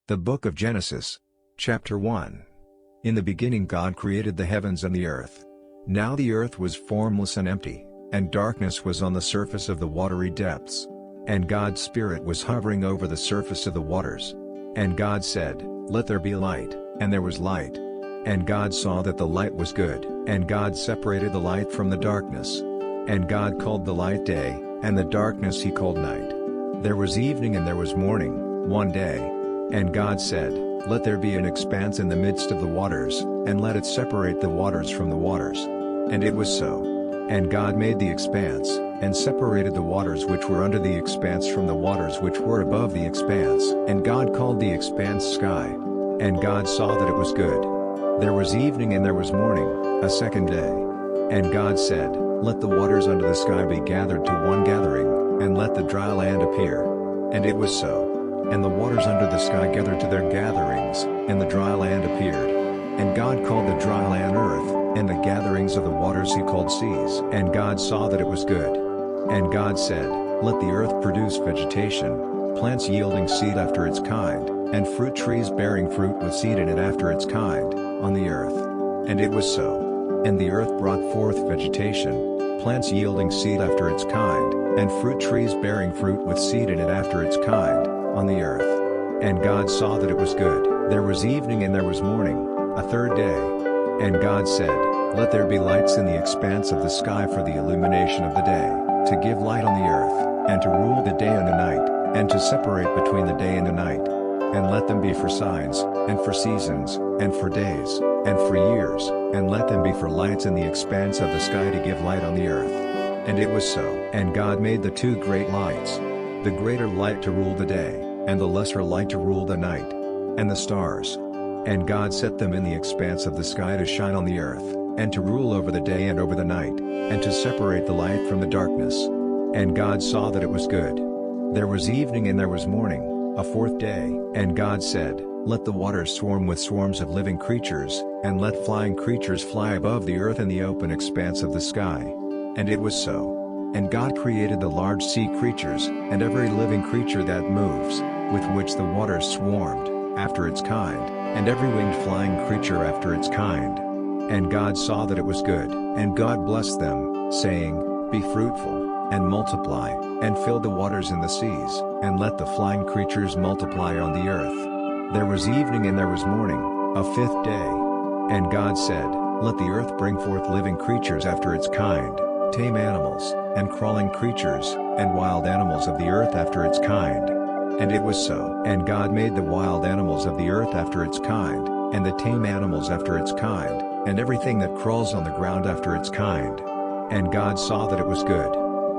The Book of Genesis. Chapter 1. In the beginning God created the heavens and the earth. Now the earth was formless and empty, and darkness was on the surface of the watery depths. And God's Spirit was hovering over the surface of the waters. And God said, "Let there be light," and there was light. And God saw that the light was good, and God separated the light from the darkness. And God called the light day, and the darkness he called night. There was evening and there was morning, one day. And God said, "Let there be an expanse in the midst of the waters, and let it separate the waters from the waters." And it was so. And God made the expanse, and separated the waters which were under the expanse from the waters which were above the expanse. And God called the expanse sky. And God saw that it was good. There was evening and there was morning, a second day. And God said, "Let the waters under the sky be gathered to one gathering, and let the dry land appear." And it was so. And the waters under the sky gathered to their gatherings, and the dry land appeared. And God called the dry land earth, and the gatherings of the waters he called seas. And God saw that it was good. And God said, "Let the earth produce vegetation, plants yielding seed after its kind, and fruit trees bearing fruit with seed in it after its kind, on the earth." And it was so. And the earth brought forth vegetation, plants yielding seed after its kind, and fruit trees bearing fruit with seed in it after its kind, on the earth. And God saw that it was good. There was evening and there was morning, a third day. And God said, "Let there be lights in the expanse of the sky for the illumination of the day, to give light on the earth, and to rule the day and the night, and to separate between the day and the night. And let them be for signs, and for seasons, and for days, and for years, and let them be for lights in the expanse of the sky to give light on the earth." And it was so. And God made the two great lights, the greater light to rule the day, and the lesser light to rule the night, and the stars. And God set them in the expanse of the sky to shine on the earth, and to rule over the day and over the night, and to separate the light from the darkness. And God saw that it was good. There was evening and there was morning, a fourth day. And God said, "Let the waters swarm with swarms of living creatures, and let flying creatures fly above the earth in the open expanse of the sky." And it was so. And God created the large sea creatures, and every living creature that moves, with which the waters swarmed, after its kind, and every winged flying creature after its kind. And God saw that it was good. And God blessed them, saying, "Be fruitful, and multiply, and fill the waters in the seas, and let the flying creatures multiply on the earth." There was evening and there was morning, a fifth day. And God said, "Let the earth bring forth living creatures after its kind, tame animals, and crawling creatures, and wild animals of the earth after its kind." And it was so. And God made the wild animals of the earth after its kind, and the tame animals after its kind, and everything that crawls on the ground after its kind. And God saw that it was good.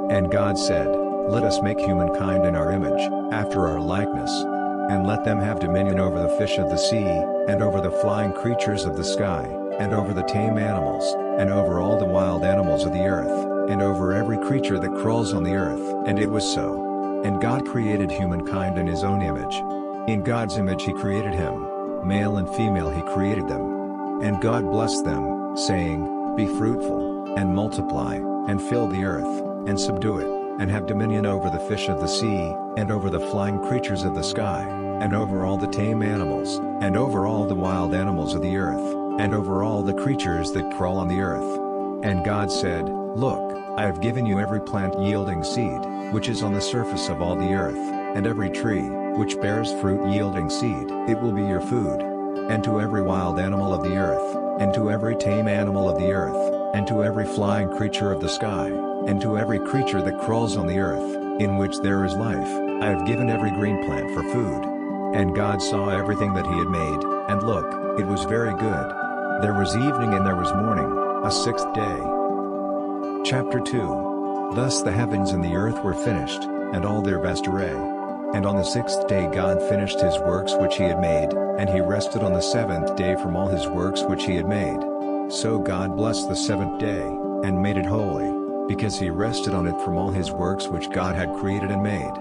And God said, "Let us make humankind in our image, after our likeness. And let them have dominion over the fish of the sea, and over the flying creatures of the sky, and over the tame animals, and over all the wild animals of the earth, and over every creature that crawls on the earth." And it was so. And God created humankind in his own image. In God's image he created him, male and female he created them. And God blessed them, saying, "Be fruitful, and multiply, and fill the earth, and subdue it, and have dominion over the fish of the sea, and over the flying creatures of the sky, and over all the tame animals, and over all the wild animals of the earth, and over all the creatures that crawl on the earth." And God said, "Look, I have given you every plant yielding seed, which is on the surface of all the earth, and every tree, which bears fruit yielding seed. It will be your food. And to every wild animal of the earth, and to every tame animal of the earth, and to every flying creature of the sky, and to every creature that crawls on the earth, in which there is life, I have given every green plant for food." And God saw everything that he had made, and look, it was very good. There was evening and there was morning, a sixth day. Chapter 2. Thus the heavens and the earth were finished, and all their vast array. And on the sixth day God finished his works which he had made, and he rested on the seventh day from all his works which he had made. So God blessed the seventh day, and made it holy, because he rested on it from all his works which God had created and made.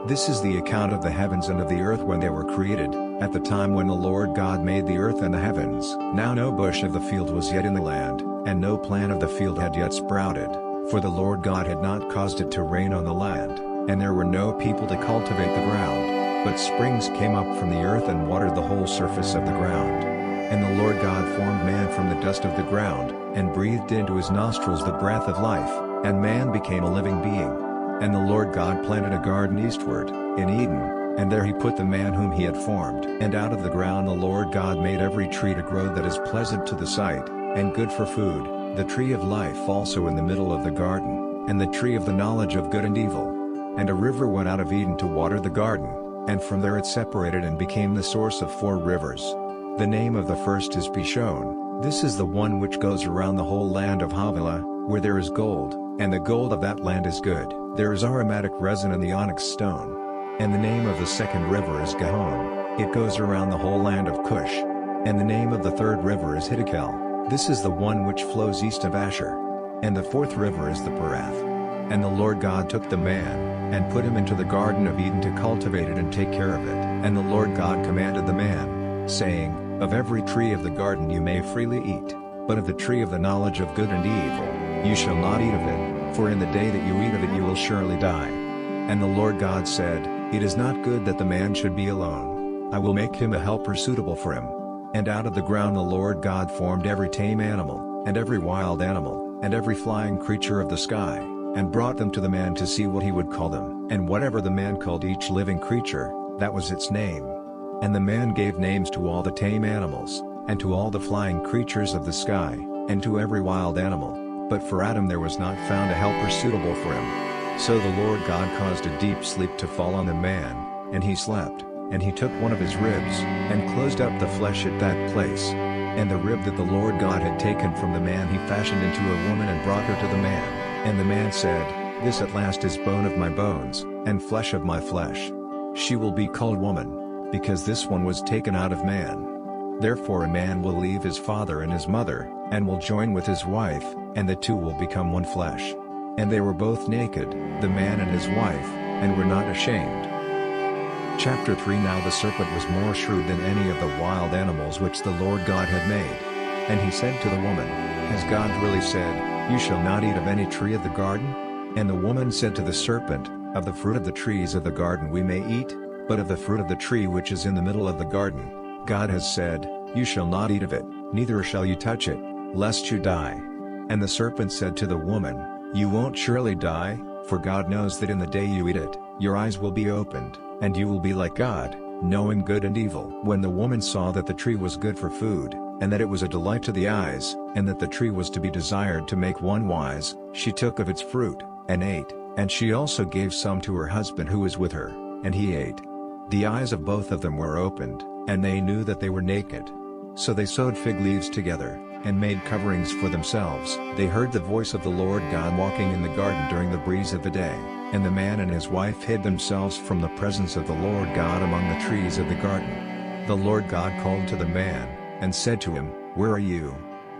This is the account of the heavens and of the earth when they were created, at the time when the Lord God made the earth and the heavens. Now no bush of the field was yet in the land, and no plant of the field had yet sprouted, for the Lord God had not caused it to rain on the land, and there were no people to cultivate the ground. but springs came up from the earth and watered the whole surface of the ground. And the Lord God formed man from the dust of the ground, and breathed into his nostrils the breath of life, and man became a living being. And the Lord God planted a garden eastward, in Eden, and there he put the man whom he had formed. And out of the ground the Lord God made every tree to grow that is pleasant to the sight, and good for food, the tree of life also in the middle of the garden, and the tree of the knowledge of good and evil. And a river went out of Eden to water the garden, and from there it separated and became the source of 4 rivers. The name of the first is Pishon. This is the one which goes around the whole land of Havilah, where there is gold, and the gold of that land is good. There is aromatic resin in the onyx stone. And the name of the second river is Gihon. It goes around the whole land of Cush. And the name of the third river is Hiddekel. This is the one which flows east of Asher. And the fourth river is the Perath. And the Lord God took the man, and put him into the garden of Eden to cultivate it and take care of it. And the Lord God commanded the man, saying, Of every tree of the garden you may freely eat, but of the tree of the knowledge of good and evil, you shall not eat of it, for in the day that you eat of it you will surely die. And the Lord God said, It is not good that the man should be alone. I will make him a helper suitable for him. And out of the ground the Lord God formed every tame animal, and every wild animal, and every flying creature of the sky, and brought them to the man to see what he would call them. And whatever the man called each living creature, that was its name. And the man gave names to all the tame animals, and to all the flying creatures of the sky, and to every wild animal. But for Adam there was not found a helper suitable for him. So the Lord God caused a deep sleep to fall on the man, and he slept. And he took one of his ribs, and closed up the flesh at that place. And the rib that the Lord God had taken from the man he fashioned into a woman and brought her to the man. And the man said, This at last is bone of my bones, and flesh of my flesh. She will be called woman, because this one was taken out of man. Therefore a man will leave his father and his mother, and will join with his wife, and the two will become one flesh. And they were both naked, the man and his wife, and were not ashamed. Chapter 3 Now the serpent was more shrewd than any of the wild animals which the Lord God had made. And he said to the woman, Has God really said, You shall not eat of any tree of the garden? And the woman said to the serpent, Of the fruit of the trees of the garden we may eat, but of the fruit of the tree which is in the middle of the garden, God has said, You shall not eat of it, neither shall you touch it, lest you die. And the serpent said to the woman, You won't surely die, for God knows that in the day you eat it, your eyes will be opened, and you will be like God, knowing good and evil. When the woman saw that the tree was good for food, and that it was a delight to the eyes, and that the tree was to be desired to make one wise, she took of its fruit, and ate, and she also gave some to her husband who was with her, and he ate. The eyes of both of them were opened, and they knew that they were naked. So they sewed fig leaves together, and made coverings for themselves. They heard the voice of the Lord God walking in the garden during the breeze of the day, and the man and his wife hid themselves from the presence of the Lord God among the trees of the garden. The Lord God called to the man, and said to him, Where are you?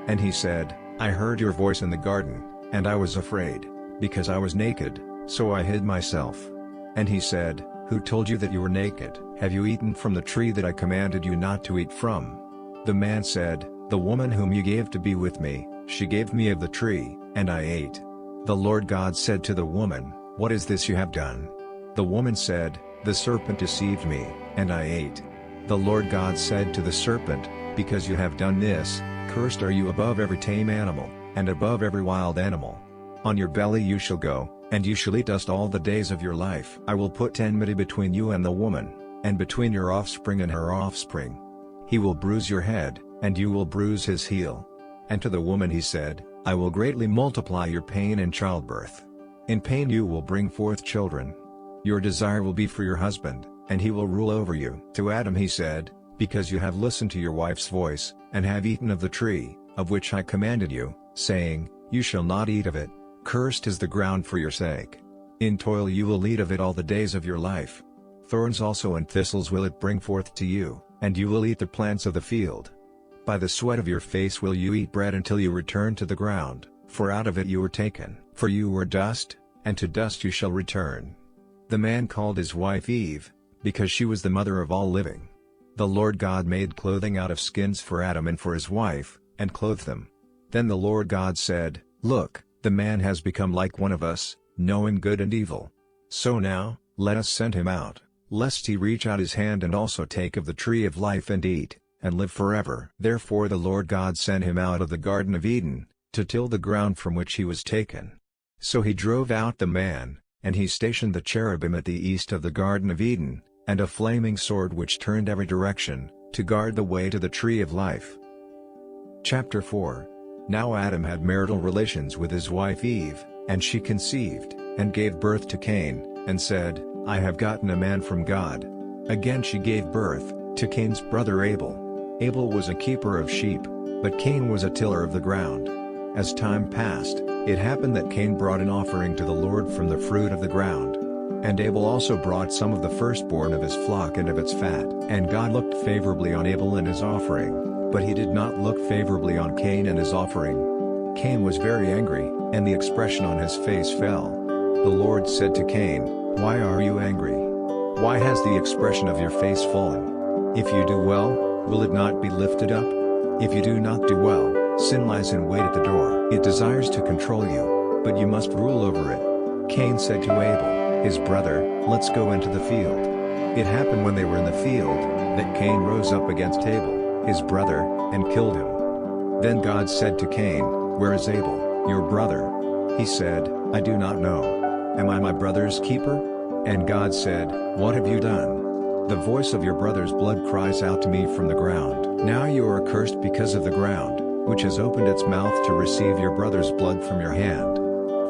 And he said, I heard your voice in the garden, and I was afraid, because I was naked, so I hid myself. And he said, Who told you that you were naked? Have you eaten from the tree that I commanded you not to eat from? The man said, The woman whom you gave to be with me, she gave me of the tree, and I ate. The Lord God said to the woman, What is this you have done? The woman said, The serpent deceived me, and I ate. The Lord God said to the serpent, Because you have done this, cursed are you above every tame animal, and above every wild animal. On your belly you shall go, and you shall eat dust all the days of your life. I will put enmity between you and the woman, and between your offspring and her offspring. He will bruise your head, and you will bruise his heel. And to the woman he said, I will greatly multiply your pain in childbirth. In pain you will bring forth children. Your desire will be for your husband, and he will rule over you. To Adam he said, Because you have listened to your wife's voice, and have eaten of the tree, of which I commanded you, saying, You shall not eat of it, cursed is the ground for your sake. In toil you will eat of it all the days of your life. Thorns also and thistles will it bring forth to you, and you will eat the plants of the field. By the sweat of your face will you eat bread until you return to the ground, for out of it you were taken. For you were dust, and to dust you shall return. The man called his wife Eve, because she was the mother of all living. The Lord God made clothing out of skins for Adam and for his wife, and clothed them. Then the Lord God said, Look, the man has become like one of us, knowing good and evil. So now, let us send him out, lest he reach out his hand and also take of the tree of life and eat, and live forever. Therefore the Lord God sent him out of the Garden of Eden, to till the ground from which he was taken. So he drove out the man, and he stationed the cherubim at the east of the Garden of Eden, and a flaming sword which turned every direction, to guard the way to the tree of life. Chapter 4. Now Adam had marital relations with his wife Eve, and she conceived, and gave birth to Cain, and said, I have gotten a man from God. Again she gave birth to Cain's brother Abel. Abel was a keeper of sheep, but Cain was a tiller of the ground. As time passed, it happened that Cain brought an offering to the Lord from the fruit of the ground. And Abel also brought some of the firstborn of his flock and of its fat. And God looked favorably on Abel and his offering, but he did not look favorably on Cain and his offering. Cain was very angry, and the expression on his face fell. The Lord said to Cain, Why are you angry? Why has the expression of your face fallen? If you do well, will it not be lifted up? If you do not do well, sin lies in wait at the door. It desires to control you, but you must rule over it. Cain said to Abel, his brother, Let's go into the field. It happened when they were in the field, that Cain rose up against Abel, his brother, and killed him. Then God said to Cain, Where is Abel, your brother? He said, I do not know. Am I my brother's keeper? And God said, What have you done? The voice of your brother's blood cries out to me from the ground. Now you are accursed because of the ground, which has opened its mouth to receive your brother's blood from your hand.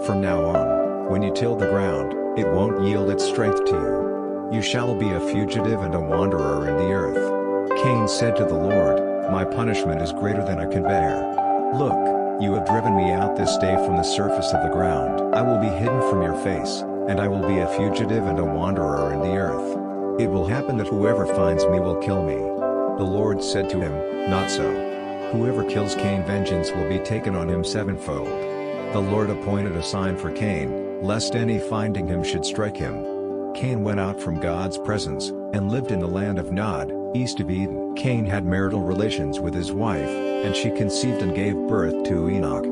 From now on, when you till the ground, it won't yield its strength to you. You shall be a fugitive and a wanderer in the earth. Cain said to the Lord, My punishment is greater than I can bear. Look, you have driven me out this day from the surface of the ground. I will be hidden from your face, and I will be a fugitive and a wanderer in the earth. It will happen that whoever finds me will kill me. The Lord said to him, Not so. Whoever kills Cain, vengeance will be taken on him sevenfold. The Lord appointed a sign for Cain, lest any finding him should strike him. Cain went out from God's presence, and lived in the land of Nod, east of Eden. Cain had marital relations with his wife, and she conceived and gave birth to Enoch.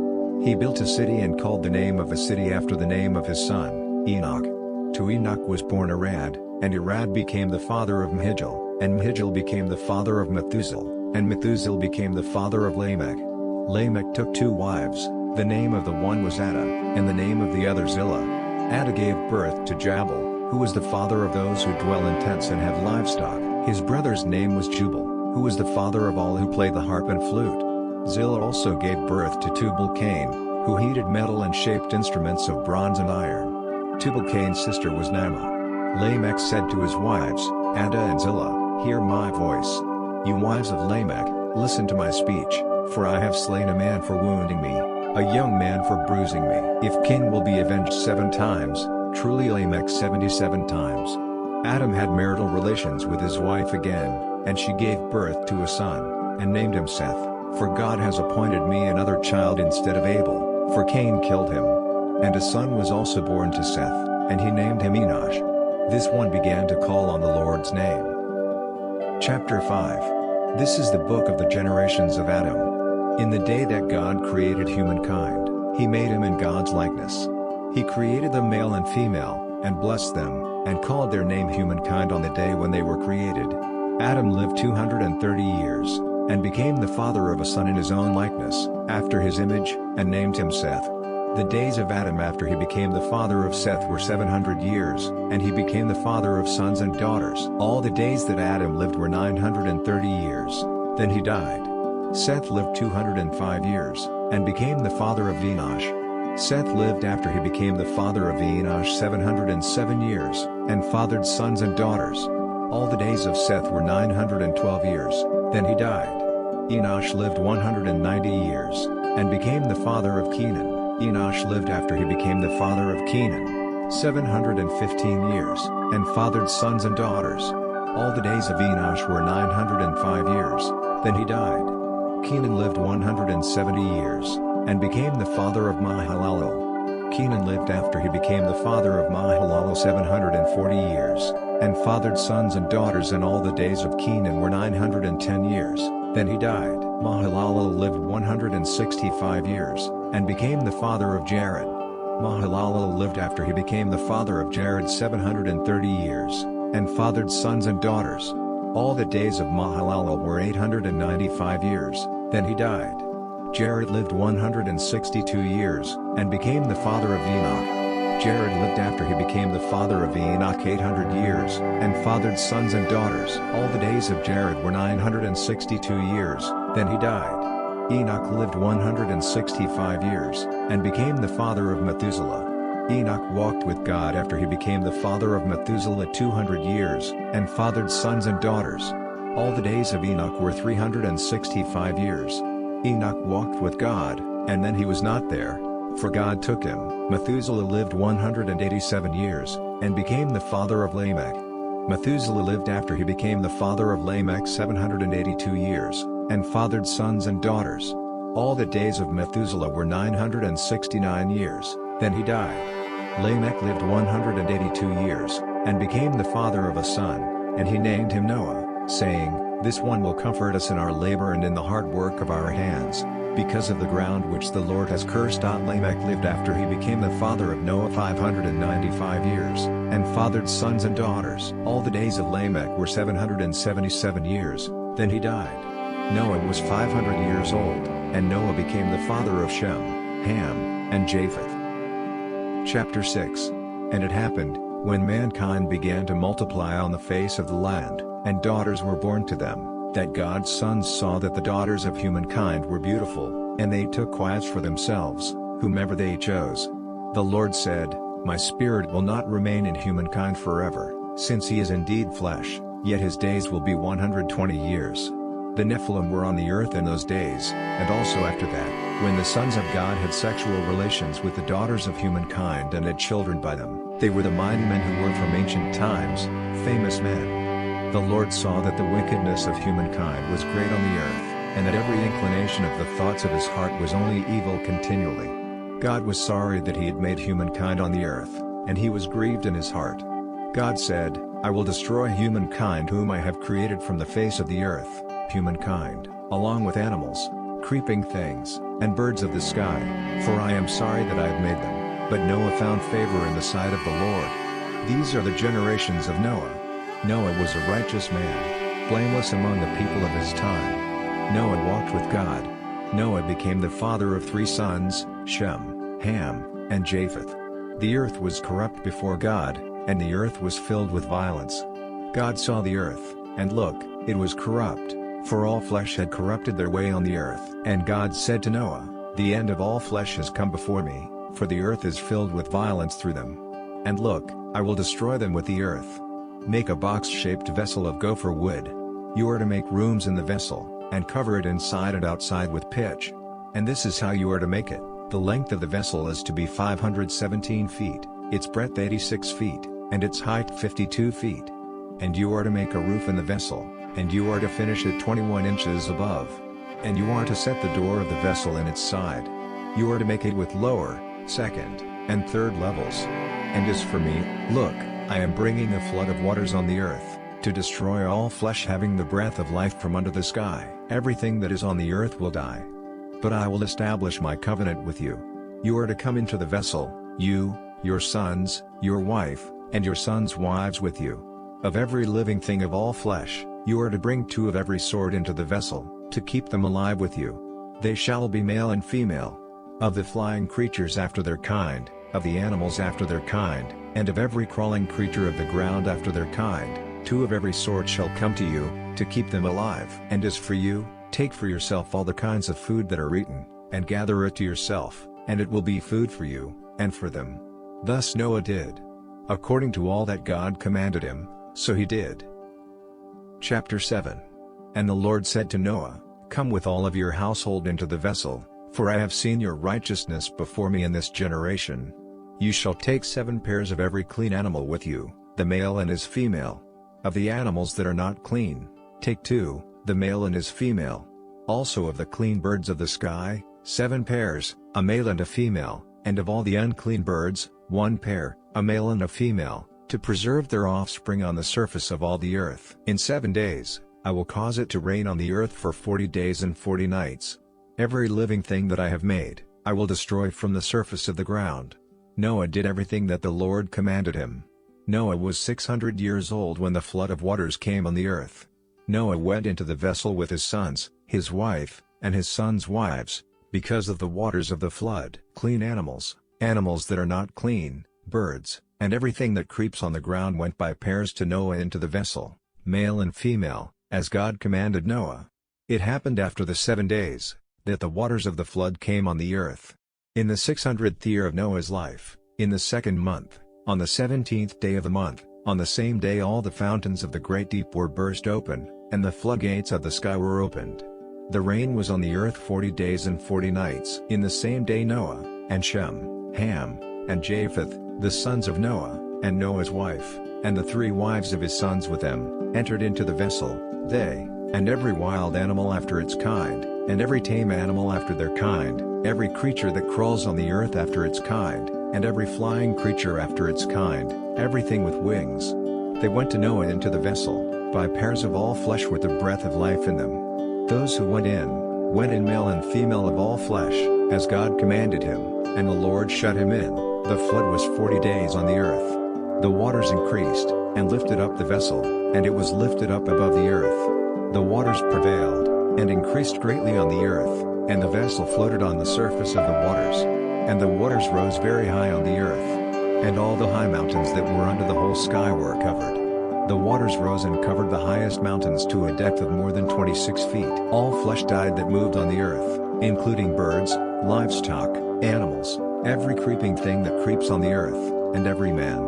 He built a city and called the name of the city after the name of his son, Enoch. To Enoch was born Arad, and Arad became the father of Mahijal, and Mahijal became the father of Methuselah, and Methuselah became the father of Lamech. Lamech took 2 wives, the name of the one was Ada, and the name of the other Zillah. Ada gave birth to Jabal, who was the father of those who dwell in tents and have livestock. His brother's name was Jubal, who was the father of all who play the harp and flute. Zillah also gave birth to Tubal-Cain, who heated metal and shaped instruments of bronze and iron. Tubal-Cain's sister was Naamah. Lamech said to his wives, Ada and Zillah, Hear my voice. You wives of Lamech, listen to my speech, for I have slain a man for wounding me, a young man for bruising me. If Cain will be avenged 7 times, truly Lamech 77 times. Adam had marital relations with his wife again, and she gave birth to a son, and named him Seth, for God has appointed me another child instead of Abel, for Cain killed him. And a son was also born to Seth, and he named him Enosh. This one began to call on the Lord's name. Chapter 5. This is the book of the generations of Adam. In the day that God created humankind, he made him in God's likeness. He created them male and female, and blessed them, and called their name humankind on the day when they were created. Adam lived 230 years, and became the father of a son in his own likeness, after his image, and named him Seth. The days of Adam after he became the father of Seth were 700 years, and he became the father of sons and daughters. All the days that Adam lived were 930 years, then he died. Seth lived 205 years, and became the father of Enosh. Seth lived after he became the father of Enosh 707 years, and fathered sons and daughters. All the days of Seth were 912 years, then he died. Enosh lived 190 years, and became the father of Kenan. Enosh lived after he became the father of Kenan 715 years, and fathered sons and daughters. All the days of Enosh were 905 years, then he died. Kenan lived 170 years, and became the father of Mahalalel. Kenan lived after he became the father of Mahalalel 740 years, and fathered sons and daughters, and all the days of Kenan were 910 years, then he died. Mahalalel lived 165 years, and became the father of Jared. Mahalalel lived after he became the father of Jared 730 years, and fathered sons and daughters. All the days of Mahalalel were 895 years, then he died. Jared lived 162 years, and became the father of Enoch. Jared lived after he became the father of Enoch 800 years, and fathered sons and daughters. All the days of Jared were 962 years, then he died. Enoch lived 165 years, and became the father of Methuselah. Enoch walked with God after he became the father of Methuselah 200 years, and fathered sons and daughters. All the days of Enoch were 365 years. Enoch walked with God, and then he was not there, for God took him. Methuselah lived 187 years, and became the father of Lamech. Methuselah lived after he became the father of Lamech 782 years, and fathered sons and daughters. All the days of Methuselah were 969 years, then he died. Lamech lived 182 years, and became the father of a son, and he named him Noah, saying, "This one will comfort us in our labor and in the hard work of our hands, because of the ground which the Lord has cursed." Lamech lived after he became the father of Noah 595 years, and fathered sons and daughters. All the days of Lamech were 777 years, then he died. Noah was 500 years old, and Noah became the father of Shem, Ham, and Japheth. Chapter 6. And it happened, when mankind began to multiply on the face of the land, and daughters were born to them, that God's sons saw that the daughters of humankind were beautiful, and they took wives for themselves, whomever they chose. The Lord said, "My spirit will not remain in humankind forever, since he is indeed flesh, yet his days will be 120 years. The Nephilim were on the earth in those days, and also after that, when the sons of God had sexual relations with the daughters of humankind and had children by them. They were the mighty men who were from ancient times, famous men. The Lord saw that the wickedness of humankind was great on the earth, and that every inclination of the thoughts of his heart was only evil continually. God was sorry that he had made humankind on the earth, and he was grieved in his heart. God said, "I will destroy humankind whom I have created from the face of the earth, humankind, along with animals, creeping things, and birds of the sky, for I am sorry that I have made them." But Noah found favor in the sight of the Lord. These are the generations of Noah. Noah was a righteous man, blameless among the people of his time. Noah walked with God. Noah became the father of 3 sons, Shem, Ham, and Japheth. The earth was corrupt before God, and the earth was filled with violence. God saw the earth, and look, it was corrupt, for all flesh had corrupted their way on the earth. And God said to Noah, "The end of all flesh has come before me, for the earth is filled with violence through them. And look, I will destroy them with the earth. Make a box-shaped vessel of gopher wood. You are to make rooms in the vessel, and cover it inside and outside with pitch. And this is how you are to make it. The length of the vessel is to be 517 feet, its breadth 86 feet, and its height 52 feet. And you are to make a roof in the vessel, and you are to finish it 21 inches above. And you are to set the door of the vessel in its side. You are to make it with lower, second, and third levels. And as for me, look, I am bringing a flood of waters on the earth, to destroy all flesh having the breath of life from under the sky. Everything that is on the earth will die. But I will establish my covenant with you. You are to come into the vessel, you, your sons, your wife, and your sons' wives with you. Of every living thing of all flesh, you are to bring 2 of every sort into the vessel, to keep them alive with you. They shall be male and female. Of the flying creatures after their kind, of the animals after their kind, and of every crawling creature of the ground after their kind, 2 of every sort shall come to you, to keep them alive. And as for you, take for yourself all the kinds of food that are eaten, and gather it to yourself, and it will be food for you, and for them." Thus Noah did. According to all that God commanded him, so he did. Chapter 7. And the Lord said to Noah, "Come with all of your household into the vessel, for I have seen your righteousness before me in this generation. You shall take 7 pairs of every clean animal with you, the male and his female. Of the animals that are not clean, take 2, the male and his female. Also of the clean birds of the sky, 7 pairs, a male and a female, and of all the unclean birds, 1 pair, a male and a female, to preserve their offspring on the surface of all the earth. In 7 days, I will cause it to rain on the earth for 40 days and 40 nights. Every living thing that I have made, I will destroy from the surface of the ground." Noah did everything that the Lord commanded him. Noah was 600 years old when the flood of waters came on the earth. Noah went into the vessel with his sons, his wife, and his sons' wives, because of the waters of the flood. Clean animals, animals that are not clean, birds, and everything that creeps on the ground went by pairs to Noah into the vessel, male and female, as God commanded Noah. It happened after the 7 days, that the waters of the flood came on the earth. In the 600th year of Noah's life, in the 2nd month, on the 17th day of the month, on the same day all the fountains of the great deep were burst open, and the floodgates of the sky were opened. The rain was on the earth 40 days and 40 nights. In the same day Noah, and Shem, Ham, and Japheth, the sons of Noah, and Noah's wife, and the 3 wives of his sons with them, entered into the vessel, they, and every wild animal after its kind, and every tame animal after their kind, every creature that crawls on the earth after its kind, and every flying creature after its kind, everything with wings. They went to Noah into the vessel, by pairs of all flesh with the breath of life in them. Those who went in male and female of all flesh, as God commanded him, and the Lord shut him in. The flood was 40 days on the earth. The waters increased, and lifted up the vessel, and it was lifted up above the earth. The waters prevailed, and increased greatly on the earth, and the vessel floated on the surface of the waters. And the waters rose very high on the earth. And all the high mountains that were under the whole sky were covered. The waters rose and covered the highest mountains to a depth of more than 26 feet. All flesh died that moved on the earth, including birds, livestock, animals, every creeping thing that creeps on the earth, and every man.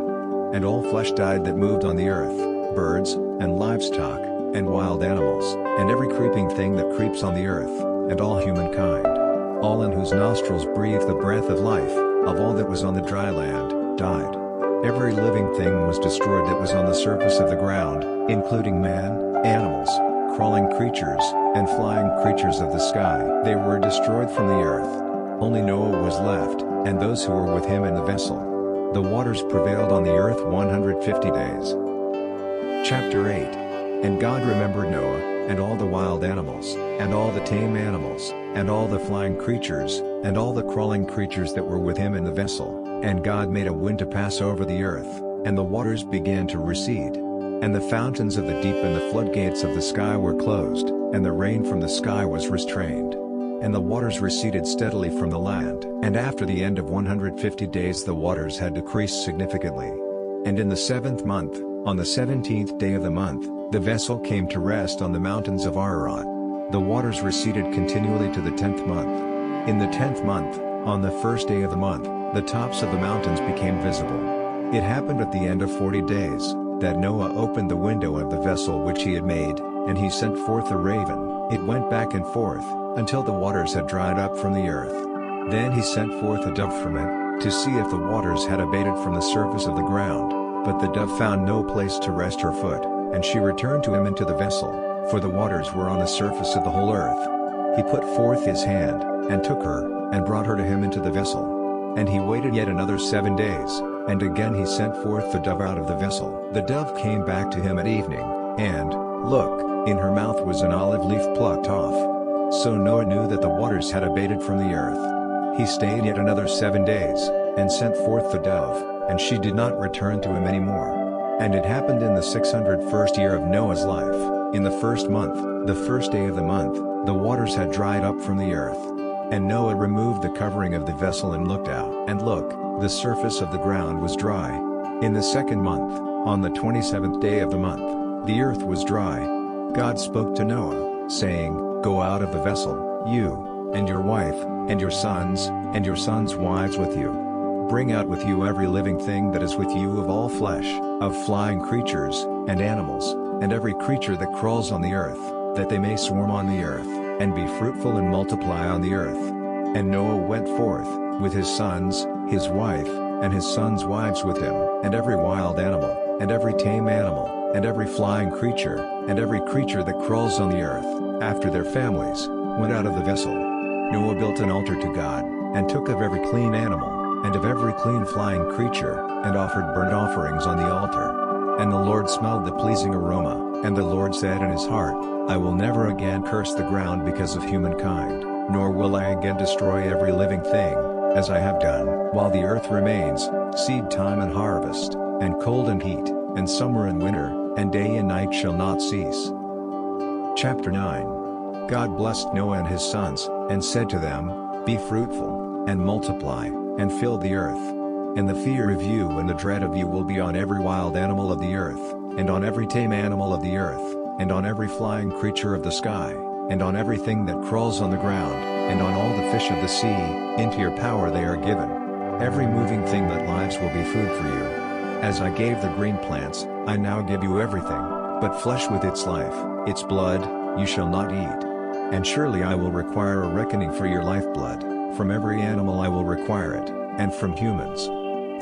And all flesh died that moved on the earth, birds, and livestock, and wild animals, and every creeping thing that creeps on the earth, and all humankind. All in whose nostrils breathed the breath of life, of all that was on the dry land, died. Every living thing was destroyed that was on the surface of the ground, including man, animals, crawling creatures, and flying creatures of the sky. They were destroyed from the earth. Only Noah was left, and those who were with him in the vessel. The waters prevailed on the earth 150 days. Chapter 8. And God remembered Noah, and all the wild animals, and all the tame animals, and all the flying creatures, and all the crawling creatures that were with him in the vessel. And God made a wind to pass over the earth, and the waters began to recede. And the fountains of the deep and the floodgates of the sky were closed, and the rain from the sky was restrained. And the waters receded steadily from the land. And after the end of 150 days the waters had decreased significantly. And in the 7th month, on the 17th day of the month, the vessel came to rest on the mountains of Ararat. The waters receded continually to the 10th month. In the 10th month, on the 1st day of the month, the tops of the mountains became visible. It happened at the end of 40 days, that Noah opened the window of the vessel which he had made, and he sent forth a raven. It went back and forth, until the waters had dried up from the earth. Then he sent forth a dove from it, to see if the waters had abated from the surface of the ground. But the dove found no place to rest her foot, and she returned to him into the vessel, for the waters were on the surface of the whole earth. He put forth his hand, and took her, and brought her to him into the vessel. And he waited yet another 7 days, and again he sent forth the dove out of the vessel. The dove came back to him at evening, and, look, in her mouth was an olive leaf plucked off. So Noah knew that the waters had abated from the earth. He stayed yet another 7 days, and sent forth the dove, and she did not return to him any more. And it happened in the 601st year of Noah's life, in the 1st month, the 1st day of the month, the waters had dried up from the earth. And Noah removed the covering of the vessel and looked out. And look, the surface of the ground was dry. In the 2nd month, on the 27th day of the month, the earth was dry. God spoke to Noah, saying, Go out of the vessel, you, and your wife, and your sons, and your sons' wives with you. Bring out with you every living thing that is with you of all flesh, of flying creatures, and animals, and every creature that crawls on the earth, that they may swarm on the earth, and be fruitful and multiply on the earth. And Noah went forth, with his sons, his wife, and his sons' wives with him, and every wild animal, and every tame animal, and every flying creature, and every creature that crawls on the earth, after their families, went out of the vessel. Noah built an altar to God, and took of every clean animal, and of every clean flying creature, and offered burnt offerings on the altar. And the Lord smelled the pleasing aroma, and the Lord said in his heart, I will never again curse the ground because of humankind, nor will I again destroy every living thing, as I have done, while the earth remains, seed time and harvest. and cold and heat, and summer and winter, and day and night shall not cease. Chapter 9. God blessed Noah and his sons, and said to them, Be fruitful, and multiply, and fill the earth. And the fear of you and the dread of you will be on every wild animal of the earth, and on every tame animal of the earth, and on every flying creature of the sky, and on everything that crawls on the ground, and on all the fish of the sea. Into your power they are given. Every moving thing that lives will be food for you. As I gave the green plants, I now give you everything, but flesh with its life, its blood, you shall not eat. And surely I will require a reckoning for your lifeblood. From every animal I will require it, and from humans.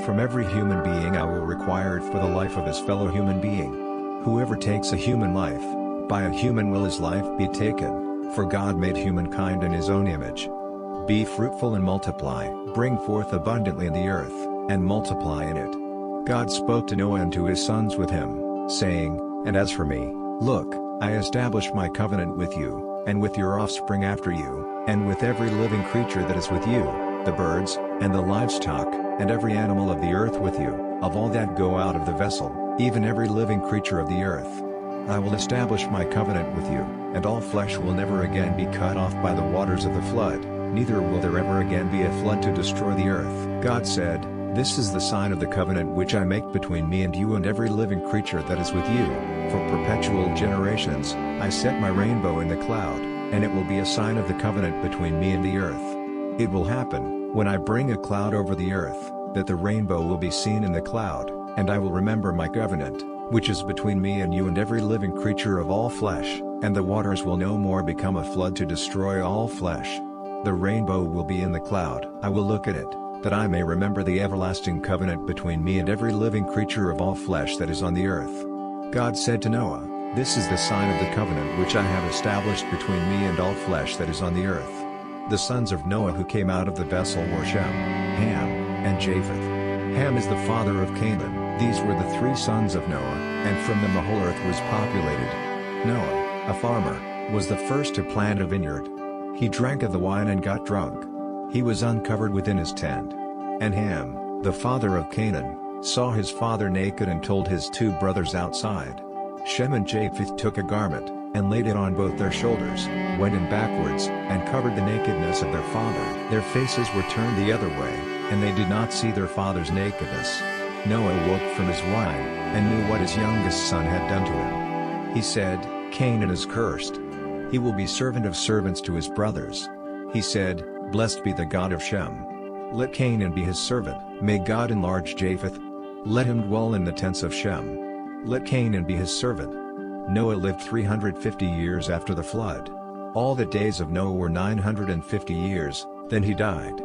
From every human being I will require it for the life of his fellow human being. Whoever takes a human life, by a human will his life be taken, for God made humankind in his own image. Be fruitful and multiply, bring forth abundantly in the earth, and multiply in it. God spoke to Noah and to his sons with him, saying, And as for me, look, I establish my covenant with you, and with your offspring after you, and with every living creature that is with you, the birds, and the livestock, and every animal of the earth with you, of all that go out of the vessel, even every living creature of the earth. I will establish my covenant with you, and all flesh will never again be cut off by the waters of the flood, neither will there ever again be a flood to destroy the earth. God said, This is the sign of the covenant which I make between me and you and every living creature that is with you, for perpetual generations. I set my rainbow in the cloud, and it will be a sign of the covenant between me and the earth. It will happen, when I bring a cloud over the earth, that the rainbow will be seen in the cloud, and I will remember my covenant, which is between me and you and every living creature of all flesh, and the waters will no more become a flood to destroy all flesh. The rainbow will be in the cloud. I will look at it, that I may remember the everlasting covenant between me and every living creature of all flesh that is on the earth. God said to Noah, This is the sign of the covenant which I have established between me and all flesh that is on the earth. The sons of Noah who came out of the vessel were Shem, Ham, and Japheth. Ham is the father of Canaan. These were the three sons of Noah, and from them the whole earth was populated. Noah, a farmer, was the first to plant a vineyard. He drank of the wine and got drunk. He was uncovered within his tent. And Ham, the father of Canaan, saw his father naked and told his two brothers outside. Shem and Japheth took a garment, and laid it on both their shoulders, went in backwards, and covered the nakedness of their father. Their faces were turned the other way, and they did not see their father's nakedness. Noah woke from his wine, and knew what his youngest son had done to him. He said, Canaan is cursed. He will be servant of servants to his brothers. He said, Blessed be the God of Shem. Let Canaan be his servant. May God enlarge Japheth. Let him dwell in the tents of Shem. Let Canaan be his servant. Noah lived 350 years after the flood. All the days of Noah were 950 years, then he died.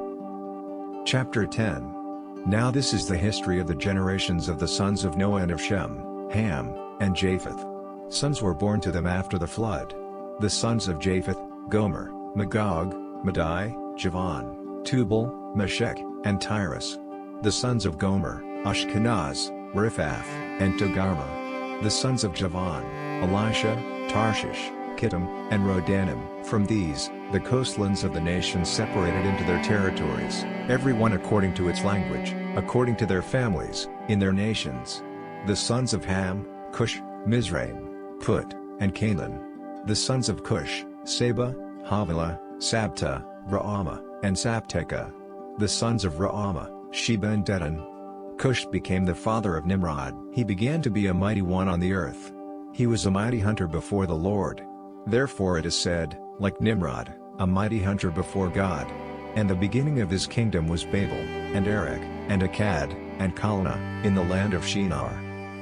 Chapter 10. Now this is the history of the generations of the sons of Noah and of Shem, Ham, and Japheth. Sons were born to them after the flood. The sons of Japheth, Gomer, Magog, Madai, Javan, Tubal, Meshech, and Tyrus. The sons of Gomer, Ashkenaz, Riphath, and Togarmah. The sons of Javan, Elisha, Tarshish, Kittim, and Rodanim. From these, the coastlands of the nations separated into their territories, every one according to its language, according to their families, in their nations. The sons of Ham, Cush, Mizraim, Put, and Canaan. The sons of Cush, Seba, Havilah, Sabta, Raamah, and Sapteka. The sons of Raamah, Sheba and Dedan. Cush became the father of Nimrod. He began to be a mighty one on the earth. He was a mighty hunter before the Lord. Therefore it is said, like Nimrod, a mighty hunter before God. And the beginning of his kingdom was Babel, and Erech, and Akkad, and Calneh, in the land of Shinar.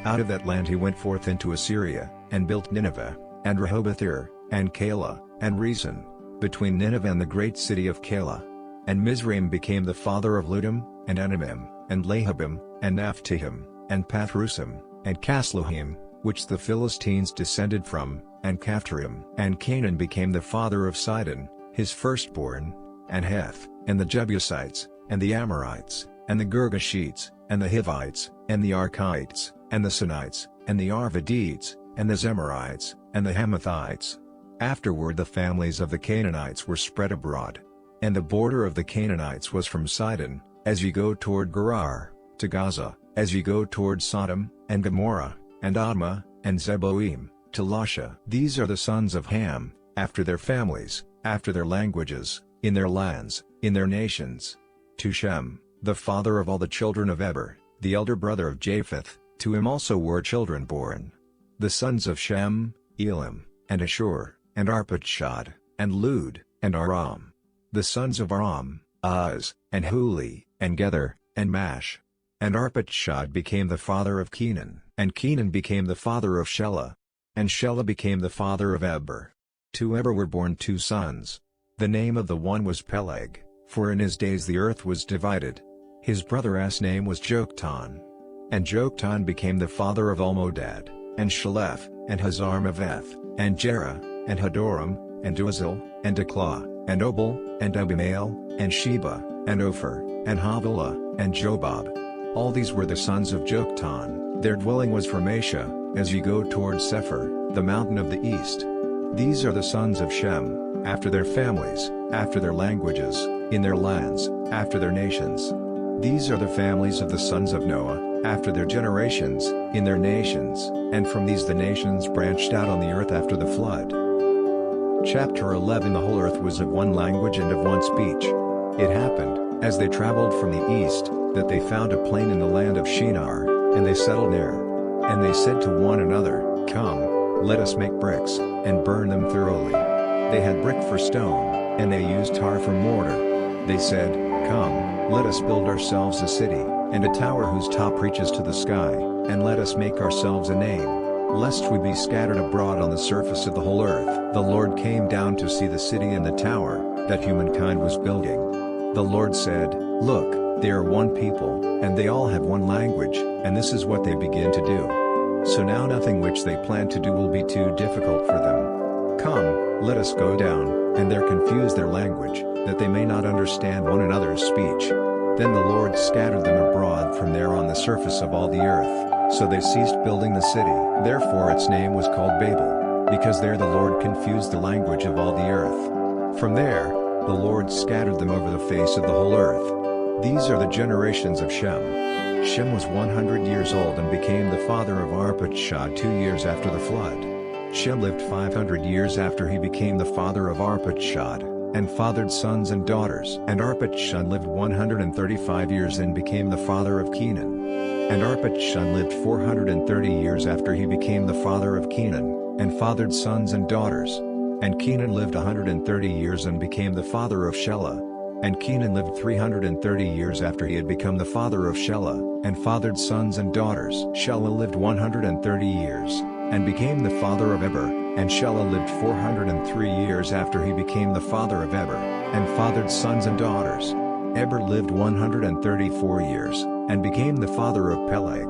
Out of that land he went forth into Assyria, and built Nineveh, and Rehoboth-ir, and Calah, and Rezin, between Nineveh and the great city of Calah. And Mizraim became the father of Ludim, and Anamim, and Lahabim, and Naphtahim, and Pathrusim, and Casluhim, which the Philistines descended from, and Caphtorim. And Canaan became the father of Sidon, his firstborn, and Heth, and the Jebusites, and the Amorites, and the Girgashites, and the Hivites, and the Archites, and the Sinites, and the Arvadites, and the Zemarites, and the Hamathites. Afterward the families of the Canaanites were spread abroad. And the border of the Canaanites was from Sidon, as you go toward Gerar, to Gaza, as ye go toward Sodom, and Gomorrah, and Admah, and Zeboim, to Lasha. These are the sons of Ham, after their families, after their languages, in their lands, in their nations. To Shem, the father of all the children of Eber, the elder brother of Japheth, to him also were children born. The sons of Shem, Elam, and Ashur, and Arpachshad, and Lud, and Aram. The sons of Aram, Uz, and Huli, and Gether, and Mash. And Arpachshad became the father of Kenan, and Kenan became the father of Shelah. And Shelah became the father of Eber. To Eber were born 2 sons. The name of the one was Peleg, for in his days the earth was divided. His brother's name was Joktan. And Joktan became the father of Almodad, and Shalef, and Hazarmaveth, and Jerah, and Hadoram, and Uzal, and Deklah, and Obal, and Abimael, and Sheba, and Ophir, and Havilah, and Jobab. All these were the sons of Joktan. Their dwelling was from Asha, as ye go toward Sephir, the mountain of the east. These are the sons of Shem, after their families, after their languages, in their lands, after their nations. These are the families of the sons of Noah, after their generations, in their nations, and from these the nations branched out on the earth after the flood. Chapter 11. The whole earth was of one language and of one speech. It happened, as they traveled from the east, that they found a plain in the land of Shinar, and they settled there. And they said to one another, Come, let us make bricks, and burn them thoroughly. They had brick for stone, and they used tar for mortar. They said, Come, let us build ourselves a city, and a tower whose top reaches to the sky, and let us make ourselves a name, lest we be scattered abroad on the surface of the whole earth. The Lord came down to see the city and the tower, that humankind was building. The Lord said, Look, they are one people, and they all have one language, and this is what they begin to do. So now nothing which they plan to do will be too difficult for them. Come, let us go down, and there confuse their language, that they may not understand one another's speech. Then the Lord scattered them abroad from there on the surface of all the earth, so they ceased building the city. Therefore its name was called Babel, because there the Lord confused the language of all the earth. From there, the Lord scattered them over the face of the whole earth. These are the generations of Shem. Shem was 100 years old and became the father of Arpachshad 2 years after the flood. Shem lived 500 years after he became the father of Arpachshad, and fathered sons and daughters. And Arpachshad lived 135 years and became the father of Kenan. And Arpachshad lived 430 years after he became the father of Kenan, and fathered sons and daughters. And Kenan lived 130 years and became the father of Shelah. And Kenan lived 330 years after he had become the father of Shelah, and fathered sons and daughters. Shelah lived 130 years, and became the father of Eber, and Shelah lived 403 years after he became the father of Eber, and fathered sons and daughters. Eber lived 134 years, and became the father of Peleg.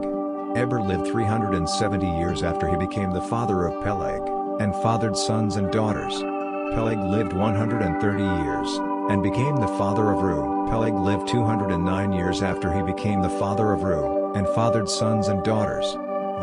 Eber lived 370 years after he became the father of Peleg, and fathered sons and daughters. Peleg lived 130 years, and became the father of Ru. Peleg lived 209 years after he became the father of Ru, and fathered sons and daughters.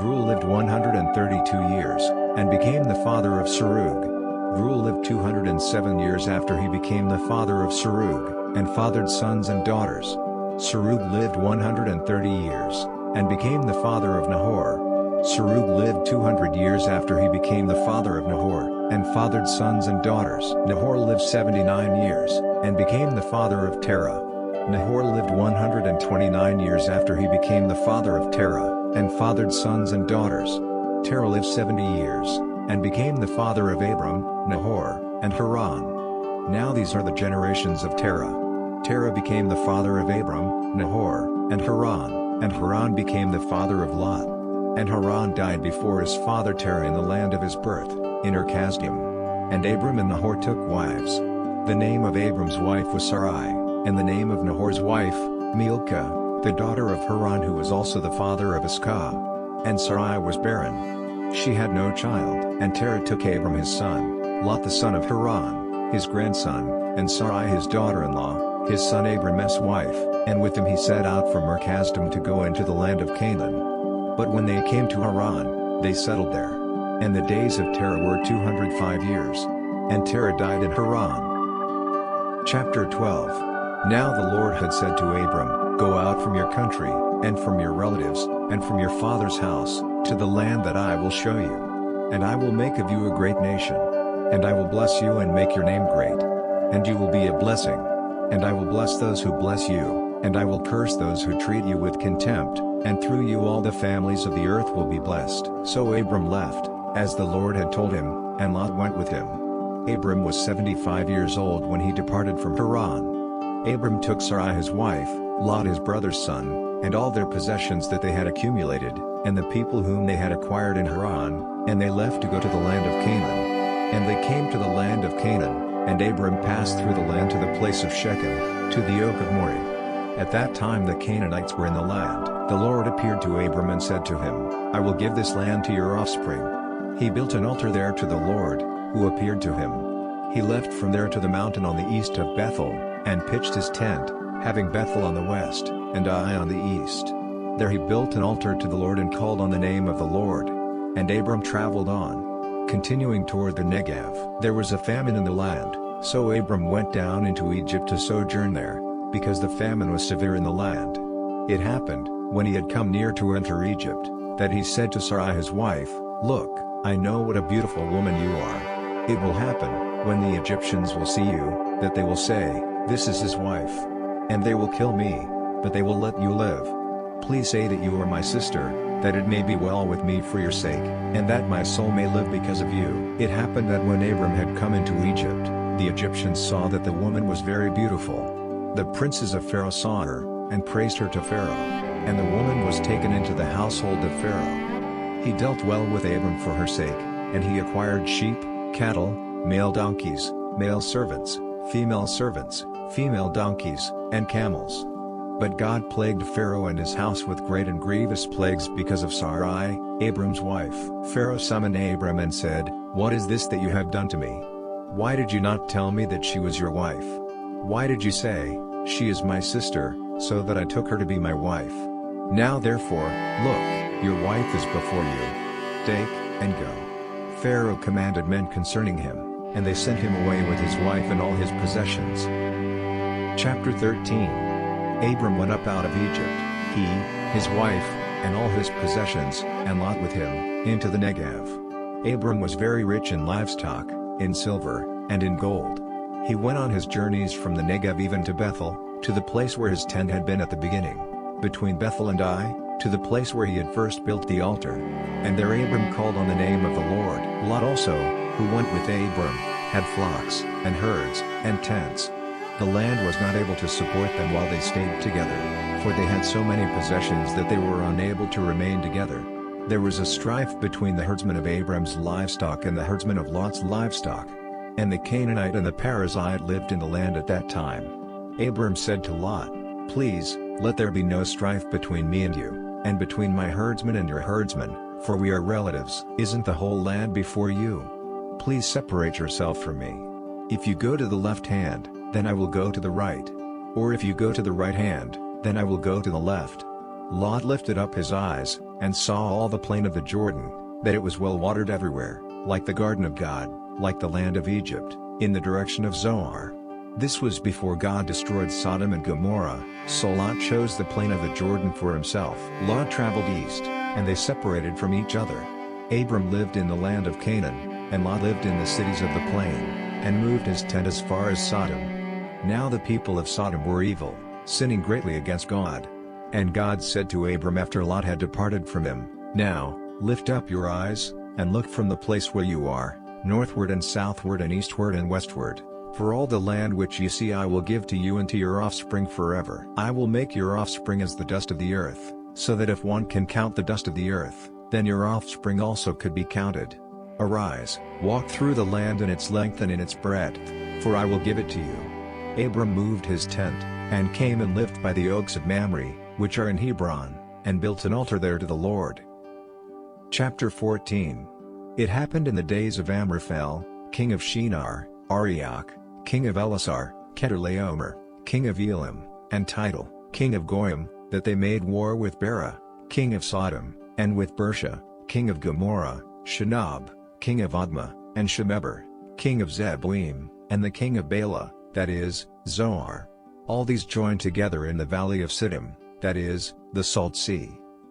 Ru lived 132 years, and became the father of Serug. Ru lived 207 years after he became the father of Serug, and fathered sons and daughters. Serug lived 130 years, and became the father of Nahor. Serug lived 200 years after he became the father of Nahor, and fathered sons and daughters. Nahor lived 79 years, and became the father of Terah. Nahor lived 129 years after he became the father of Terah, and fathered sons and daughters. Terah lived 70 years, and became the father of Abram, Nahor, and Haran. Now these are the generations of Terah. Terah became the father of Abram, Nahor, and Haran became the father of Lot. And Haran died before his father Terah in the land of his birth, in Ur-Kasdim. And Abram and Nahor took wives. The name of Abram's wife was Sarai, and the name of Nahor's wife, Milcah, the daughter of Haran, who was also the father of Iscah. And Sarai was barren. She had no child. And Terah took Abram his son, Lot the son of Haran, his grandson, and Sarai his daughter-in-law, his son Abram's wife, and with him he set out from Ur-Kasdim to go into the land of Canaan. But when they came to Haran, they settled there. And the days of Terah were 205 years. And Terah died in Haran. Chapter 12. Now the Lord had said to Abram, Go out from your country, and from your relatives, and from your father's house, to the land that I will show you. And I will make of you a great nation. And I will bless you and make your name great. And you will be a blessing. And I will bless those who bless you, and I will curse those who treat you with contempt, and through you all the families of the earth will be blessed. So Abram left, as the Lord had told him, and Lot went with him. Abram was 75 years old when he departed from Haran. Abram took Sarai his wife, Lot his brother's son, and all their possessions that they had accumulated, and the people whom they had acquired in Haran, and they left to go to the land of Canaan. And they came to the land of Canaan, and Abram passed through the land to the place of Shechem, to the oak of Moreh. At that time the Canaanites were in the land. The Lord appeared to Abram and said to him, I will give this land to your offspring. He built an altar there to the Lord, who appeared to him. He left from there to the mountain on the east of Bethel, and pitched his tent, having Bethel on the west, and Ai on the east. There he built an altar to the Lord and called on the name of the Lord. And Abram traveled on, continuing toward the Negev. There was a famine in the land, so Abram went down into Egypt to sojourn there, because the famine was severe in the land. It happened, when he had come near to enter Egypt, that he said to Sarai his wife, Look, I know what a beautiful woman you are. It will happen, when the Egyptians will see you, that they will say, This is his wife. And they will kill me, but they will let you live. Please say that you are my sister, that it may be well with me for your sake, and that my soul may live because of you. It happened that when Abram had come into Egypt, the Egyptians saw that the woman was very beautiful. The princes of Pharaoh saw her, and praised her to Pharaoh. And the woman was taken into the household of Pharaoh. He dealt well with Abram for her sake, and he acquired sheep, cattle, male donkeys, male servants, female donkeys, and camels. But God plagued Pharaoh and his house with great and grievous plagues because of Sarai, Abram's wife. Pharaoh summoned Abram and said, What is this that you have done to me? Why did you not tell me that she was your wife? Why did you say, She is my sister, so that I took her to be my wife? Now therefore, look, your wife is before you. Take, and go. Pharaoh commanded men concerning him, and they sent him away with his wife and all his possessions. Chapter 13. Abram went up out of Egypt, he, his wife, and all his possessions, and Lot with him, into the Negev. Abram was very rich in livestock, in silver, and in gold. He went on his journeys from the Negev even to Bethel, to the place where his tent had been at the beginning, between Bethel and Ai, to the place where he had first built the altar. And there Abram called on the name of the Lord. Lot also, who went with Abram, had flocks, and herds, and tents. The land was not able to support them while they stayed together, for they had so many possessions that they were unable to remain together. There was a strife between the herdsmen of Abram's livestock and the herdsmen of Lot's livestock. And the Canaanite and the Perizzite lived in the land at that time. Abram said to Lot, Please, let there be no strife between me and you, and between my herdsmen and your herdsmen, for we are relatives. Isn't the whole land before you? Please separate yourself from me. If you go to the left hand, then I will go to the right. Or if you go to the right hand, then I will go to the left. Lot lifted up his eyes, and saw all the plain of the Jordan, that it was well watered everywhere, like the garden of God, like the land of Egypt, in the direction of Zoar. This was before God destroyed Sodom and Gomorrah, so Lot chose the plain of the Jordan for himself. Lot traveled east, and they separated from each other. Abram lived in the land of Canaan, and Lot lived in the cities of the plain, and moved his tent as far as Sodom. Now the people of Sodom were evil, sinning greatly against God. And God said to Abram after Lot had departed from him, Now, lift up your eyes, and look from the place where you are, northward and southward and eastward and westward, for all the land which you see I will give to you and to your offspring forever. I will make your offspring as the dust of the earth, so that if one can count the dust of the earth, then your offspring also could be counted. Arise, walk through the land in its length and in its breadth, for I will give it to you. Abram moved his tent, and came and lived by the oaks of Mamre, which are in Hebron, and built an altar there to the Lord. Chapter 14. It happened in the days of Amraphel, king of Shinar, Arioch, king of Elasar, Kedorlaomer, king of Elam, and Tidal, king of Goyim, that they made war with Bera, king of Sodom, and with Bersha, king of Gomorrah, Shinab, king of Admah, and Shemeber, king of Zeboim, and the king of Bela, that is, Zoar. All these joined together in the valley of Siddim, that is, the Salt Sea.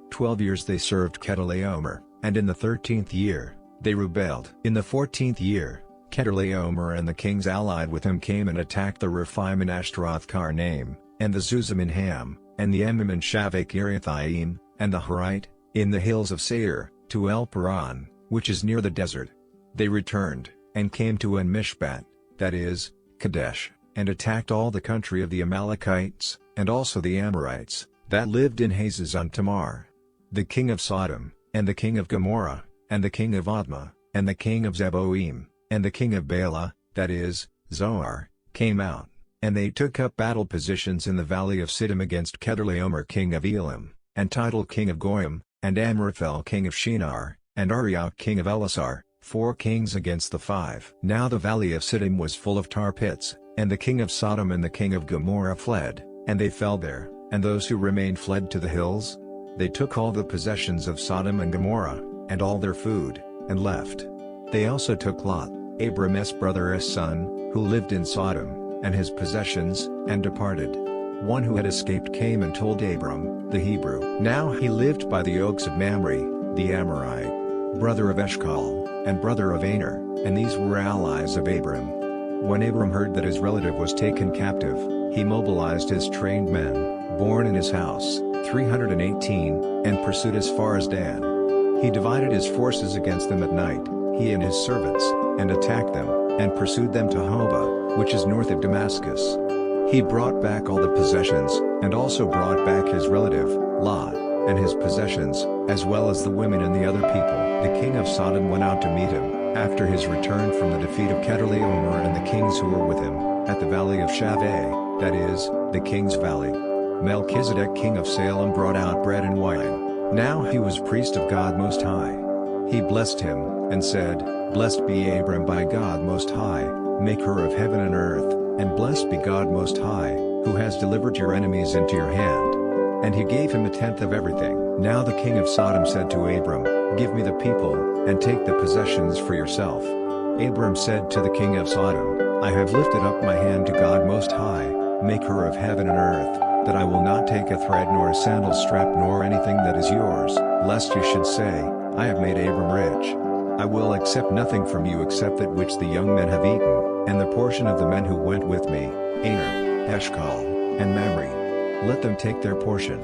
12 years they served Chedorlaomer, and in the 13th year, they rebelled. In the 14th year, Chedorlaomer and the kings allied with him came and attacked the Rephaim in Ashtaroth Karnaim, and the Zuzim in Ham, and the Emim in Shaveh Kiriathaim, and the Horite, in the hills of Seir, to El Paran, which is near the desert. They returned, and came to En-Mishpat, that is, Kadesh, and attacked all the country of the Amalekites, and also the Amorites, that lived in Hazazon Tamar. The king of Sodom, and the king of Gomorrah, and the king of Admah, and the king of Zeboim, and the king of Bela, that is, Zoar, came out, and they took up battle positions in the valley of Siddim against Chedorlaomer king of Elam, and Tidal king of Goyim, and Amraphel king of Shinar, and Arioch king of Elasar, 4 kings against the 5. Now the valley of Siddim was full of tar pits, and the king of Sodom and the king of Gomorrah fled, and they fell there, and those who remained fled to the hills. They took all the possessions of Sodom and Gomorrah, and all their food, and left. They also took Lot, Abram's brother's son, who lived in Sodom, and his possessions, and departed. One who had escaped came and told Abram, the Hebrew. Now he lived by the oaks of Mamre, the Amorite, brother of Eshcol, and brother of Aner, and these were allies of Abram. When Abram heard that his relative was taken captive, he mobilized his trained men, born in his house, 318, and pursued as far as Dan. He divided his forces against them at night, he and his servants, and attacked them, and pursued them to Hobah, which is north of Damascus. He brought back all the possessions, and also brought back his relative, Lot, and his possessions, as well as the women and the other people. The king of Sodom went out to meet him, after his return from the defeat of Chedorlaomer and the kings who were with him, at the valley of Shaveh, that is, the king's valley. Melchizedek king of Salem brought out bread and wine. Now he was priest of God Most High. He blessed him, and said, Blessed be Abram by God Most High, maker of heaven and earth, and blessed be God Most High, who has delivered your enemies into your hand. And he gave him 1/10 of everything. Now the king of Sodom said to Abram, Give me the people, and take the possessions for yourself. Abram said to the king of Sodom, I have lifted up my hand to God Most High, maker of heaven and earth, that I will not take a thread nor a sandal strap nor anything that is yours, lest you should say, I have made Abram rich. I will accept nothing from you except that which the young men have eaten, and the portion of the men who went with me, Aner, Eshcol, and Mamre. Let them take their portion.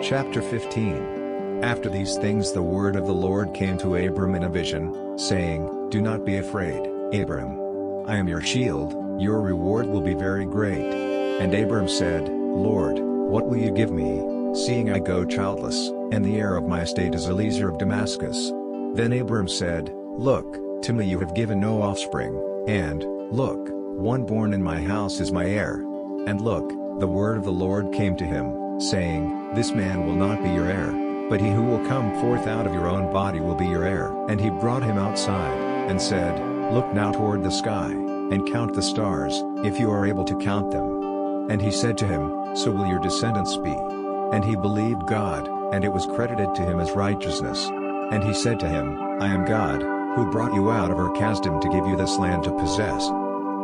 Chapter 15. After these things the word of the Lord came to Abram in a vision, saying, Do not be afraid, Abram. I am your shield, your reward will be very great. And Abram said, Lord, what will you give me, seeing I go childless, and the heir of my estate is Eliezer of Damascus? Then Abram said, Look, to me you have given no offspring, and, look, one born in my house is my heir. And look, the word of the Lord came to him, saying, This man will not be your heir, but he who will come forth out of your own body will be your heir. And he brought him outside, and said, Look now toward the sky, and count the stars, if you are able to count them. And he said to him, So will your descendants be. And he believed God, and it was credited to him as righteousness. And he said to him, I am God, who brought you out of Ur-Kasdim to give you this land to possess.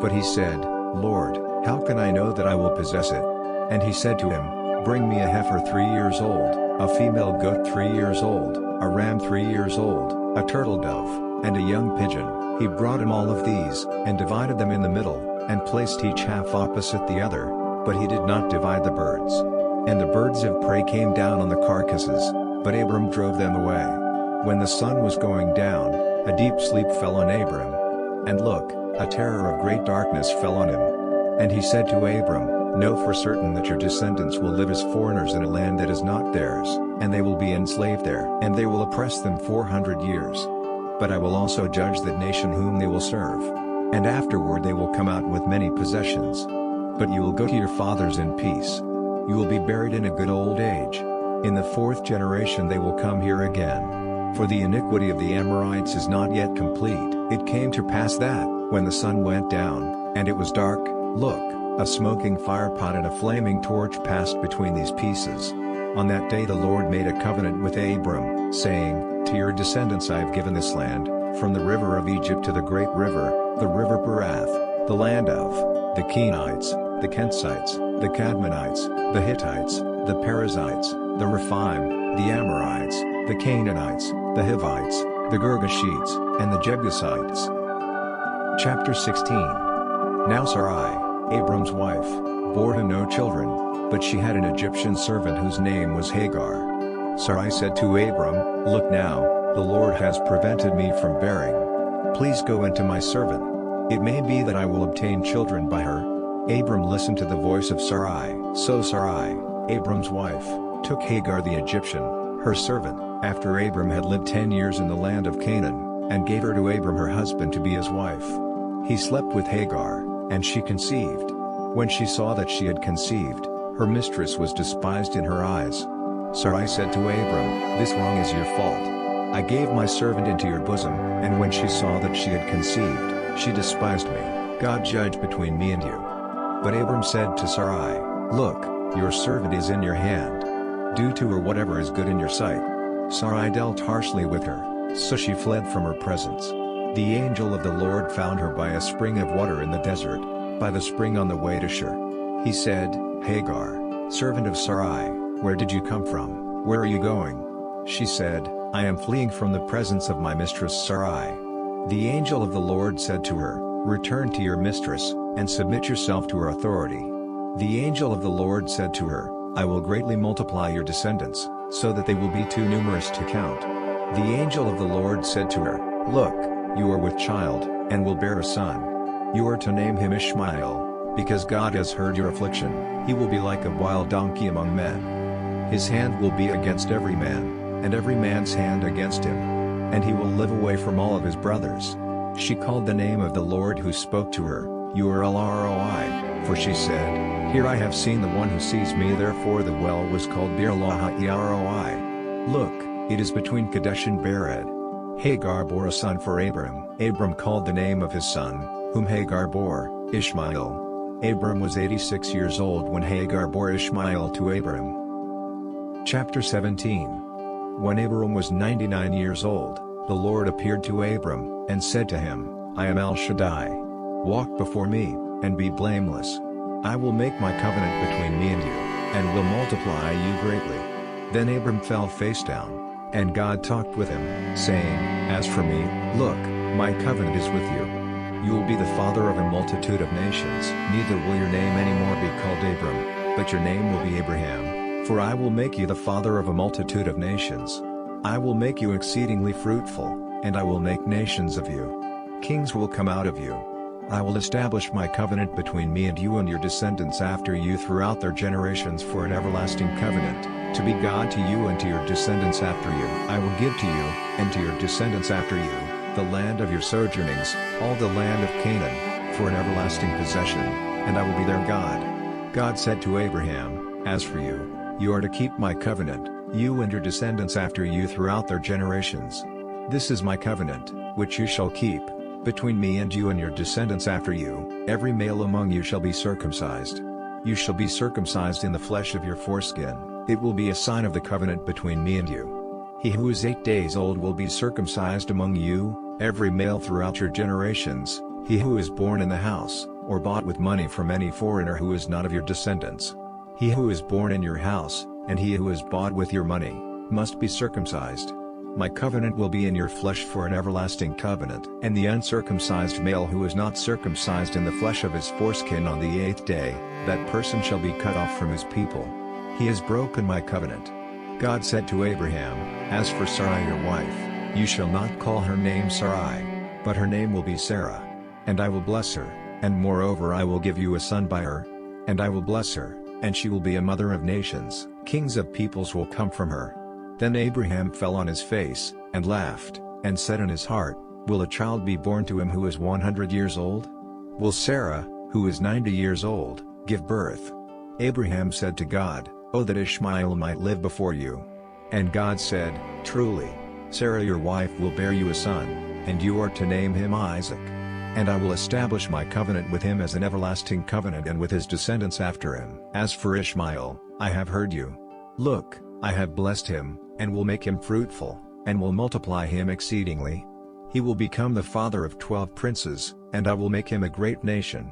But he said, Lord, how can I know that I will possess it? And he said to him, Bring me a heifer 3 years old, a female goat 3 years old, a ram 3 years old, a turtle dove, and a young pigeon. He brought him all of these, and divided them in the middle, and placed each half opposite the other, but he did not divide the birds. And the birds of prey came down on the carcasses, but Abram drove them away. When the sun was going down, a deep sleep fell on Abram. And look, a terror of great darkness fell on him. And he said to Abram, Know for certain that your descendants will live as foreigners in a land that is not theirs, and they will be enslaved there, and they will oppress them 400 years. But I will also judge that nation whom they will serve. And afterward they will come out with many possessions. But you will go to your fathers in peace. You will be buried in a good old age. In the 4th generation they will come here again. For the iniquity of the Amorites is not yet complete. It came to pass that, when the sun went down, and it was dark, look, a smoking firepot and a flaming torch passed between these pieces. On that day the Lord made a covenant with Abram, saying, To your descendants I have given this land, from the river of Egypt to the great river, the river Perath, the land of the Kenites, the Kensites, the Cadmonites, the Hittites, the Perizzites, the Rephaim, the Amorites, the Canaanites, the Hivites, the Girgashites, and the Jebusites. Chapter 16. Now Sarai, Abram's wife, bore him no children, but she had an Egyptian servant whose name was Hagar. Sarai said to Abram, "Look now, the Lord has prevented me from bearing. Please go into my servant. It may be that I will obtain children by her." Abram listened to the voice of Sarai. So Sarai, Abram's wife, took Hagar the Egyptian, her servant, after Abram had lived 10 years in the land of Canaan, and gave her to Abram her husband to be his wife. He slept with Hagar, and she conceived. When she saw that she had conceived, her mistress was despised in her eyes. Sarai said to Abram, "This wrong is your fault. I gave my servant into your bosom, and when she saw that she had conceived, she despised me. God judge between me and you." But Abram said to Sarai, "Look, your servant is in your hand. Do to her whatever is good in your sight." Sarai dealt harshly with her, so she fled from her presence. The angel of the Lord found her by a spring of water in the desert, by the spring on the way to Shur. He said, "Hagar, servant of Sarai, where did you come from? Where are you going?" She said, "I am fleeing from the presence of my mistress Sarai." The angel of the Lord said to her, "Return to your mistress, and submit yourself to her authority." The angel of the Lord said to her, "I will greatly multiply your descendants, so that they will be too numerous to count." The angel of the Lord said to her, "Look, you are with child, and will bear a son. You are to name him Ishmael, because God has heard your affliction. He will be like a wild donkey among men. His hand will be against every man, and every man's hand against him. And he will live away from all of his brothers." She called the name of the Lord who spoke to her, Ur-Lahai, for she said, "Here I have seen the one who sees me." Therefore the well was called Beer-Lahai-Roi. Look, it is between Kadesh and Bered. Hagar bore a son for Abram. Abram called the name of his son, whom Hagar bore, Ishmael. Abram was 86 years old when Hagar bore Ishmael to Abram. Chapter 17. When Abram was 99 years old, the Lord appeared to Abram, and said to him, "I am El Shaddai. Walk before me, and be blameless. I will make my covenant between me and you, and will multiply you greatly." Then Abram fell face down, and God talked with him, saying, "As for me, look, my covenant is with you. You will be the father of a multitude of nations. Neither will your name anymore be called Abram, but your name will be Abraham, for I will make you the father of a multitude of nations. I will make you exceedingly fruitful, and I will make nations of you. Kings will come out of you. I will establish my covenant between me and you and your descendants after you throughout their generations for an everlasting covenant, to be God to you and to your descendants after you. I will give to you, and to your descendants after you, the land of your sojournings, all the land of Canaan, for an everlasting possession, and I will be their God." God said to Abraham, "As for you, you are to keep my covenant, you and your descendants after you throughout their generations. This is my covenant, which you shall keep, between me and you and your descendants after you. Every male among you shall be circumcised. You shall be circumcised in the flesh of your foreskin. It will be a sign of the covenant between me and you. He who is 8 days old will be circumcised among you, every male throughout your generations, he who is born in the house, or bought with money from any foreigner who is not of your descendants. He who is born in your house, and he who is bought with your money, must be circumcised. My covenant will be in your flesh for an everlasting covenant. And the uncircumcised male who is not circumcised in the flesh of his foreskin on the 8th day, that person shall be cut off from his people. He has broken my covenant." God said to Abraham, "As for Sarai your wife, you shall not call her name Sarai, but her name will be Sarah. And I will bless her, and moreover I will give you a son by her. And I will bless her, and she will be a mother of nations. Kings of peoples will come from her." Then Abraham fell on his face, and laughed, and said in his heart, "Will a child be born to him who is 100 years old? Will Sarah, who is 90 years old, give birth?" Abraham said to God, "Oh, that Ishmael might live before you." And God said, "Truly, Sarah your wife will bear you a son, and you are to name him Isaac. And I will establish my covenant with him as an everlasting covenant and with his descendants after him. As for Ishmael, I have heard you. Look, I have blessed him, and will make him fruitful, and will multiply him exceedingly. He will become the father of 12 princes, and I will make him a great nation.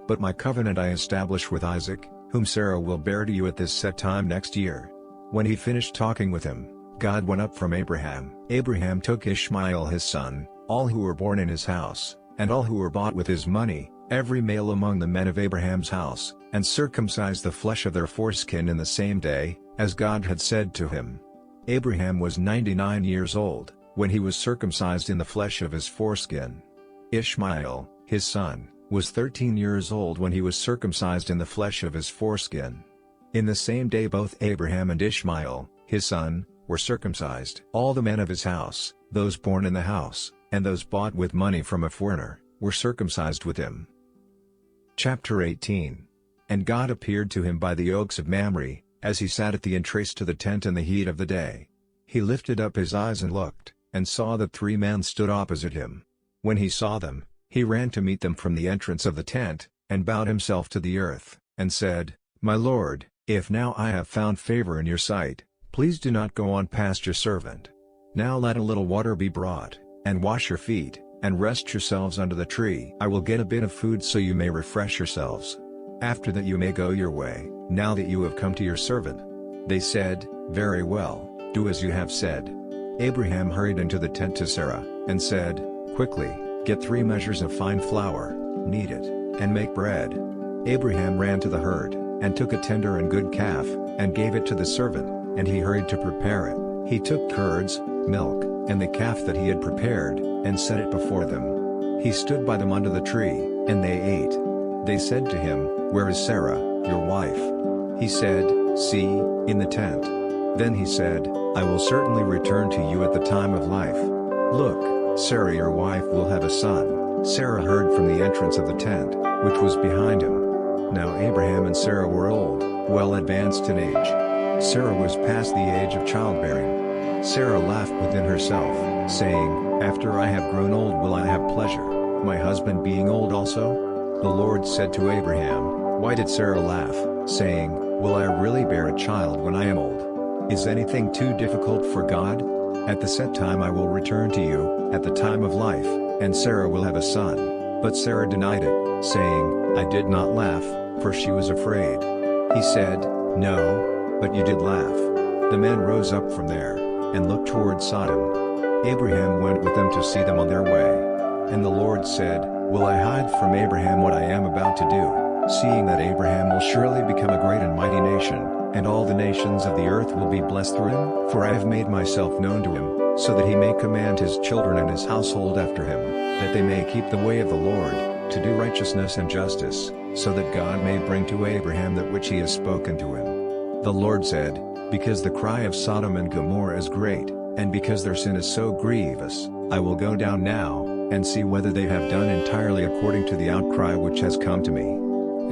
But my covenant I establish with Isaac, whom Sarah will bear to you at this set time next year." When he finished talking with him, God went up from Abraham. Abraham took Ishmael his son, all who were born in his house, and all who were bought with his money, every male among the men of Abraham's house, and circumcised the flesh of their foreskin in the same day, as God had said to him. Abraham was 99 years old, when he was circumcised in the flesh of his foreskin. Ishmael, his son, was 13 years old when he was circumcised in the flesh of his foreskin. In the same day both Abraham and Ishmael, his son, were circumcised. All the men of his house, those born in the house, and those bought with money from a foreigner, were circumcised with him. Chapter 18. And God appeared to him by the oaks of Mamre, as he sat at the entrance to the tent in the heat of the day. He lifted up his eyes and looked, and saw that 3 men stood opposite him. When he saw them, he ran to meet them from the entrance of the tent, and bowed himself to the earth, and said, "My Lord, if now I have found favor in your sight, please do not go on past your servant. Now let a little water be brought, and wash your feet, and rest yourselves under the tree. I will get a bit of food so you may refresh yourselves. After that you may go your way, now that you have come to your servant." They said, "Very well, do as you have said." Abraham hurried into the tent to Sarah, and said, "Quickly, get 3 measures of fine flour, knead it, and make bread." Abraham ran to the herd, and took a tender and good calf, and gave it to the servant, and he hurried to prepare it. He took curds, milk, and the calf that he had prepared, and set it before them. He stood by them under the tree, and they ate. They said to him, "Where is Sarah, your wife?" He said, "See, in the tent." Then he said, "I will certainly return to you at the time of life. Look, Sarah your wife will have a son." Sarah heard from the entrance of the tent, which was behind him. Now Abraham and Sarah were old, well advanced in age. Sarah was past the age of childbearing. Sarah laughed within herself, saying, "After I have grown old will I have pleasure, my husband being old also?" The Lord said to Abraham, "Why did Sarah laugh, saying, 'Will I really bear a child when I am old?' Is anything too difficult for God? At the set time I will return to you, at the time of life, and Sarah will have a son." But Sarah denied it, saying, "I did not laugh, for she was afraid." He said, "No, but you did laugh." The men rose up from there, and looked toward Sodom. Abraham went with them to see them on their way. And the Lord said, "Will I hide from Abraham what I am about to do, seeing that Abraham will surely become a great and mighty nation, and all the nations of the earth will be blessed through him? For I have made myself known to him, so that he may command his children and his household after him, that they may keep the way of the Lord, to do righteousness and justice, so that God may bring to Abraham that which he has spoken to him." The Lord said, "Because the cry of Sodom and Gomorrah is great, and because their sin is so grievous, I will go down now, and see whether they have done entirely according to the outcry which has come to me.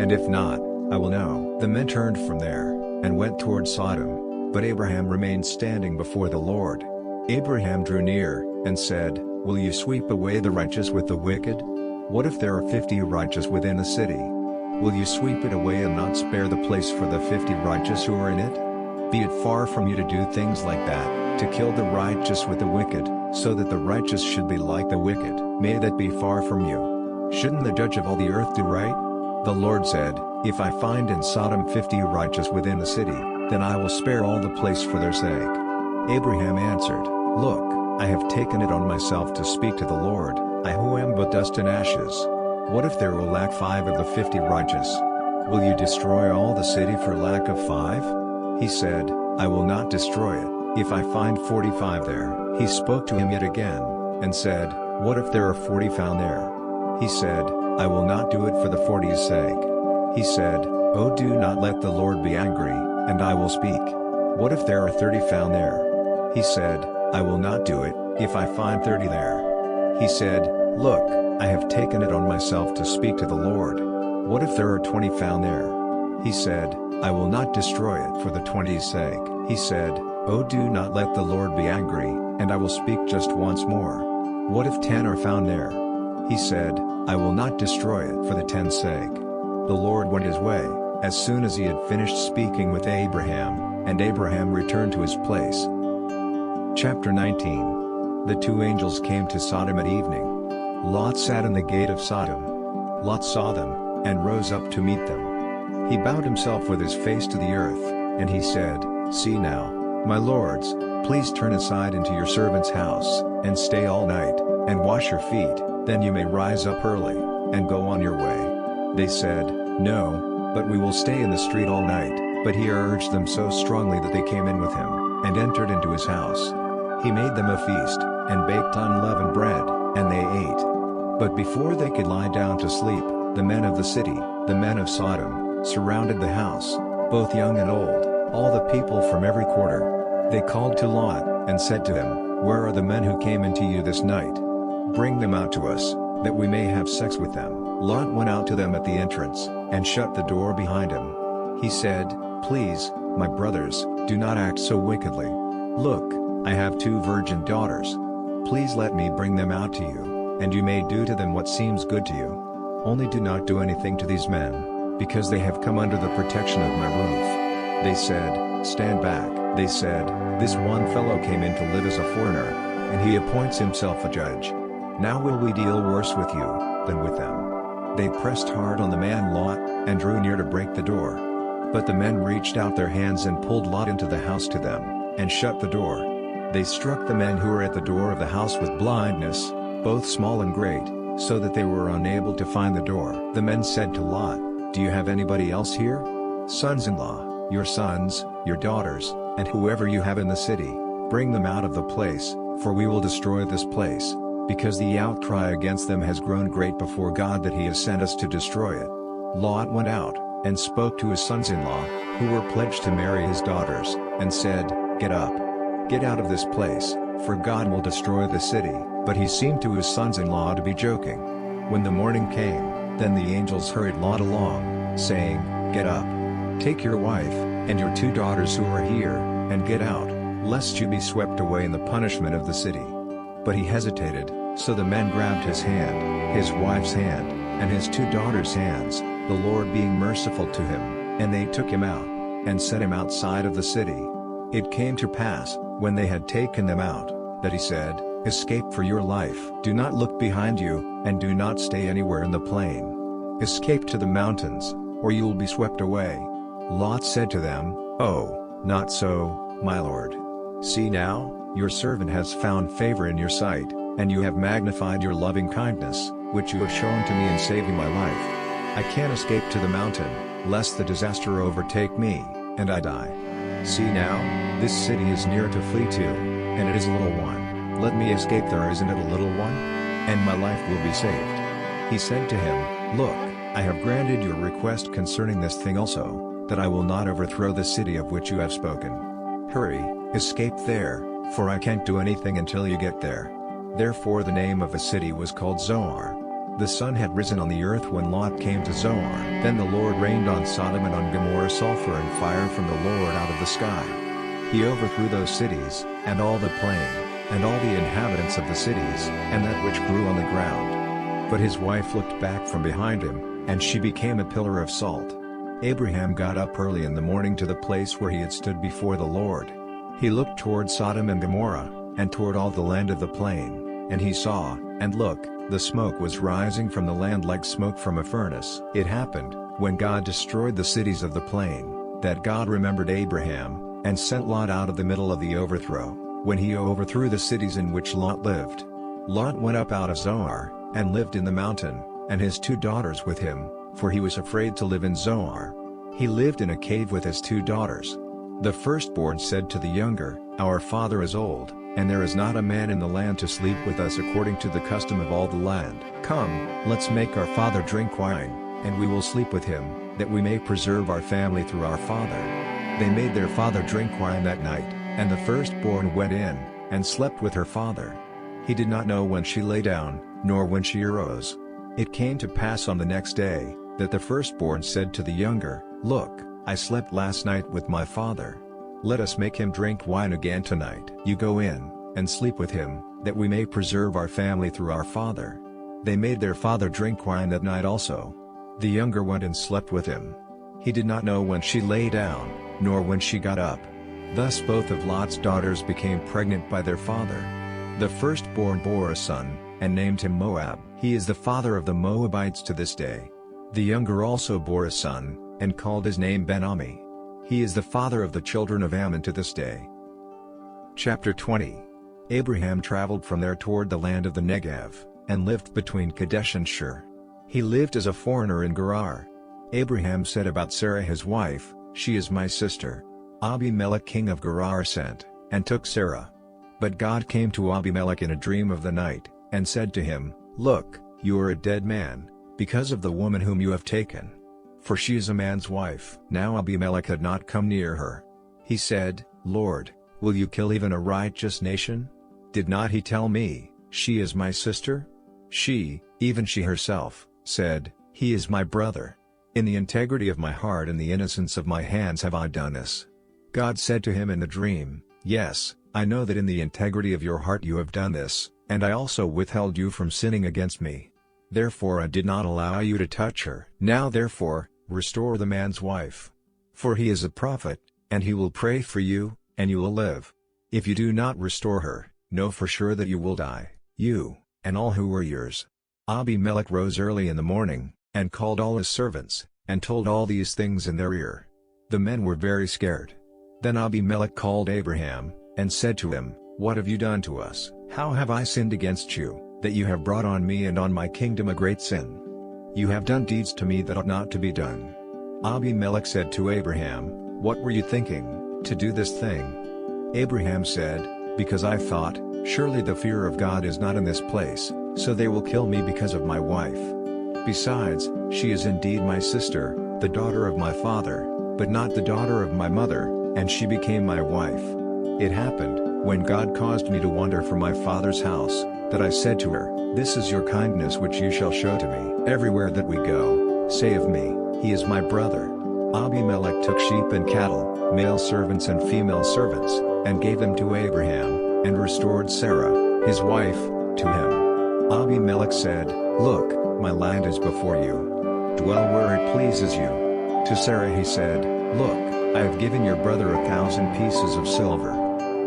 And if not, I will know." The men turned from there, and went toward Sodom, but Abraham remained standing before the Lord. Abraham drew near, and said, "Will you sweep away the righteous with the wicked? What if there are 50 righteous within the city? Will you sweep it away and not spare the place for the 50 righteous who are in it? Be it far from you to do things like that, to kill the righteous with the wicked, so that the righteous should be like the wicked. May that be far from you. Shouldn't the judge of all the earth do right?" The Lord said, "If I find in Sodom 50 righteous within the city, then I will spare all the place for their sake." Abraham answered, "Look, I have taken it on myself to speak to the Lord, I who am but dust and ashes. What if there will lack 5 of the 50 righteous? Will you destroy all the city for lack of 5? He said, "I will not destroy it, if I find 45 there." He spoke to him yet again, and said, "What if there are 40 found there?" He said, "I will not do it for the 40's sake." He said, "Oh, do not let the Lord be angry, and I will speak. What if there are 30 found there?" He said, "I will not do it, if I find 30 there." He said, "Look, I have taken it on myself to speak to the Lord. What if there are 20 found there?" He said, "I will not destroy it for the 20's sake." He said, "Oh, do not let the Lord be angry, and I will speak just once more. What if 10 are found there?" He said, "I will not destroy it for the 10's sake." The Lord went his way, as soon as he had finished speaking with Abraham, and Abraham returned to his place. Chapter 19. The 2 angels came to Sodom at evening. Lot sat in the gate of Sodom. Lot saw them, and rose up to meet them. He bowed himself with his face to the earth, and he said, "See now, my lords, please turn aside into your servant's house, and stay all night, and wash your feet, then you may rise up early, and go on your way." They said, "No, but we will stay in the street all night." But he urged them so strongly that they came in with him, and entered into his house. He made them a feast, and baked unleavened bread, and they ate. But before they could lie down to sleep, the men of the city, the men of Sodom, surrounded the house, both young and old, all the people from every quarter. They called to Lot, and said to him, "Where are the men who came into you this night? Bring them out to us, that we may have sex with them." Lot went out to them at the entrance, and shut the door behind him. He said, "Please, my brothers, do not act so wickedly. Look, I have 2 virgin daughters. Please let me bring them out to you, and you may do to them what seems good to you. Only do not do anything to these men, because they have come under the protection of my roof." They said, "Stand back." They said, "This one fellow came in to live as a foreigner, and he appoints himself a judge. Now will we deal worse with you than with them?" They pressed hard on the man Lot, and drew near to break the door. But the men reached out their hands and pulled Lot into the house to them, and shut the door. They struck the men who were at the door of the house with blindness, both small and great, so that they were unable to find the door. The men said to Lot, "Do you have anybody else here? Sons-in-law, your sons, your daughters, and whoever you have in the city, bring them out of the place, for we will destroy this place, because the outcry against them has grown great before God that he has sent us to destroy it." Lot went out, and spoke to his sons-in-law, who were pledged to marry his daughters, and said, "Get up. Get out of this place, for God will destroy the city." But he seemed to his sons-in-law to be joking. When the morning came, then the angels hurried Lot along, saying, "Get up. Take your wife, and your 2 daughters who are here, and get out, lest you be swept away in the punishment of the city." But he hesitated, so the men grabbed his hand, his wife's hand, and his 2 daughters' hands, the Lord being merciful to him, and they took him out, and set him outside of the city. It came to pass, when they had taken them out, that he said, "Escape for your life. Do not look behind you, and do not stay anywhere in the plain. Escape to the mountains, or you will be swept away." Lot said to them, "Oh, not so, my lord. See now, your servant has found favor in your sight, and you have magnified your loving kindness, which you have shown to me in saving my life. I can't escape to the mountain, lest the disaster overtake me, and I die. See now, this city is near to flee to, and it is a little one. Let me escape there, isn't it a little one? And my life will be saved." He said to him, "Look, I have granted your request concerning this thing also, that I will not overthrow the city of which you have spoken. Hurry, escape there, for I can't do anything until you get there." Therefore the name of the city was called Zoar. The sun had risen on the earth when Lot came to Zoar. Then the Lord rained on Sodom and on Gomorrah sulfur and fire from the Lord out of the sky. He overthrew those cities, and all the plain, and all the inhabitants of the cities, and that which grew on the ground. But his wife looked back from behind him, and she became a pillar of salt. Abraham got up early in the morning to the place where he had stood before the Lord. He looked toward Sodom and Gomorrah, and toward all the land of the plain, and he saw, and look, the smoke was rising from the land like smoke from a furnace. It happened, when God destroyed the cities of the plain, that God remembered Abraham, and sent Lot out of the middle of the overthrow, when he overthrew the cities in which Lot lived. Lot went up out of Zoar, and lived in the mountain, and his 2 daughters with him, for he was afraid to live in Zoar. He lived in a cave with his 2 daughters. The firstborn said to the younger, "Our father is old, and there is not a man in the land to sleep with us according to the custom of all the land. Come, let's make our father drink wine, and we will sleep with him, that we may preserve our family through our father." They made their father drink wine that night, and the firstborn went in, and slept with her father. He did not know when she lay down, nor when she arose. It came to pass on the next day, that the firstborn said to the younger, "Look, I slept last night with my father. Let us make him drink wine again tonight. You go in, and sleep with him, that we may preserve our family through our father." They made their father drink wine that night also. The younger went and slept with him. He did not know when she lay down, nor when she got up. Thus both of Lot's daughters became pregnant by their father. The firstborn bore a son, and named him Moab. He is the father of the Moabites to this day. The younger also bore a son, and called his name Ben-Ami. He is the father of the children of Ammon to this day. Chapter 20. Abraham traveled from there toward the land of the Negev, and lived between Kadesh and Shur. He lived as a foreigner in Gerar. Abraham said about Sarah his wife, "She is my sister." Abimelech king of Gerar sent, and took Sarah. But God came to Abimelech in a dream of the night, and said to him, "Look, you are a dead man, because of the woman whom you have taken. For she is a man's wife." Now Abimelech had not come near her. He said, "Lord, will you kill even a righteous nation? Did not he tell me, 'She is my sister'?" She, even she herself, said, "He is my brother. In the integrity of my heart and the innocence of my hands have I done this." God said to him in the dream, "Yes, I know that in the integrity of your heart you have done this, and I also withheld you from sinning against me. Therefore I did not allow you to touch her. Now therefore, restore the man's wife. For he is a prophet, and he will pray for you, and you will live. If you do not restore her, know for sure that you will die, you, and all who are yours." Abimelech rose early in the morning, and called all his servants, and told all these things in their ear. The men were very scared. Then Abimelech called Abraham, and said to him, "What have you done to us? How have I sinned against you, that you have brought on me and on my kingdom a great sin? You have done deeds to me that ought not to be done." Abimelech said to Abraham, "What were you thinking, to do this thing?" Abraham said, "Because I thought, surely the fear of God is not in this place, so they will kill me because of my wife. Besides, she is indeed my sister, the daughter of my father, but not the daughter of my mother, and she became my wife. It happened, when God caused me to wander from my father's house, that I said to her, 'This is your kindness which you shall show to me. Everywhere that we go, say of me, he is my brother.'" Abimelech took sheep and cattle, male servants and female servants, and gave them to Abraham, and restored Sarah, his wife, to him. Abimelech said, "Look, my land is before you. Dwell where it pleases you." To Sarah he said, "Look, I have given your brother 1,000 pieces of silver.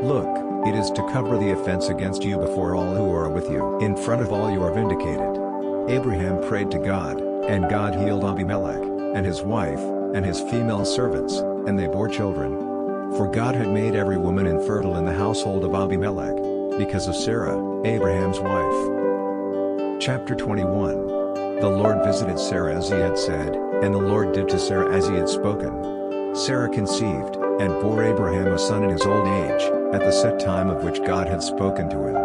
Look, it is to cover the offense against you before all who are with you. In front of all you are vindicated." Abraham prayed to God, and God healed Abimelech, and his wife, and his female servants, and they bore children. For God had made every woman infertile in the household of Abimelech, because of Sarah, Abraham's wife. Chapter 21. The Lord visited Sarah as he had said, and the Lord did to Sarah as he had spoken. Sarah conceived, and bore Abraham a son in his old age, at the set time of which God had spoken to him.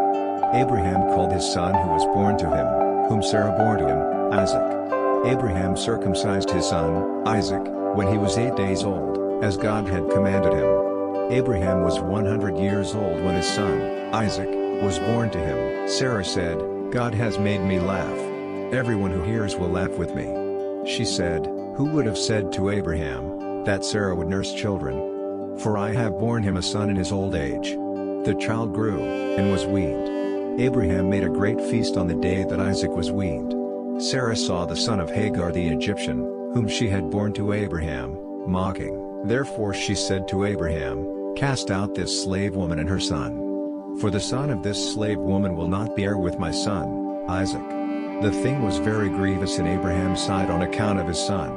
Abraham called his son who was born to him, whom Sarah bore to him, Isaac. Abraham circumcised his son, Isaac, when he was 8 days old, as God had commanded him. Abraham was 100 years old when his son, Isaac, was born to him. Sarah said, "God has made me laugh. Everyone who hears will laugh with me." She said, "Who would have said to Abraham, that Sarah would nurse children? For I have borne him a son in his old age." The child grew, and was weaned. Abraham made a great feast on the day that Isaac was weaned. Sarah saw the son of Hagar the Egyptian, whom she had borne to Abraham, mocking. Therefore she said to Abraham, "Cast out this slave woman and her son. For the son of this slave woman will not be heir with my son, Isaac." The thing was very grievous in Abraham's sight on account of his son.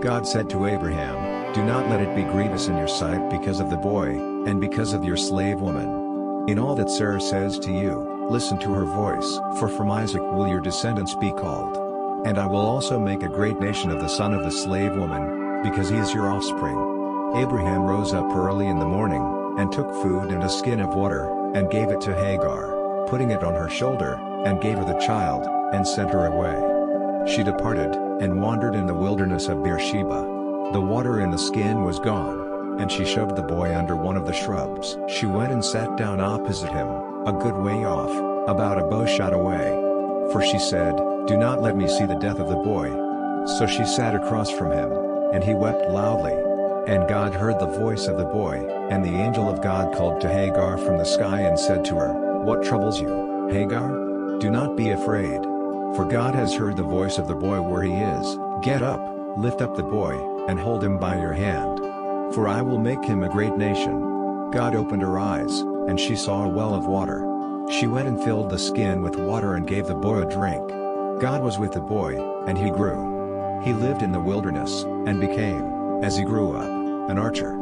God said to Abraham, "Do not let it be grievous in your sight because of the boy, and because of your slave woman. In all that Sarah says to you, listen to her voice. For from Isaac will your descendants be called. And I will also make a great nation of the son of the slave woman, because he is your offspring." Abraham rose up early in the morning, and took food and a skin of water, and gave it to Hagar, putting it on her shoulder, and gave her the child, and sent her away. She departed, and wandered in the wilderness of Beersheba. The water in the skin was gone, and she shoved the boy under one of the shrubs. She went and sat down opposite him, a good way off, about a bow shot away. For she said, "Do not let me see the death of the boy." So she sat across from him, and he wept loudly. And God heard the voice of the boy, and the angel of God called to Hagar from the sky and said to her, "What troubles you, Hagar? Do not be afraid. For God has heard the voice of the boy where he is. Get up, lift up the boy, and hold him by your hand. For I will make him a great nation." God opened her eyes, and she saw a well of water. She went and filled the skin with water and gave the boy a drink. God was with the boy, and he grew. He lived in the wilderness, and became, as he grew up, an archer.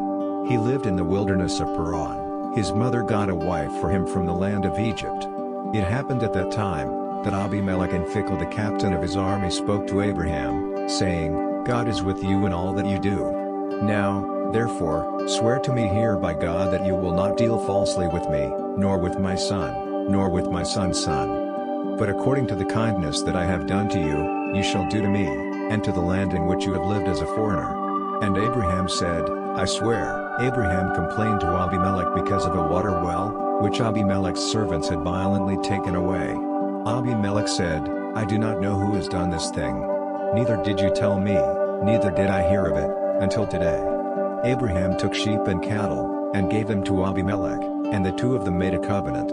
He lived in the wilderness of Paran. His mother got a wife for him from the land of Egypt. It happened at that time, that Abimelech and Phicol the captain of his army spoke to Abraham, saying, God is with you in all that you do. Now, therefore, swear to me here by God that you will not deal falsely with me, nor with my son, nor with my son's son. But according to the kindness that I have done to you, you shall do to me, and to the land in which you have lived as a foreigner. And Abraham said, I swear. Abraham complained to Abimelech because of a water well, which Abimelech's servants had violently taken away. Abimelech said, I do not know who has done this thing. Neither did you tell me, neither did I hear of it, until today. Abraham took sheep and cattle, and gave them to Abimelech, and the two of them made a covenant.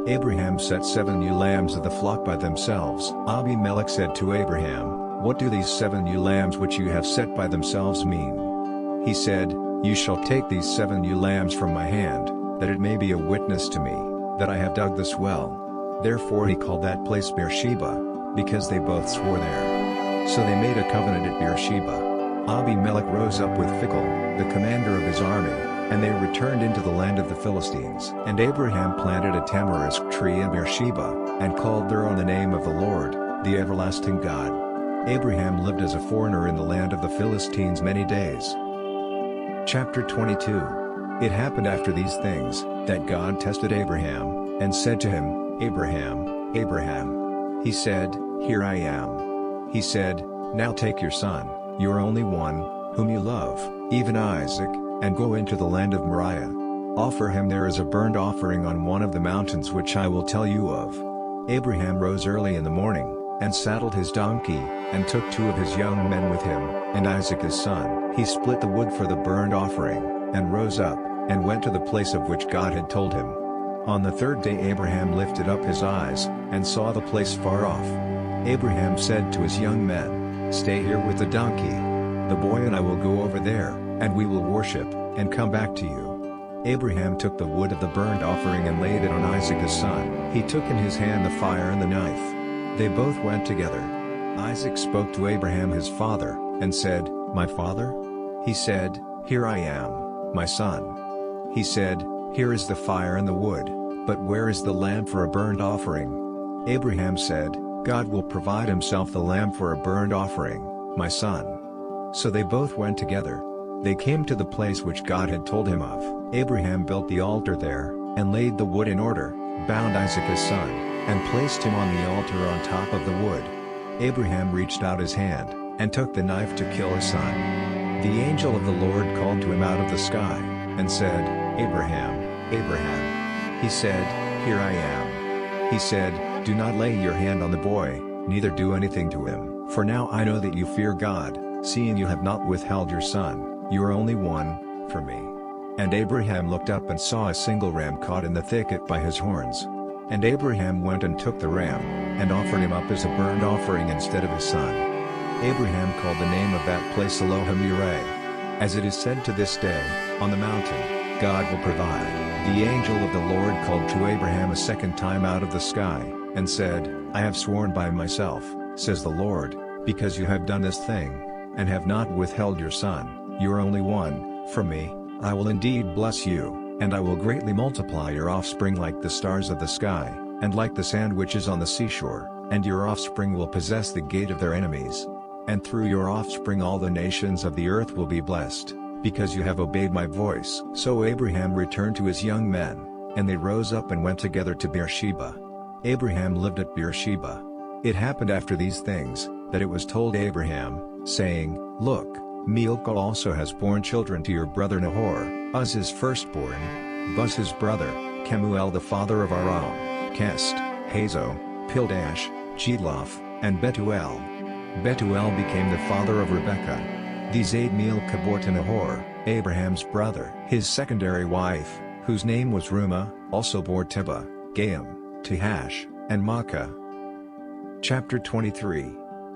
Abraham set 7 ewe lambs of the flock by themselves. Abimelech said to Abraham, What do these 7 ewe lambs which you have set by themselves mean? He said, You shall take these 7 ewe lambs from my hand, that it may be a witness to me, that I have dug this well. Therefore he called that place Beersheba, because they both swore there. So they made a covenant at Beersheba. Abimelech rose up with Phicol, the commander of his army, and they returned into the land of the Philistines. And Abraham planted a tamarisk tree in Beersheba, and called thereon the name of the Lord, the everlasting God. Abraham lived as a foreigner in the land of the Philistines many days. Chapter 22. It happened after these things, that God tested Abraham, and said to him, Abraham, Abraham. He said, Here I am. He said, Now take your son, your only one, whom you love, even Isaac, and go into the land of Moriah. Offer him there as a burnt offering on one of the mountains which I will tell you of. Abraham rose early in the morning, and saddled his donkey, and took 2 of his young men with him, and Isaac his son. He split the wood for the burnt offering, and rose up, and went to the place of which God had told him. On the 3rd day Abraham lifted up his eyes, and saw the place far off. Abraham said to his young men, Stay here with the donkey. The boy and I will go over there, and we will worship, and come back to you. Abraham took the wood of the burnt offering and laid it on Isaac his son. He took in his hand the fire and the knife. They both went together. Isaac spoke to Abraham his father, and said, My father? He said, Here I am, my son. He said, Here is the fire and the wood, but where is the lamb for a burnt offering? Abraham said, God will provide himself the lamb for a burnt offering, my son. So they both went together. They came to the place which God had told him of. Abraham built the altar there, and laid the wood in order, bound Isaac his son, and placed him on the altar on top of the wood. Abraham reached out his hand, and took the knife to kill his son. The angel of the Lord called to him out of the sky, and said, Abraham, Abraham. He said, Here I am. He said, Do not lay your hand on the boy, neither do anything to him. For now I know that you fear God, seeing you have not withheld your son, your only one, from me. And Abraham looked up and saw a single ram caught in the thicket by his horns. And Abraham went and took the ram, and offered him up as a burnt offering instead of his son. Abraham called the name of that place Elohim-Yireh. As it is said to this day, On the mountain, God will provide. The angel of the Lord called to Abraham a second time out of the sky, and said, I have sworn by myself, says the Lord, because you have done this thing, and have not withheld your son, your only one, from me, I will indeed bless you. And I will greatly multiply your offspring like the stars of the sky, and like the sand which is on the seashore, and your offspring will possess the gate of their enemies. And through your offspring all the nations of the earth will be blessed, because you have obeyed my voice. So Abraham returned to his young men, and they rose up and went together to Beersheba. Abraham lived at Beersheba. It happened after these things, that it was told Abraham, saying, Look, Milcah also has borne children to your brother Nahor, Uz his firstborn, Buz his brother, Kemuel the father of Aram, Kest, Hazo, Pildash, Jedloth, and Betuel. Betuel became the father of Rebekah. These 8 Milcah bore to Nahor, Abraham's brother. His secondary wife, whose name was Reumah, also bore Tibah, Gaam, Tahash, and Maachah. Chapter 23.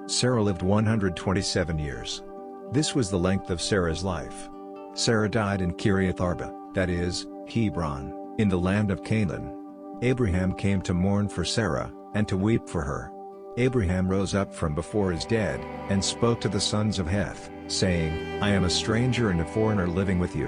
Sarah lived 127 years. This was the length of Sarah's life. Sarah died in Kiriath Arba, that is, Hebron, in the land of Canaan. Abraham came to mourn for Sarah, and to weep for her. Abraham rose up from before his dead, and spoke to the sons of Heth, saying, I am a stranger and a foreigner living with you.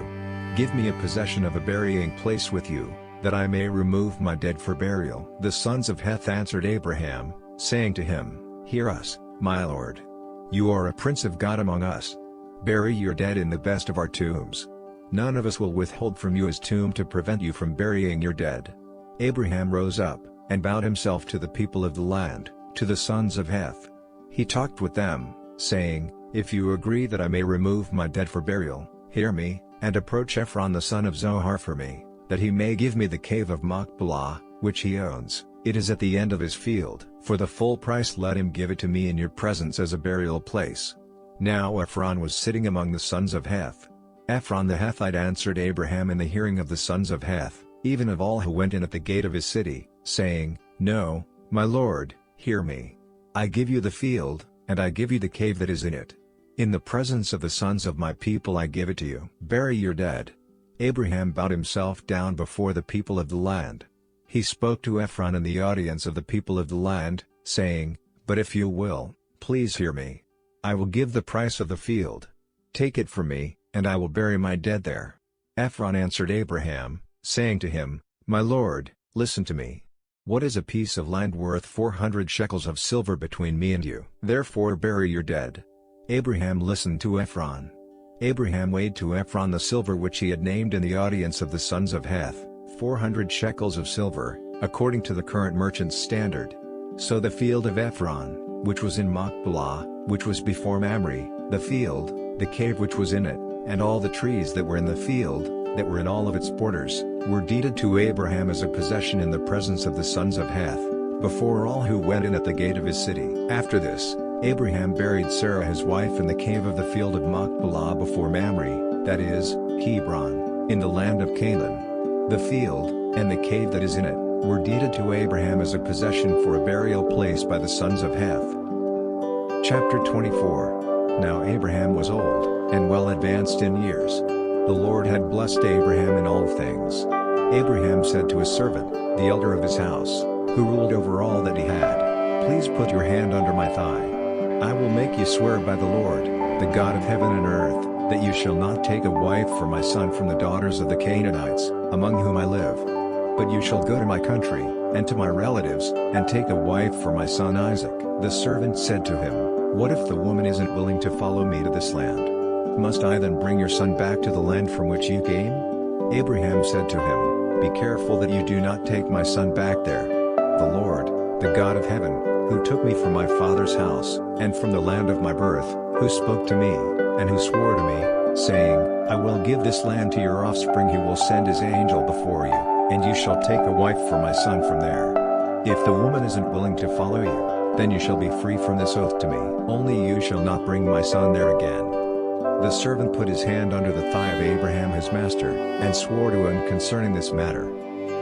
Give me a possession of a burying place with you, that I may remove my dead for burial. The sons of Heth answered Abraham, saying to him, Hear us, my lord. You are a prince of God among us. Bury your dead in the best of our tombs. None of us will withhold from you his tomb to prevent you from burying your dead. Abraham rose up, and bowed himself to the people of the land, to the sons of Heth. He talked with them, saying, If you agree that I may remove my dead for burial, hear me, and approach Ephron the son of Zohar for me, that he may give me the cave of Machpelah, which he owns. It is at the end of his field. For the full price let him give it to me in your presence as a burial place. Now Ephron was sitting among the sons of Heth. Ephron the Hethite answered Abraham in the hearing of the sons of Heth, even of all who went in at the gate of his city, saying, No, my lord, hear me. I give you the field, and I give you the cave that is in it. In the presence of the sons of my people I give it to you. Bury your dead. Abraham bowed himself down before the people of the land. He spoke to Ephron in the audience of the people of the land, saying, But if you will, please hear me. I will give the price of the field. Take it from me, and I will bury my dead there. Ephron answered Abraham, saying to him, My lord, listen to me. What is a piece of land worth 400 shekels of silver between me and you? Therefore bury your dead. Abraham listened to Ephron. Abraham weighed to Ephron the silver which he had named in the audience of the sons of Heth, 400 shekels of silver, according to the current merchant's standard. So the field of Ephron, which was in Machpelah, which was before Mamre, the field, the cave which was in it, and all the trees that were in the field, that were in all of its borders, were deeded to Abraham as a possession in the presence of the sons of Heth, before all who went in at the gate of his city. After this, Abraham buried Sarah his wife in the cave of the field of Machpelah before Mamre, that is, Hebron, in the land of Canaan. The field, and the cave that is in it, were deeded to Abraham as a possession for a burial place by the sons of Heth. Chapter 24. Now Abraham was old, and well advanced in years. The Lord had blessed Abraham in all things. Abraham said to his servant, the elder of his house, who ruled over all that he had, Please put your hand under my thigh. I will make you swear by the Lord, the God of heaven and earth, that you shall not take a wife for my son from the daughters of the Canaanites, among whom I live. But you shall go to my country, and to my relatives, and take a wife for my son Isaac. The servant said to him, What if the woman isn't willing to follow me to this land? Must I then bring your son back to the land from which you came? Abraham said to him, Be careful that you do not take my son back there. The Lord, the God of heaven, who took me from my father's house, and from the land of my birth, who spoke to me, and who swore to me, saying, I will give this land to your offspring, he will send his angel before you, and you shall take a wife for my son from there. If the woman isn't willing to follow you, then you shall be free from this oath to me. Only you shall not bring my son there again. The servant put his hand under the thigh of Abraham his master, and swore to him concerning this matter.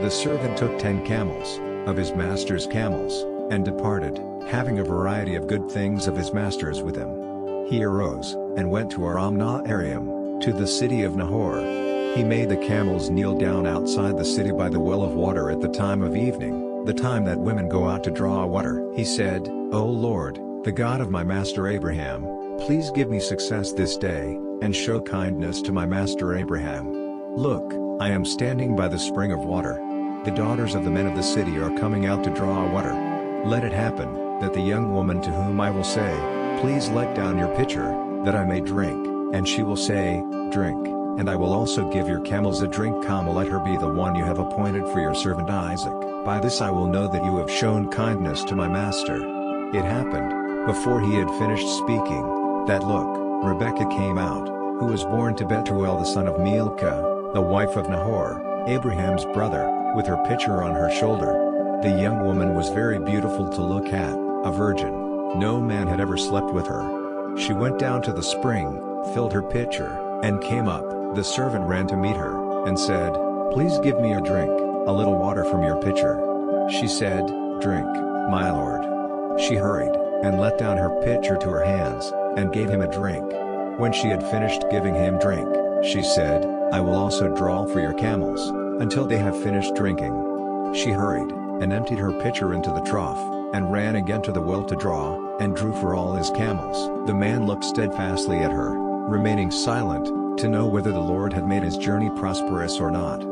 The servant took 10 camels, of his master's camels, and departed, having a variety of good things of his master's with him. He arose, and went to Aram-naharaim, to the city of Nahor. He made the camels kneel down outside the city by the well of water at the time of evening, the time that women go out to draw water. He said, O Lord, the God of my master Abraham, please give me success this day, and show kindness to my master Abraham. Look, I am standing by the spring of water. The daughters of the men of the city are coming out to draw water. Let it happen, that the young woman to whom I will say, Please let down your pitcher, that I may drink, and she will say, Drink, and I will also give your camels a drink. Let her be the one you have appointed for your servant Isaac. By this I will know that you have shown kindness to my master. It happened, before he had finished speaking, that look, Rebekah came out, who was born to Bethuel the son of Milcah, the wife of Nahor, Abraham's brother, with her pitcher on her shoulder. The young woman was very beautiful to look at, a virgin. No man had ever slept with her. She went down to the spring, filled her pitcher, and came up. The servant ran to meet her, and said, Please give me a drink, a little water from your pitcher. She said, Drink, my lord. She hurried, and let down her pitcher to her hands, and gave him a drink. When she had finished giving him drink, she said, I will also draw for your camels, until they have finished drinking. She hurried, and emptied her pitcher into the trough. and ran again to the well to draw, and drew for all his camels. The man looked steadfastly at her, remaining silent, to know whether the Lord had made his journey prosperous or not.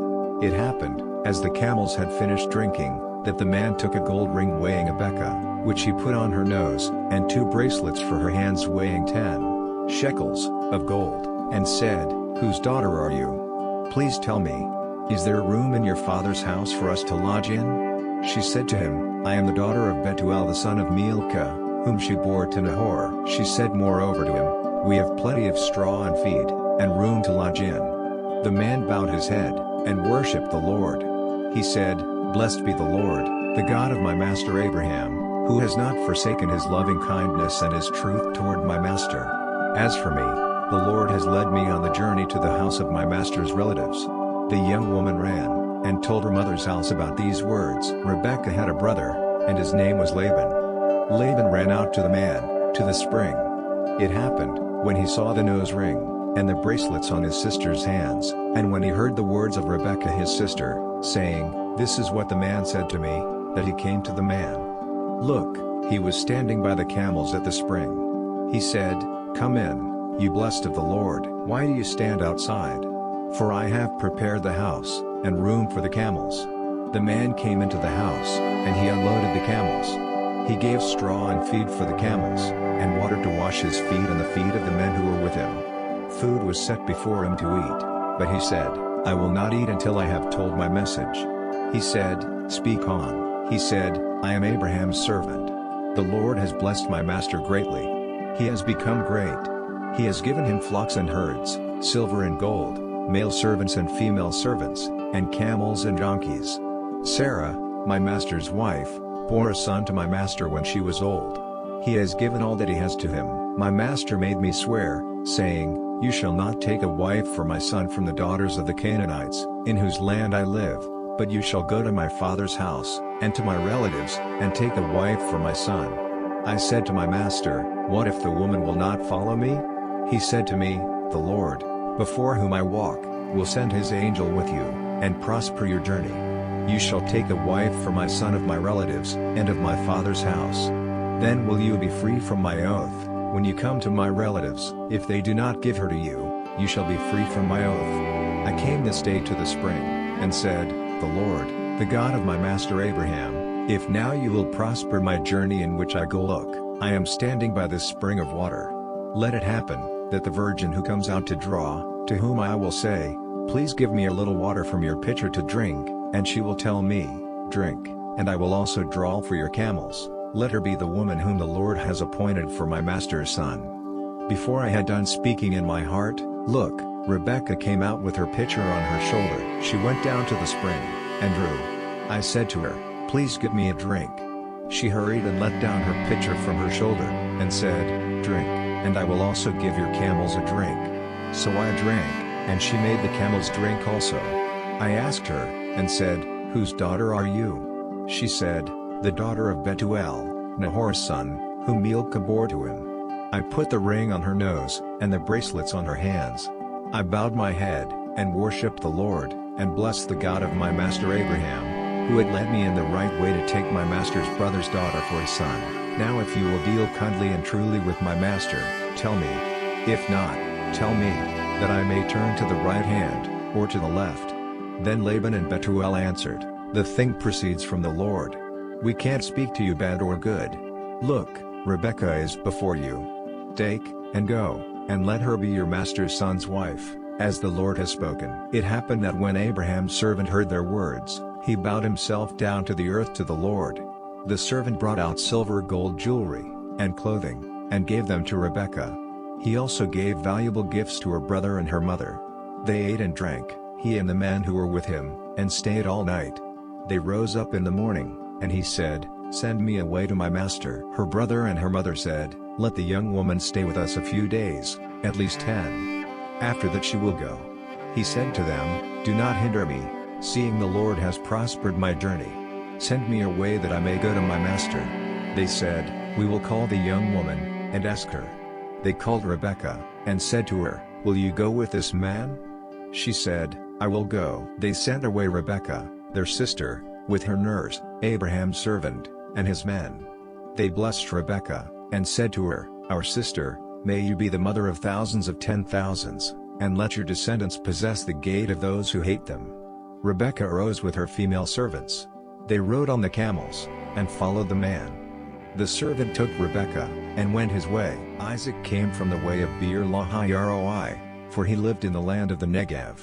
It happened, as the camels had finished drinking, that the man took a gold ring weighing a beka, which he put on her nose, and 2 bracelets for her hands weighing 10 shekels of gold, and said, "Whose daughter are you? Please tell me. Is there room in your father's house for us to lodge in?" She said to him, "I am the daughter of Bethuel the son of Milcah, whom she bore to Nahor." She said moreover to him, "We have plenty of straw and feed, and room to lodge in." The man bowed his head, and worshipped the Lord. He said, "Blessed be the Lord, the God of my master Abraham, who has not forsaken his loving kindness and his truth toward my master. As for me, the Lord has led me on the journey to the house of my master's relatives." The young woman ran, and told her mother's house about these words. Rebekah had a brother, and his name was Laban. Laban ran out to the man, to the spring. It happened, when he saw the nose ring, and the bracelets on his sister's hands, and when he heard the words of Rebekah his sister, saying, "This is what the man said to me," that he came to the man. Look, he was standing by the camels at the spring. He said, "Come in, you blessed of the Lord. Why do you stand outside? For I have prepared the house, and room for the camels." The man came into the house, and he unloaded the camels. He gave straw and feed for the camels, and water to wash his feet and the feet of the men who were with him. Food was set before him to eat, but he said, "I will not eat until I have told my message." He said, "Speak on." He said, "I am Abraham's servant. The Lord has blessed my master greatly. He has become great. He has given him flocks and herds, silver and gold, male servants and female servants, and camels and donkeys. Sarah, my master's wife, bore a son to my master when she was old. He has given all that he has to him. My master made me swear, saying, 'You shall not take a wife for my son from the daughters of the Canaanites, in whose land I live, but you shall go to my father's house, and to my relatives, and take a wife for my son.' I said to my master, 'What if the woman will not follow me?' He said to me, 'The Lord, before whom I walk, will send his angel with you, and prosper your journey. You shall take a wife for my son of my relatives, and of my father's house. Then will you be free from my oath, when you come to my relatives. If they do not give her to you, you shall be free from my oath.' I came this day to the spring, and said, 'The Lord, the God of my master Abraham, if now you will prosper my journey in which I go, look, I am standing by this spring of water. Let it happen, that the virgin who comes out to draw, to whom I will say, "Please give me a little water from your pitcher to drink," and she will tell me, "Drink, and I will also draw for your camels," let her be the woman whom the Lord has appointed for my master's son." Before I had done speaking in my heart, look, Rebekah came out with her pitcher on her shoulder. She went down to the spring, and drew. I said to her, "Please give me a drink." She hurried and let down her pitcher from her shoulder, and said, "Drink, and I will also give your camels a drink." So I drank, and she made the camels drink also. I asked her, and said, "Whose daughter are you?" She said, "The daughter of Bethuel, Nahor's son, whom Milcah bore to him." I put the ring on her nose, and the bracelets on her hands. I bowed my head, and worshipped the Lord, and blessed the God of my master Abraham, who had led me in the right way to take my master's brother's daughter for his son. Now if you will deal kindly and truly with my master, tell me. If not, tell me, that I may turn to the right hand, or to the left." Then Laban and Bethuel answered, "The thing proceeds from the Lord. We can't speak to you bad or good. Look, Rebekah is before you. Take, and go, and let her be your master's son's wife, as the Lord has spoken." It happened that when Abraham's servant heard their words, he bowed himself down to the earth to the Lord. The servant brought out silver gold jewelry, and clothing, and gave them to Rebekah. He also gave valuable gifts to her brother and her mother. They ate and drank, he and the men who were with him, and stayed all night. They rose up in the morning, and he said, "Send me away to my master." Her brother and her mother said, "Let the young woman stay with us a few days, at least 10. After that she will go." He said to them, "Do not hinder me, seeing the Lord has prospered my journey. Send me away that I may go to my master." They said, "We will call the young woman, and ask her." They called Rebekah, and said to her, "Will you go with this man?" She said, "I will go." They sent away Rebekah, their sister, with her nurse, Abraham's servant, and his men. They blessed Rebekah, and said to her, "Our sister, may you be the mother of thousands of 10,000s, and let your descendants possess the gate of those who hate them." Rebekah arose with her female servants. They rode on the camels, and followed the man. The servant took Rebekah, and went his way. Isaac came from the way of Beer-lahai-roi, for he lived in the land of the Negev.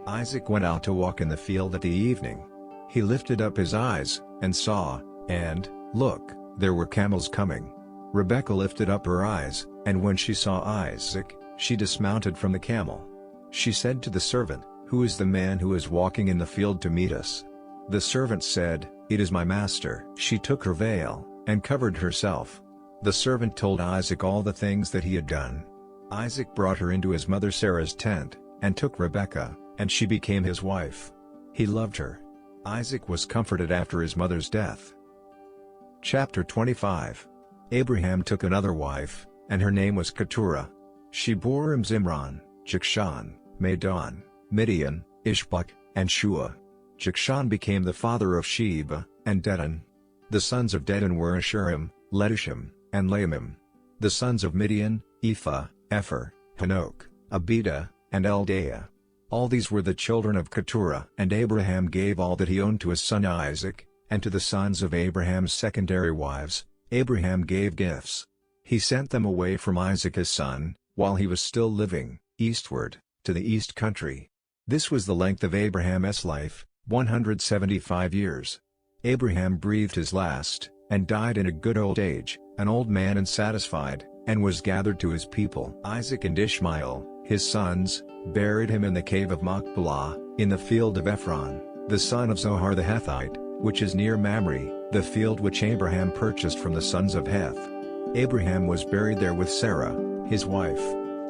Isaac went out to walk in the field at the evening. He lifted up his eyes, and saw, and, look, there were camels coming. Rebekah lifted up her eyes, and when she saw Isaac, she dismounted from the camel. She said to the servant, "Who is the man who is walking in the field to meet us?" The servant said, "It is my master." She took her veil, and covered herself. The servant told Isaac all the things that he had done. Isaac brought her into his mother Sarah's tent, and took Rebekah, and she became his wife. He loved her. Isaac was comforted after his mother's death. Chapter 25. Abraham took another wife, and her name was Keturah. She bore him Zimran, Jokshan, Madon, Midian, Ishbak, and Shua. Jokshan became the father of Sheba, and Dedan. The sons of Dedan were Ashurim, Letushim, and Laimim. The sons of Midian, Ephah, Epher, Hanok, Abida, and Eldaah. All these were the children of Keturah. And Abraham gave all that he owned to his son Isaac, and to the sons of Abraham's secondary wives, Abraham gave gifts. He sent them away from Isaac his son, while he was still living, eastward, to the east country. This was the length of Abraham's life, 175 years. Abraham breathed his last, and died in a good old age, an old man and satisfied, and was gathered to his people. Isaac and Ishmael, his sons, buried him in the cave of Machpelah, in the field of Ephron, the son of Zohar the Hethite, which is near Mamre, the field which Abraham purchased from the sons of Heth. Abraham was buried there with Sarah, his wife.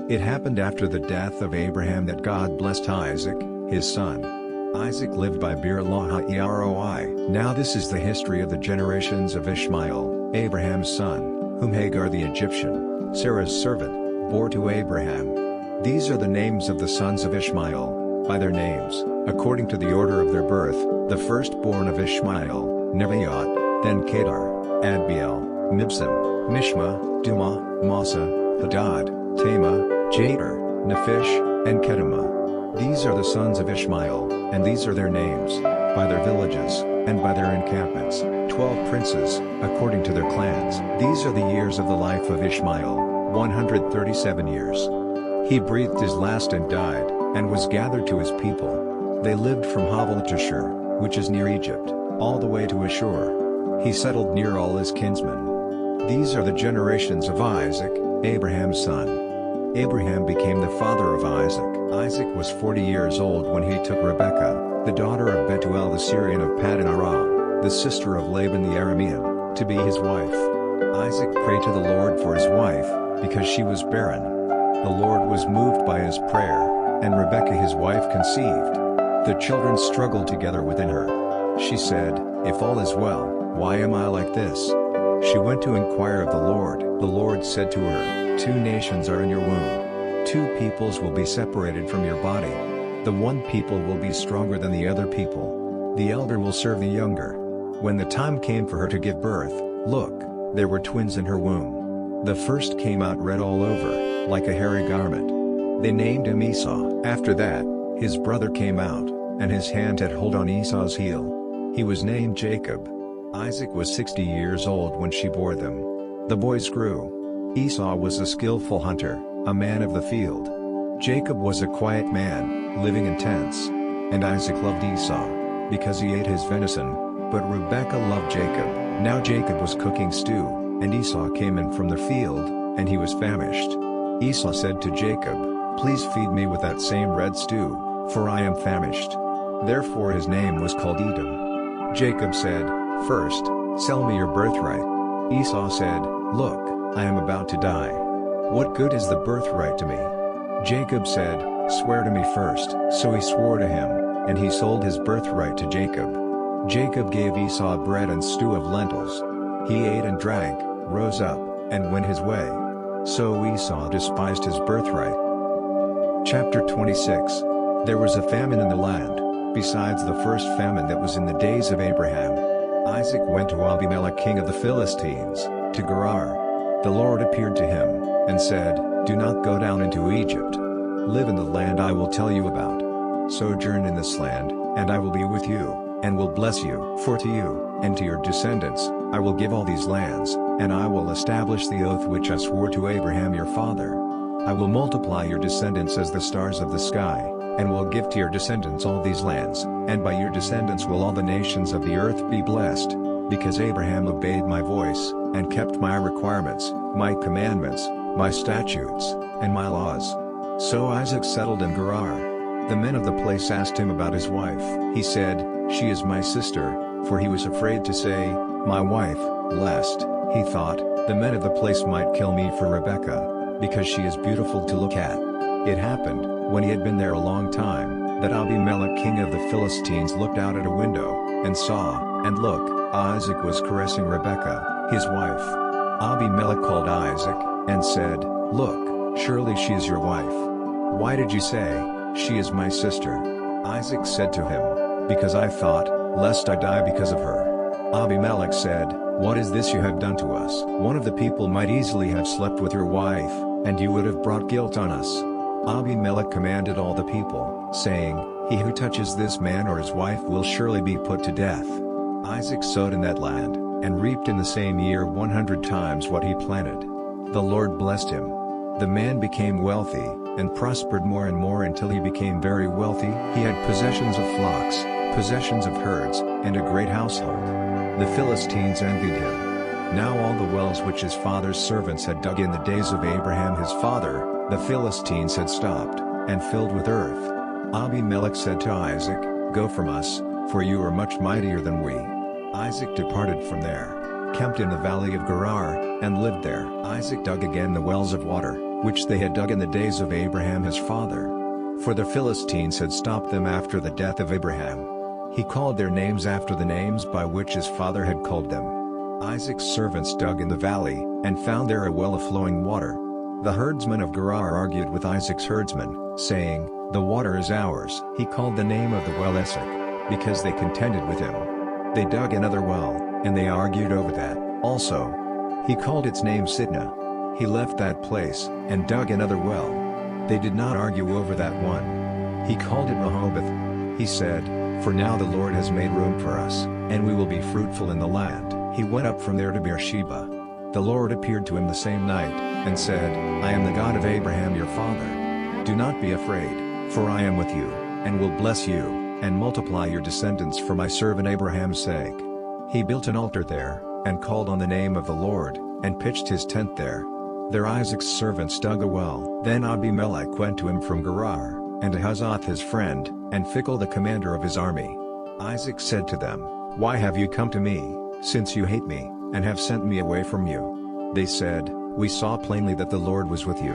It happened after the death of Abraham that God blessed Isaac, his son. Isaac lived by Beer-lahai-roi. Now this is the history of the generations of Ishmael, Abraham's son, whom Hagar the Egyptian, Sarah's servant, bore to Abraham. These are the names of the sons of Ishmael, by their names, according to the order of their birth: the firstborn of Ishmael, Nebaioth, then Kedar, Adbeel, Mibsam, Mishma, Dumah, Massa, Hadad, Tamah, Jater, Nephish, and Kedemah. These are the sons of Ishmael, and these are their names, by their villages, and by their encampments, 12 princes, according to their clans. These are the years of the life of Ishmael, 137 years. He breathed his last and died, and was gathered to his people. They lived from Havilah to Shur, which is near Egypt, all the way to Ashur. He settled near all his kinsmen. These are the generations of Isaac, Abraham's son. Abraham became the father of Isaac. Isaac was 40 years old when he took Rebekah, the daughter of Bethuel the Syrian of Paddan Aram, the sister of Laban the Aramean, to be his wife. Isaac prayed to the Lord for his wife, because she was barren. The Lord was moved by his prayer, and Rebekah his wife conceived. The children struggled together within her. She said, "If all is well, why am I like this?" She went to inquire of the Lord. The Lord said to her, "Two nations are in your womb. Two peoples will be separated from your body. The one people will be stronger than the other people. The elder will serve the younger." When the time came for her to give birth, look, there were twins in her womb. The first came out red all over, like a hairy garment. They named him Esau. After that, his brother came out, and his hand had hold on Esau's heel. He was named Jacob. Isaac was 60 years old when she bore them. The boys grew. Esau was a skillful hunter, a man of the field. Jacob was a quiet man, living in tents. And Isaac loved Esau, because he ate his venison, but Rebekah loved Jacob. Now Jacob was cooking stew, and Esau came in from the field, and he was famished. Esau said to Jacob, "Please feed me with that same red stew, for I am famished." Therefore his name was called Edom. Jacob said, "First, sell me your birthright." Esau said, "Look, I am about to die. What good is the birthright to me?" Jacob said, "Swear to me first." So he swore to him, and he sold his birthright to Jacob. Jacob gave Esau bread and stew of lentils. He ate and drank, rose up, and went his way. So Esau despised his birthright. Chapter 26. There was a famine in the land, besides the first famine that was in the days of Abraham. Isaac went to Abimelech king of the Philistines, to Gerar. The Lord appeared to him, and said, "Do not go down into Egypt. Live in the land I will tell you about. Sojourn in this land, and I will be with you, and will bless you. For to you, and to your descendants, I will give all these lands, and I will establish the oath which I swore to Abraham your father. I will multiply your descendants as the stars of the sky, and will give to your descendants all these lands, and by your descendants will all the nations of the earth be blessed, because Abraham obeyed my voice, and kept my requirements, my commandments, my statutes, and my laws." So Isaac settled in Gerar. The men of the place asked him about his wife. He said, "She is my sister," for he was afraid to say, "my wife," lest, he thought, the men of the place might kill me for Rebekah, because she is beautiful to look at. It happened, when he had been there a long time, that Abimelech king of the Philistines looked out at a window, and saw, and look, Isaac was caressing Rebekah, his wife. Abimelech called Isaac, and said, "Look, surely she is your wife. Why did you say, 'She is my sister'?" Isaac said to him, "Because I thought, lest I die because of her." Abimelech said, "What is this you have done to us? One of the people might easily have slept with your wife, and you would have brought guilt on us." Abimelech commanded all the people, saying, "He who touches this man or his wife will surely be put to death." Isaac sowed in that land, and reaped in the same year 100 times what he planted. The Lord blessed him. The man became wealthy, and prospered more and more until he became very wealthy. He had possessions of flocks, possessions of herds, and a great household. The Philistines envied him. Now all the wells which his father's servants had dug in the days of Abraham his father, the Philistines had stopped, and filled with earth. Abimelech said to Isaac, "Go from us, for you are much mightier than we." Isaac departed from there, camped in the valley of Gerar, and lived there. Isaac dug again the wells of water, which they had dug in the days of Abraham his father. For the Philistines had stopped them after the death of Abraham. He called their names after the names by which his father had called them. Isaac's servants dug in the valley, and found there a well of flowing water. The herdsmen of Gerar argued with Isaac's herdsmen, saying, "The water is ours." He called the name of the well Esek, because they contended with him. They dug another well, and they argued over that, also. He called its name Sitnah. He left that place, and dug another well. They did not argue over that one. He called it Rehoboth. He said, "For now the Lord has made room for us, and we will be fruitful in the land." He went up from there to Beersheba. The Lord appeared to him the same night, and said, "I am the God of Abraham your father. Do not be afraid, for I am with you, and will bless you, and multiply your descendants for my servant Abraham's sake." He built an altar there, and called on the name of the Lord, and pitched his tent there. There Isaac's servants dug a well. Then Abimelech went to him from Gerar, and Ahazoth his friend, and Phicol the commander of his army. Isaac said to them, "Why have you come to me, since you hate me, and have sent me away from you?" They said, "We saw plainly that the Lord was with you."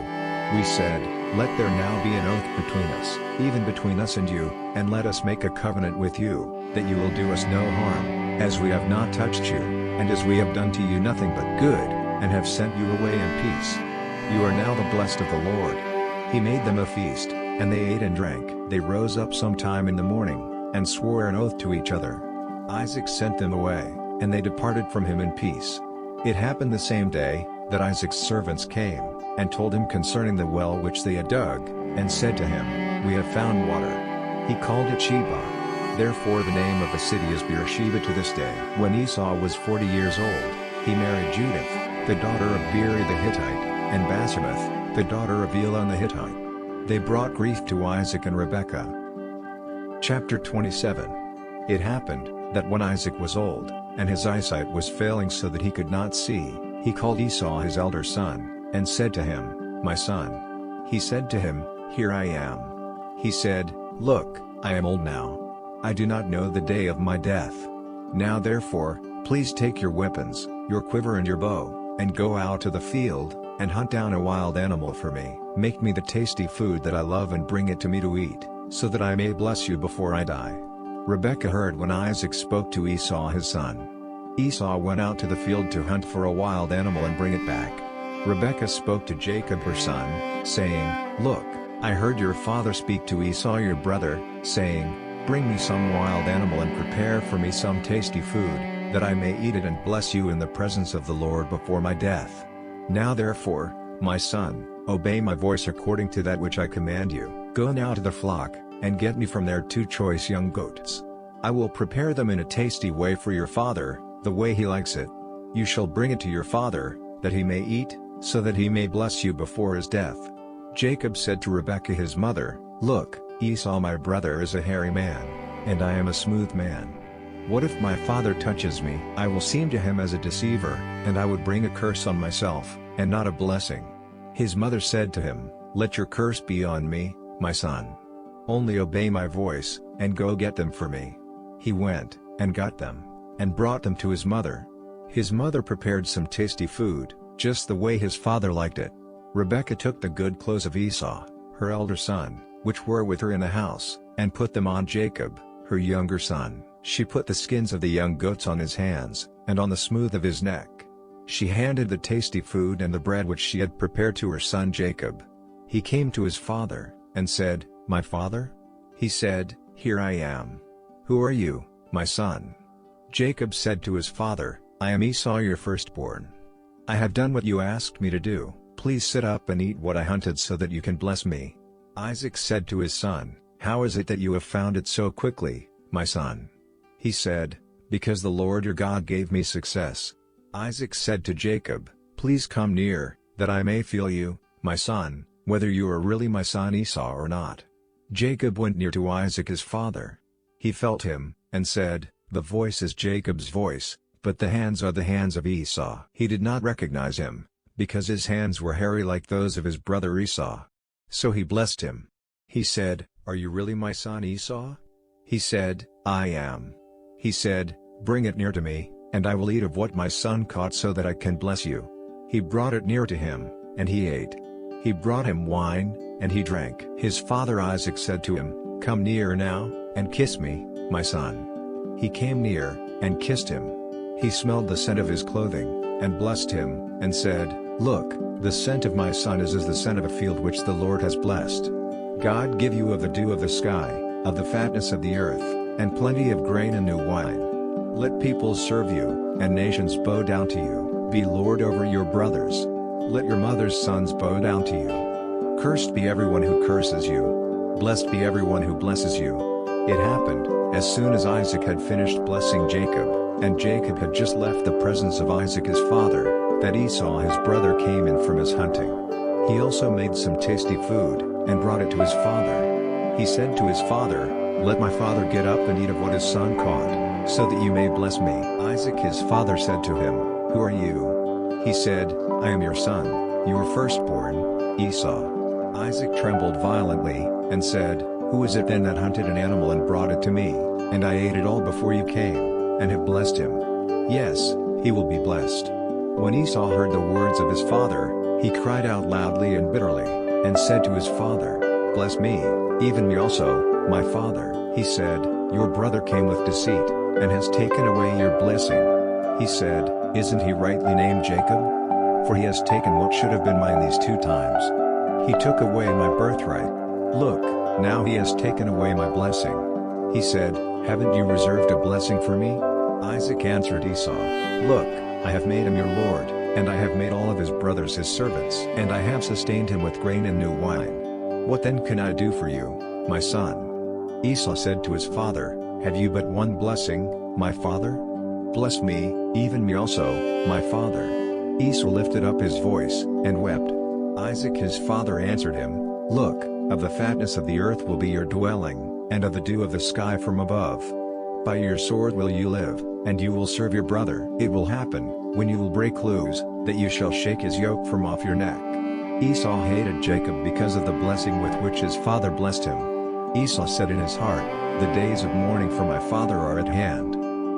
We said, "Let there now be an oath between us, even between us and you, and let us make a covenant with you, that you will do us no harm, as we have not touched you, and as we have done to you nothing but good, and have sent you away in peace. You are now the blessed of the Lord." He made them a feast, and they ate and drank. They rose up sometime in the morning, and swore an oath to each other. Isaac sent them away, and they departed from him in peace. It happened the same day, that Isaac's servants came, and told him concerning the well which they had dug, and said to him, "We have found water." He called it Sheba. Therefore the name of the city is Beersheba to this day. When Esau was 40 years old, he married Judith, the daughter of Beeri the Hittite, and Basemath, the daughter of Elon the Hittite. They brought grief to Isaac and Rebekah. Chapter 27. It happened, that when Isaac was old, and his eyesight was failing so that he could not see, he called Esau his elder son, and said to him, "My son." He said to him, "Here I am." He said, "Look, I am old now. I do not know the day of my death. Now therefore, please take your weapons, your quiver and your bow, and go out to the field, and hunt down a wild animal for me. Make me the tasty food that I love and bring it to me to eat, so that I may bless you before I die." Rebekah heard when Isaac spoke to Esau his son. Esau went out to the field to hunt for a wild animal and bring it back. Rebekah spoke to Jacob her son, saying, "Look, I heard your father speak to Esau your brother, saying, 'Bring me some wild animal and prepare for me some tasty food, that I may eat it and bless you in the presence of the Lord before my death. Now therefore, my son, obey my voice according to that which I command you. Go now to the flock, and get me from there 2 choice young goats. I will prepare them in a tasty way for your father, the way he likes it. You shall bring it to your father, that he may eat, so that he may bless you before his death." Jacob said to Rebekah his mother, "Look, Esau my brother is a hairy man, and I am a smooth man. What if my father touches me? I will seem to him as a deceiver, and I would bring a curse on myself, and not a blessing." His mother said to him, "Let your curse be on me, my son. Only obey my voice, and go get them for me." He went, and got them, and brought them to his mother. His mother prepared some tasty food, just the way his father liked it. Rebekah took the good clothes of Esau, her elder son, which were with her in the house, and put them on Jacob, her younger son. She put the skins of the young goats on his hands, and on the smooth of his neck. She handed the tasty food and the bread which she had prepared to her son Jacob. He came to his father, and said, "My father?" He said, "Here I am." "Who are you, my son?" Jacob said to his father, "I am Esau your firstborn. I have done what you asked me to do. Please sit up and eat what I hunted so that you can bless me." Isaac said to his son, "How is it that you have found it so quickly, my son?" He said, "Because the Lord your God gave me success." Isaac said to Jacob, "Please come near, that I may feel you, my son, whether you are really my son Esau or not." Jacob went near to Isaac his father. He felt him, and said, "The voice is Jacob's voice, but the hands are the hands of Esau." He did not recognize him, because his hands were hairy like those of his brother Esau. So he blessed him. He said, "Are you really my son Esau?" He said, "I am." He said, "Bring it near to me, and I will eat of what my son caught so that I can bless you." He brought it near to him, and he ate. He brought him wine, and he drank. His father Isaac said to him, "Come near now, and kiss me, my son." He came near, and kissed him. He smelled the scent of his clothing, and blessed him, and said, "Look, the scent of my son is as the scent of a field which the Lord has blessed. God give you of the dew of the sky, of the fatness of the earth, and plenty of grain and new wine. Let peoples serve you, and nations bow down to you. Be lord over your brothers. Let your mother's sons bow down to you. Cursed be everyone who curses you. Blessed be everyone who blesses you." It happened, as soon as Isaac had finished blessing Jacob, and Jacob had just left the presence of Isaac his father, that Esau his brother came in from his hunting. He also made some tasty food, and brought it to his father. He said to his father, "Let my father get up and eat of what his son caught, so that you may bless me." Isaac his father said to him, "Who are you?" He said, "I am your son, your firstborn, Esau." Isaac trembled violently, and said, "Who is it then that hunted an animal and brought it to me, and I ate it all before you came, and have blessed him? Yes, he will be blessed." When Esau heard the words of his father, he cried out loudly and bitterly, and said to his father, "Bless me, even me also, my father." He said, "Your brother came with deceit, and has taken away your blessing." He said, "Isn't he rightly named Jacob? For he has taken what should have been mine these 2 times. He took away my birthright. Look, now he has taken away my blessing." He said, "Haven't you reserved a blessing for me?" Isaac answered Esau, "Look, I have made him your lord, and I have made all of his brothers his servants, and I have sustained him with grain and new wine. What then can I do for you, my son?" Esau said to his father, "Have you but one blessing, my father? Bless me, even me also, my father." Esau lifted up his voice, and wept. Isaac his father answered him, "Look, of the fatness of the earth will be your dwelling, and of the dew of the sky from above. By your sword will you live, and you will serve your brother. It will happen, when you will break loose, that you shall shake his yoke from off your neck." Esau hated Jacob because of the blessing with which his father blessed him. Esau said in his heart, "The days of mourning for my father are at hand.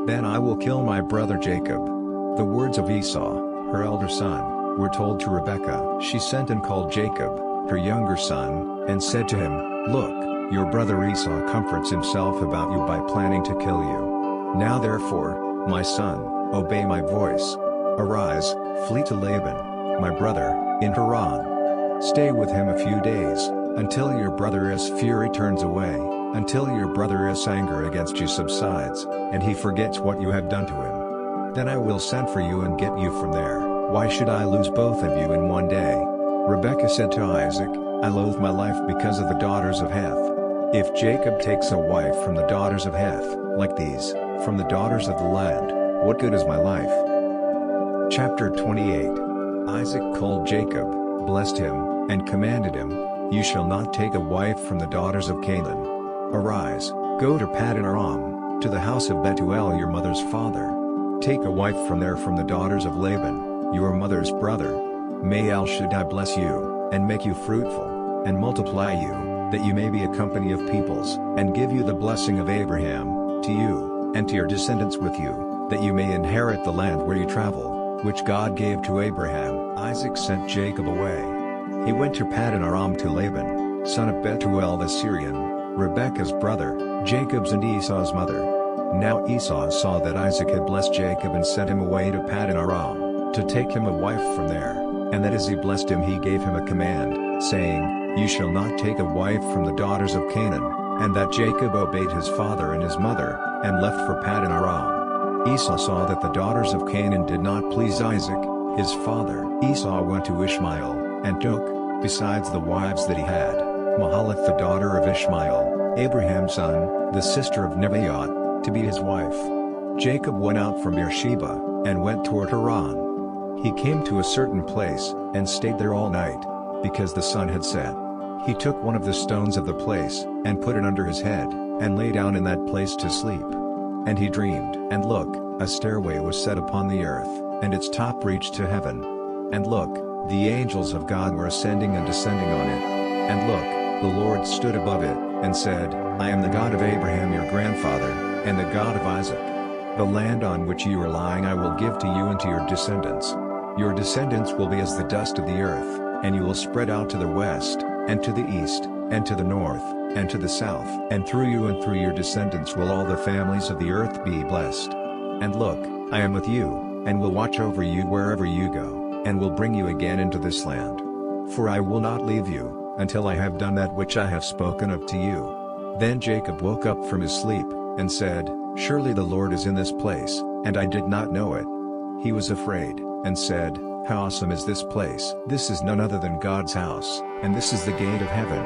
Then I will kill my brother Jacob." The words of Esau, her elder son, were told to Rebekah. She sent and called Jacob, her younger son, and said to him, "Look, your brother Esau comforts himself about you by planning to kill you. Now therefore, my son, obey my voice. Arise, flee to Laban, my brother, in Haran. Stay with him a few days, until your brother's fury turns away, until your brother's anger against you subsides, and he forgets what you have done to him. Then I will send for you and get you from there. Why should I lose both of you in one day?" Rebekah said to Isaac, "I loathe my life because of the daughters of Heth. If Jacob takes a wife from the daughters of Heth, like these, from the daughters of the land, what good is my life?" Chapter 28. Isaac called Jacob, blessed him, and commanded him, "You shall not take a wife from the daughters of Canaan. Arise, go to Paddan Aram, to the house of Bethuel your mother's father. Take a wife from there from the daughters of Laban, your mother's brother. May El Shaddai bless you, and make you fruitful, and multiply you, that you may be a company of peoples, and give you the blessing of Abraham, to you, and to your descendants with you, that you may inherit the land where you travel, which God gave to Abraham." Isaac sent Jacob away. He went to Paddan Aram to Laban, son of Bethuel the Syrian, Rebekah's brother, Jacob's and Esau's mother. Now Esau saw that Isaac had blessed Jacob and sent him away to Paddan Aram, to take him a wife from there, and that as he blessed him he gave him a command, saying, "You shall not take a wife from the daughters of Canaan," and that Jacob obeyed his father and his mother, and left for Paddan Aram. Esau saw that the daughters of Canaan did not please Isaac, his father. Esau went to Ishmael, and took, besides the wives that he had, Mahalath the daughter of Ishmael, Abraham's son, the sister of Nebaioth, to be his wife. Jacob went out from Beersheba, and went toward Haran. He came to a certain place, and stayed there all night, because the sun had set. He took one of the stones of the place, and put it under his head, and lay down in that place to sleep. And he dreamed, and look, a stairway was set upon the earth, and its top reached to heaven. And look, the angels of God were ascending and descending on it. And look, the Lord stood above it, and said, "I am the God of Abraham your grandfather, and the God of Isaac. The land on which you are lying I will give to you and to your descendants. Your descendants will be as the dust of the earth, and you will spread out to the west, and to the east, and to the north, and to the south. And through you and through your descendants will all the families of the earth be blessed. And look, I am with you, and will watch over you wherever you go, and will bring you again into this land. For I will not leave you, until I have done that which I have spoken of to you." Then Jacob woke up from his sleep, and said, "Surely the Lord is in this place, and I did not know it." He was afraid, and said, "How awesome is this place! This is none other than God's house, and this is the gate of heaven."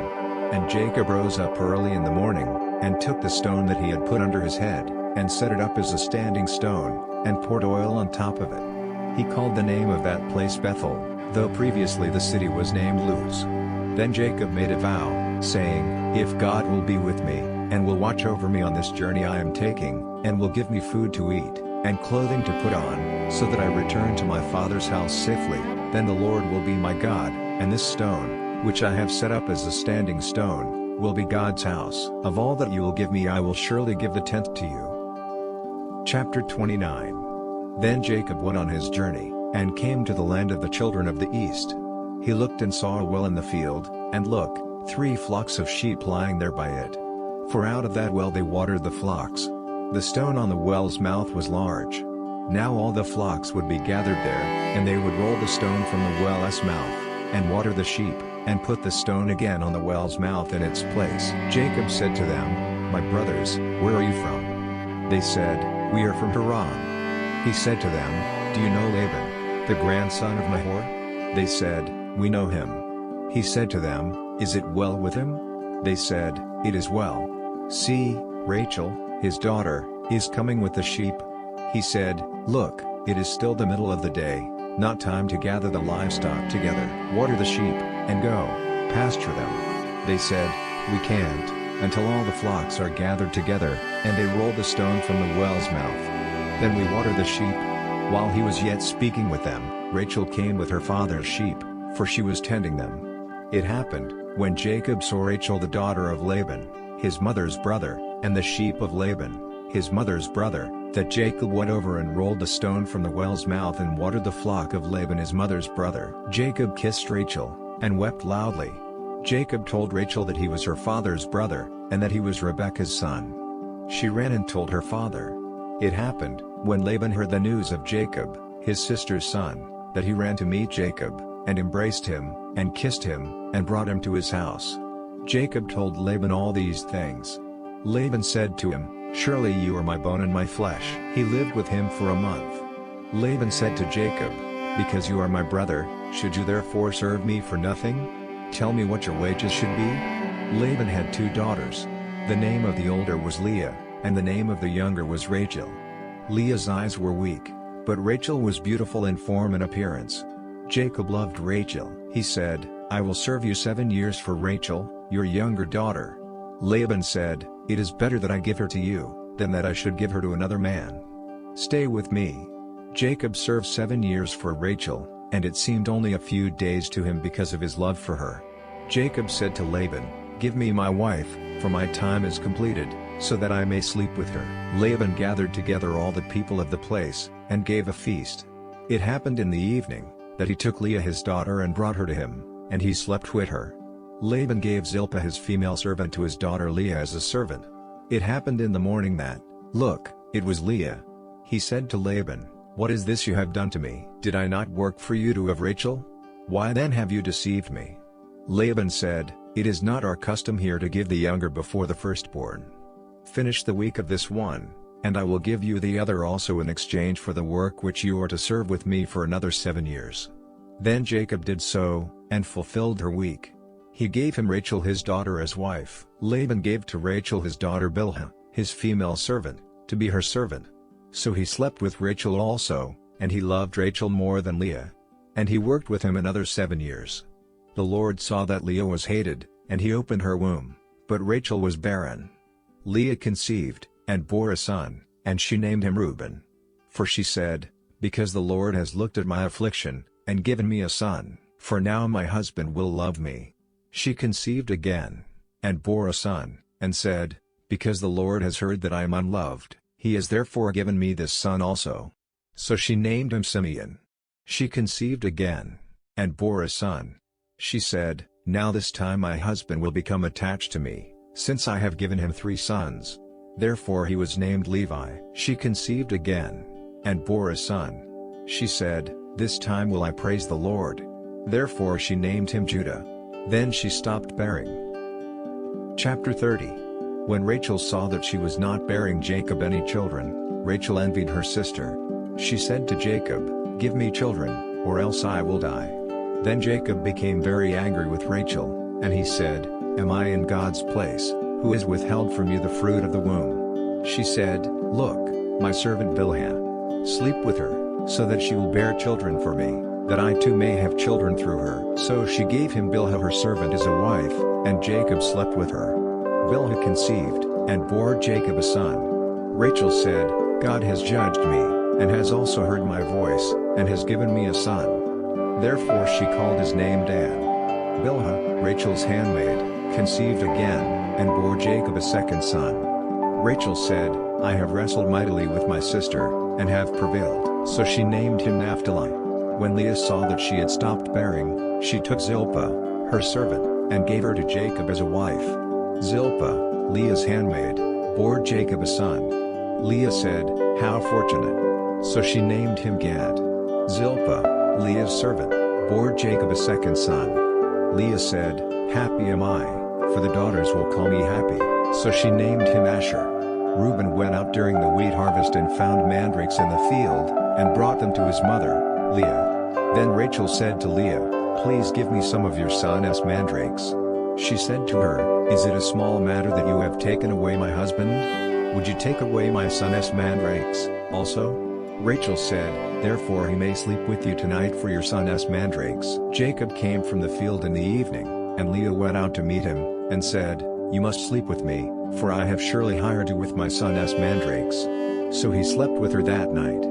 And Jacob rose up early in the morning, and took the stone that he had put under his head, and set it up as a standing stone, and poured oil on top of it. He called the name of that place Bethel, though previously the city was named Luz. Then Jacob made a vow, saying, "If God will be with me, and will watch over me on this journey I am taking, and will give me food to eat, and clothing to put on, so that I return to my father's house safely, then the Lord will be my God, and this stone, which I have set up as a standing stone, will be God's house. Of all that you will give me I will surely give the tenth to you." Chapter 29. Then Jacob went on his journey, and came to the land of the children of the east. He looked and saw a well in the field, and look, 3 flocks of sheep lying there by it. For out of that well they watered the flocks. The stone on the well's mouth was large. Now all the flocks would be gathered there, and they would roll the stone from the well's mouth, and water the sheep, and put the stone again on the well's mouth in its place. Jacob said to them, "My brothers, where are you from?" They said, "We are from Haran." He said to them, "Do you know Laban, the grandson of Nahor?" They said, "We know him." He said to them, "Is it well with him?" They said, "It is well. See, Rachel, his daughter, is coming with the sheep." He said, "Look, it is still the middle of the day, not time to gather the livestock together. Water the sheep, and go, pasture them." They said, "We can't, until all the flocks are gathered together," and they rolled the stone from the well's mouth. "Then we water the sheep." While he was yet speaking with them, Rachel came with her father's sheep, for she was tending them. It happened, when Jacob saw Rachel the daughter of Laban, his mother's brother, and the sheep of Laban, his mother's brother, that Jacob went over and rolled the stone from the well's mouth and watered the flock of Laban his mother's brother. Jacob kissed Rachel, and wept loudly. Jacob told Rachel that he was her father's brother, and that he was Rebekah's son. She ran and told her father. It happened, when Laban heard the news of Jacob, his sister's son, that he ran to meet Jacob, and embraced him, and kissed him, and brought him to his house. Jacob told Laban all these things. Laban said to him, "Surely you are my bone and my flesh." He lived with him for a month. Laban said to Jacob, "Because you are my brother, should you therefore serve me for nothing? Tell me what your wages should be." Laban had 2 daughters. The name of the older was Leah, and the name of the younger was Rachel. Leah's eyes were weak, but Rachel was beautiful in form and appearance. Jacob loved Rachel. He said, "I will serve you 7 years for Rachel, your younger daughter." Laban said, "It is better that I give her to you, than that I should give her to another man. Stay with me." Jacob served 7 years for Rachel, and it seemed only a few days to him because of his love for her. Jacob said to Laban, "Give me my wife, for my time is completed, so that I may sleep with her." Laban gathered together all the people of the place, and gave a feast. It happened in the evening, that he took Leah his daughter and brought her to him, and he slept with her. Laban gave Zilpah his female servant to his daughter Leah as a servant. It happened in the morning that, look, it was Leah. He said to Laban, "What is this you have done to me? Did I not work for you to have Rachel? Why then have you deceived me?" Laban said, "It is not our custom here to give the younger before the firstborn. Finish the week of this one, and I will give you the other also in exchange for the work which you are to serve with me for another 7 years." Then Jacob did so, and fulfilled her week. He gave him Rachel his daughter as wife. Laban gave to Rachel his daughter Bilhah, his female servant, to be her servant. So he slept with Rachel also, and he loved Rachel more than Leah. And he worked with him another 7 years. The Lord saw that Leah was hated, and he opened her womb, but Rachel was barren. Leah conceived, and bore a son, and she named him Reuben. For she said, "Because the Lord has looked at my affliction, and given me a son, for now my husband will love me." She conceived again, and bore a son, and said, "Because the Lord has heard that I am unloved, he has therefore given me this son also." So she named him Simeon. She conceived again, and bore a son. She said, "Now this time my husband will become attached to me, since I have given him 3 sons. Therefore he was named Levi. She conceived again, and bore a son. She said, "This time will I praise the Lord." Therefore she named him Judah. Then she stopped bearing. Chapter 30. When Rachel saw that she was not bearing Jacob any children, Rachel envied her sister. She said to Jacob, "Give me children, or else I will die." Then Jacob became very angry with Rachel, and he said, "Am I in God's place, who has withheld from you the fruit of the womb?" She said, "Look, my servant Bilhah. Sleep with her, so that she will bear children for me, that I too may have children through her." So she gave him Bilhah her servant as a wife, and Jacob slept with her. Bilhah conceived, and bore Jacob a son. Rachel said, "God has judged me, and has also heard my voice, and has given me a son." Therefore she called his name Dan. Bilhah, Rachel's handmaid, conceived again, and bore Jacob a second son. Rachel said, "I have wrestled mightily with my sister, and have prevailed." So she named him Naphtali. When Leah saw that she had stopped bearing, she took Zilpah, her servant, and gave her to Jacob as a wife. Zilpah, Leah's handmaid, bore Jacob a son. Leah said, "How fortunate!" So she named him Gad. Zilpah, Leah's servant, bore Jacob a second son. Leah said, "Happy am I, for the daughters will call me happy." So she named him Asher. Reuben went out during the wheat harvest and found mandrakes in the field, and brought them to his mother, Leah. Then Rachel said to Leah, "Please give me some of your son's mandrakes." She said to her, "Is it a small matter that you have taken away my husband? Would you take away my son's mandrakes, also?" Rachel said, "Therefore he may sleep with you tonight for your son's mandrakes." Jacob came from the field in the evening, and Leah went out to meet him, and said, "You must sleep with me, for I have surely hired you with my son's mandrakes." So he slept with her that night.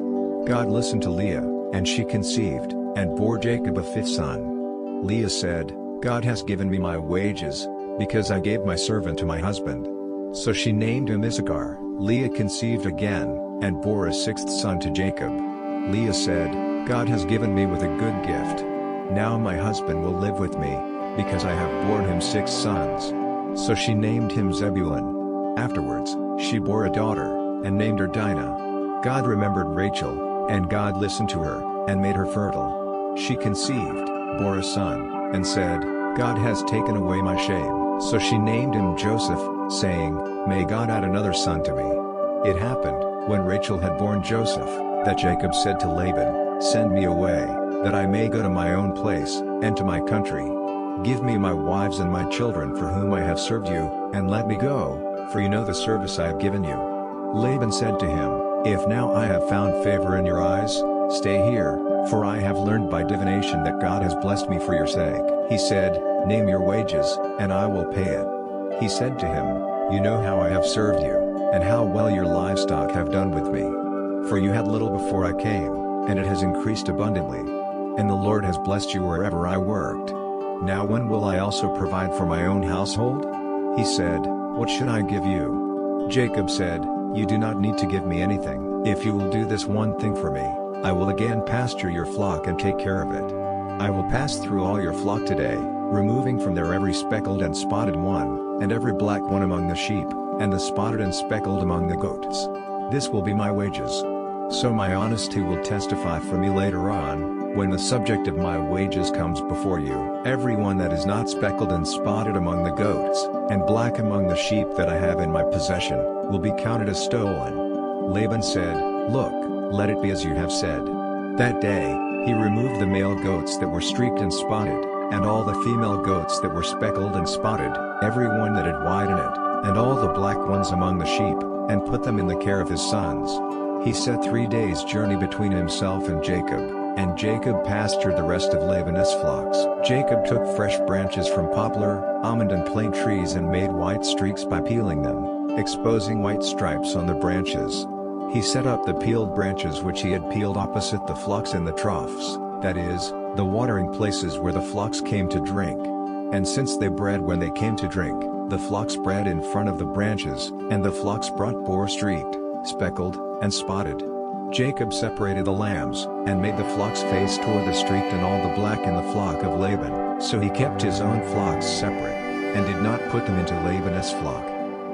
God listened to Leah, and she conceived, and bore Jacob a 5th son. Leah said, "God has given me my wages, because I gave my servant to my husband." So she named him Issachar. Leah conceived again, and bore a 6th son to Jacob. Leah said, "God has given me with a good gift. Now my husband will live with me, because I have borne him 6 sons. So she named him Zebulun. Afterwards, she bore a daughter, and named her Dinah. God remembered Rachel, and God listened to her, and made her fertile. She conceived, bore a son, and said, "God has taken away my shame." So she named him Joseph, saying, "May God add another son to me." It happened, when Rachel had borne Joseph, that Jacob said to Laban, "Send me away, that I may go to my own place, and to my country. Give me my wives and my children for whom I have served you, and let me go, for you know the service I have given you." Laban said to him, "If now I have found favor in your eyes, stay here, for I have learned by divination that God has blessed me for your sake." He said, "Name your wages, and I will pay it." He said to him, "You know how I have served you, and how well your livestock have done with me. For you had little before I came, and it has increased abundantly. And the Lord has blessed you wherever I worked. Now when will I also provide for my own household?" He said, "What should I give you?" Jacob said, "You do not need to give me anything. If you will do this one thing for me, I will again pasture your flock and take care of it. I will pass through all your flock today, removing from there every speckled and spotted one, and every black one among the sheep, and the spotted and speckled among the goats. This will be my wages. So my honesty will testify for me later on, when the subject of my wages comes before you. Everyone that is not speckled and spotted among the goats, and black among the sheep that I have in my possession, will be counted as stolen." Laban said, "Look, let it be as you have said." That day, he removed the male goats that were streaked and spotted, and all the female goats that were speckled and spotted, every one that had white in it, and all the black ones among the sheep, and put them in the care of his sons. He set 3 days' journey between himself and Jacob, and Jacob pastured the rest of Laban's flocks. Jacob took fresh branches from poplar, almond and plane trees and made white streaks by peeling them, exposing white stripes on the branches. He set up the peeled branches which he had peeled opposite the flocks in the troughs, that is, the watering places where the flocks came to drink. And since they bred when they came to drink, the flocks bred in front of the branches, and the flocks brought boar streaked, speckled, and spotted. Jacob separated the lambs, and made the flocks face toward the streaked and all the black in the flock of Laban. So he kept his own flocks separate, and did not put them into Laban's flock.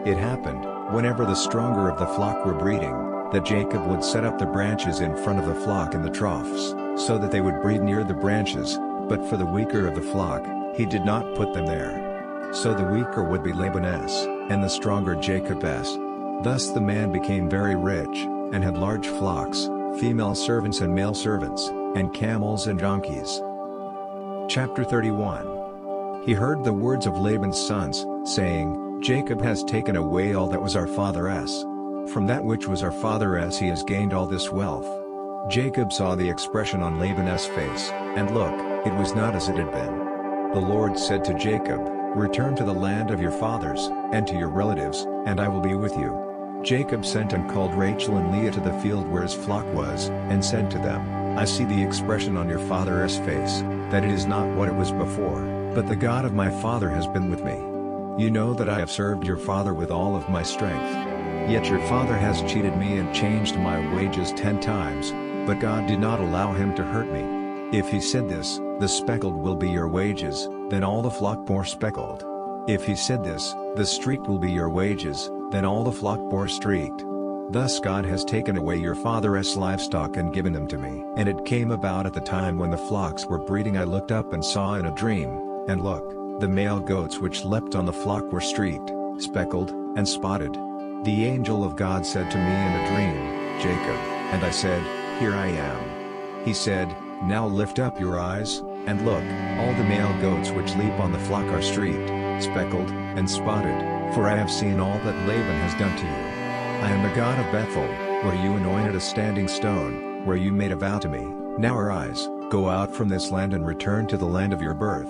It happened, whenever the stronger of the flock were breeding, that Jacob would set up the branches in front of the flock in the troughs, so that they would breed near the branches, but for the weaker of the flock, he did not put them there. So the weaker would be Laban's, and the stronger Jacob's. Thus the man became very rich, and had large flocks, female servants and male servants, and camels and donkeys. Chapter 31. He heard the words of Laban's sons, saying, "Jacob has taken away all that was our father's. From that which was our father's he has gained all this wealth." Jacob saw the expression on Laban's face, and look, it was not as it had been. The Lord said to Jacob, "Return to the land of your fathers, and to your relatives, and I will be with you." Jacob sent and called Rachel and Leah to the field where his flock was, and said to them, "I see the expression on your father's face, that it is not what it was before, but the God of my father has been with me. You know that I have served your father with all of my strength. Yet your father has cheated me and changed my wages 10 times, but God did not allow him to hurt me. If he said this, the speckled will be your wages, then all the flock bore speckled. If he said this, the streaked will be your wages, then all the flock bore streaked. Thus God has taken away your father's livestock and given them to me." And it came about at the time when the flocks were breeding, I looked up and saw in a dream, and look, the male goats which leapt on the flock were streaked, speckled, and spotted. The angel of God said to me in a dream, "Jacob," and I said, "Here I am." He said, "Now lift up your eyes, and look, all the male goats which leap on the flock are streaked, speckled, and spotted, for I have seen all that Laban has done to you. I am the God of Bethel, where you anointed a standing stone, where you made a vow to me. Now arise, go out from this land and return to the land of your birth."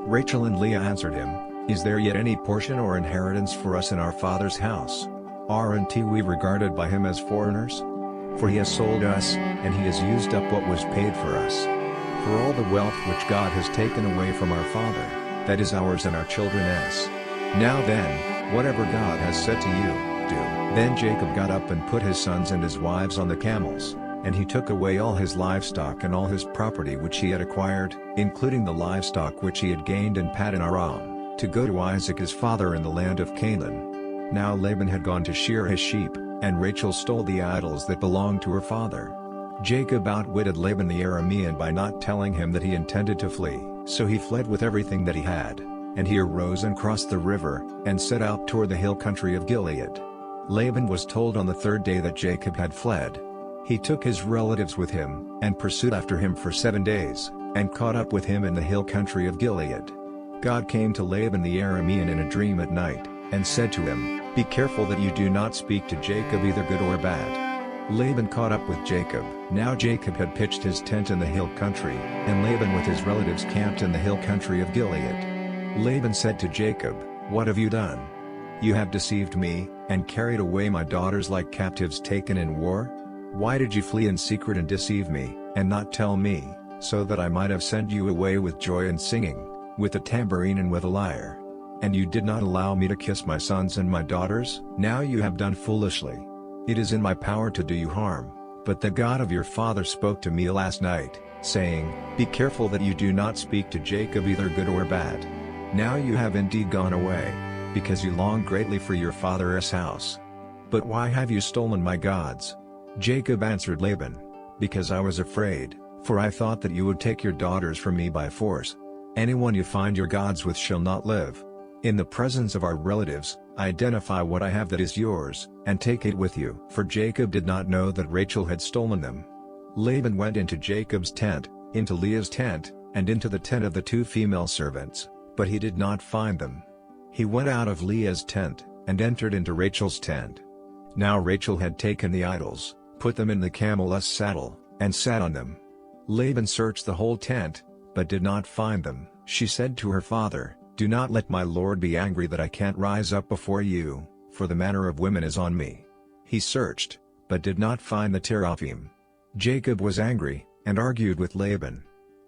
Rachel and Leah answered him, "Is there yet any portion or inheritance for us in our father's house? Aren't we regarded by him as foreigners? For he has sold us, and he has used up what was paid for us. For all the wealth which God has taken away from our father, that is ours and our children's. Now then, whatever God has said to you, do." Then Jacob got up and put his sons and his wives on the camels, and he took away all his livestock and all his property which he had acquired, including the livestock which he had gained in Paddan Aram, to go to Isaac his father in the land of Canaan. Now Laban had gone to shear his sheep, and Rachel stole the idols that belonged to her father. Jacob outwitted Laban the Aramean by not telling him that he intended to flee, so he fled with everything that he had, and he arose and crossed the river, and set out toward the hill country of Gilead. Laban was told on the 3rd day that Jacob had fled. He took his relatives with him, and pursued after him for 7 days, and caught up with him in the hill country of Gilead. God came to Laban the Aramean in a dream at night, and said to him, "Be careful that you do not speak to Jacob either good or bad." Laban caught up with Jacob. Now Jacob had pitched his tent in the hill country, and Laban with his relatives camped in the hill country of Gilead. Laban said to Jacob, "What have you done? You have deceived me, and carried away my daughters like captives taken in war? Why did you flee in secret and deceive me, and not tell me, so that I might have sent you away with joy and singing, with a tambourine and with a lyre? And you did not allow me to kiss my sons and my daughters? Now you have done foolishly. It is in my power to do you harm, but the God of your father spoke to me last night, saying, 'Be careful that you do not speak to Jacob either good or bad.' Now you have indeed gone away, because you long greatly for your father's house. But why have you stolen my gods?" Jacob answered Laban, "Because I was afraid, for I thought that you would take your daughters from me by force. Anyone you find your gods with shall not live. In the presence of our relatives, identify what I have that is yours, and take it with you." For Jacob did not know that Rachel had stolen them. Laban went into Jacob's tent, into Leah's tent, and into the tent of the 2 female servants, but he did not find them. He went out of Leah's tent, and entered into Rachel's tent. Now Rachel had taken the idols, put them in the camel's saddle, and sat on them. Laban searched the whole tent, but did not find them. She said to her father, "Do not let my lord be angry that I can't rise up before you, for the manner of women is on me." He searched, but did not find the teraphim. Jacob was angry, and argued with Laban.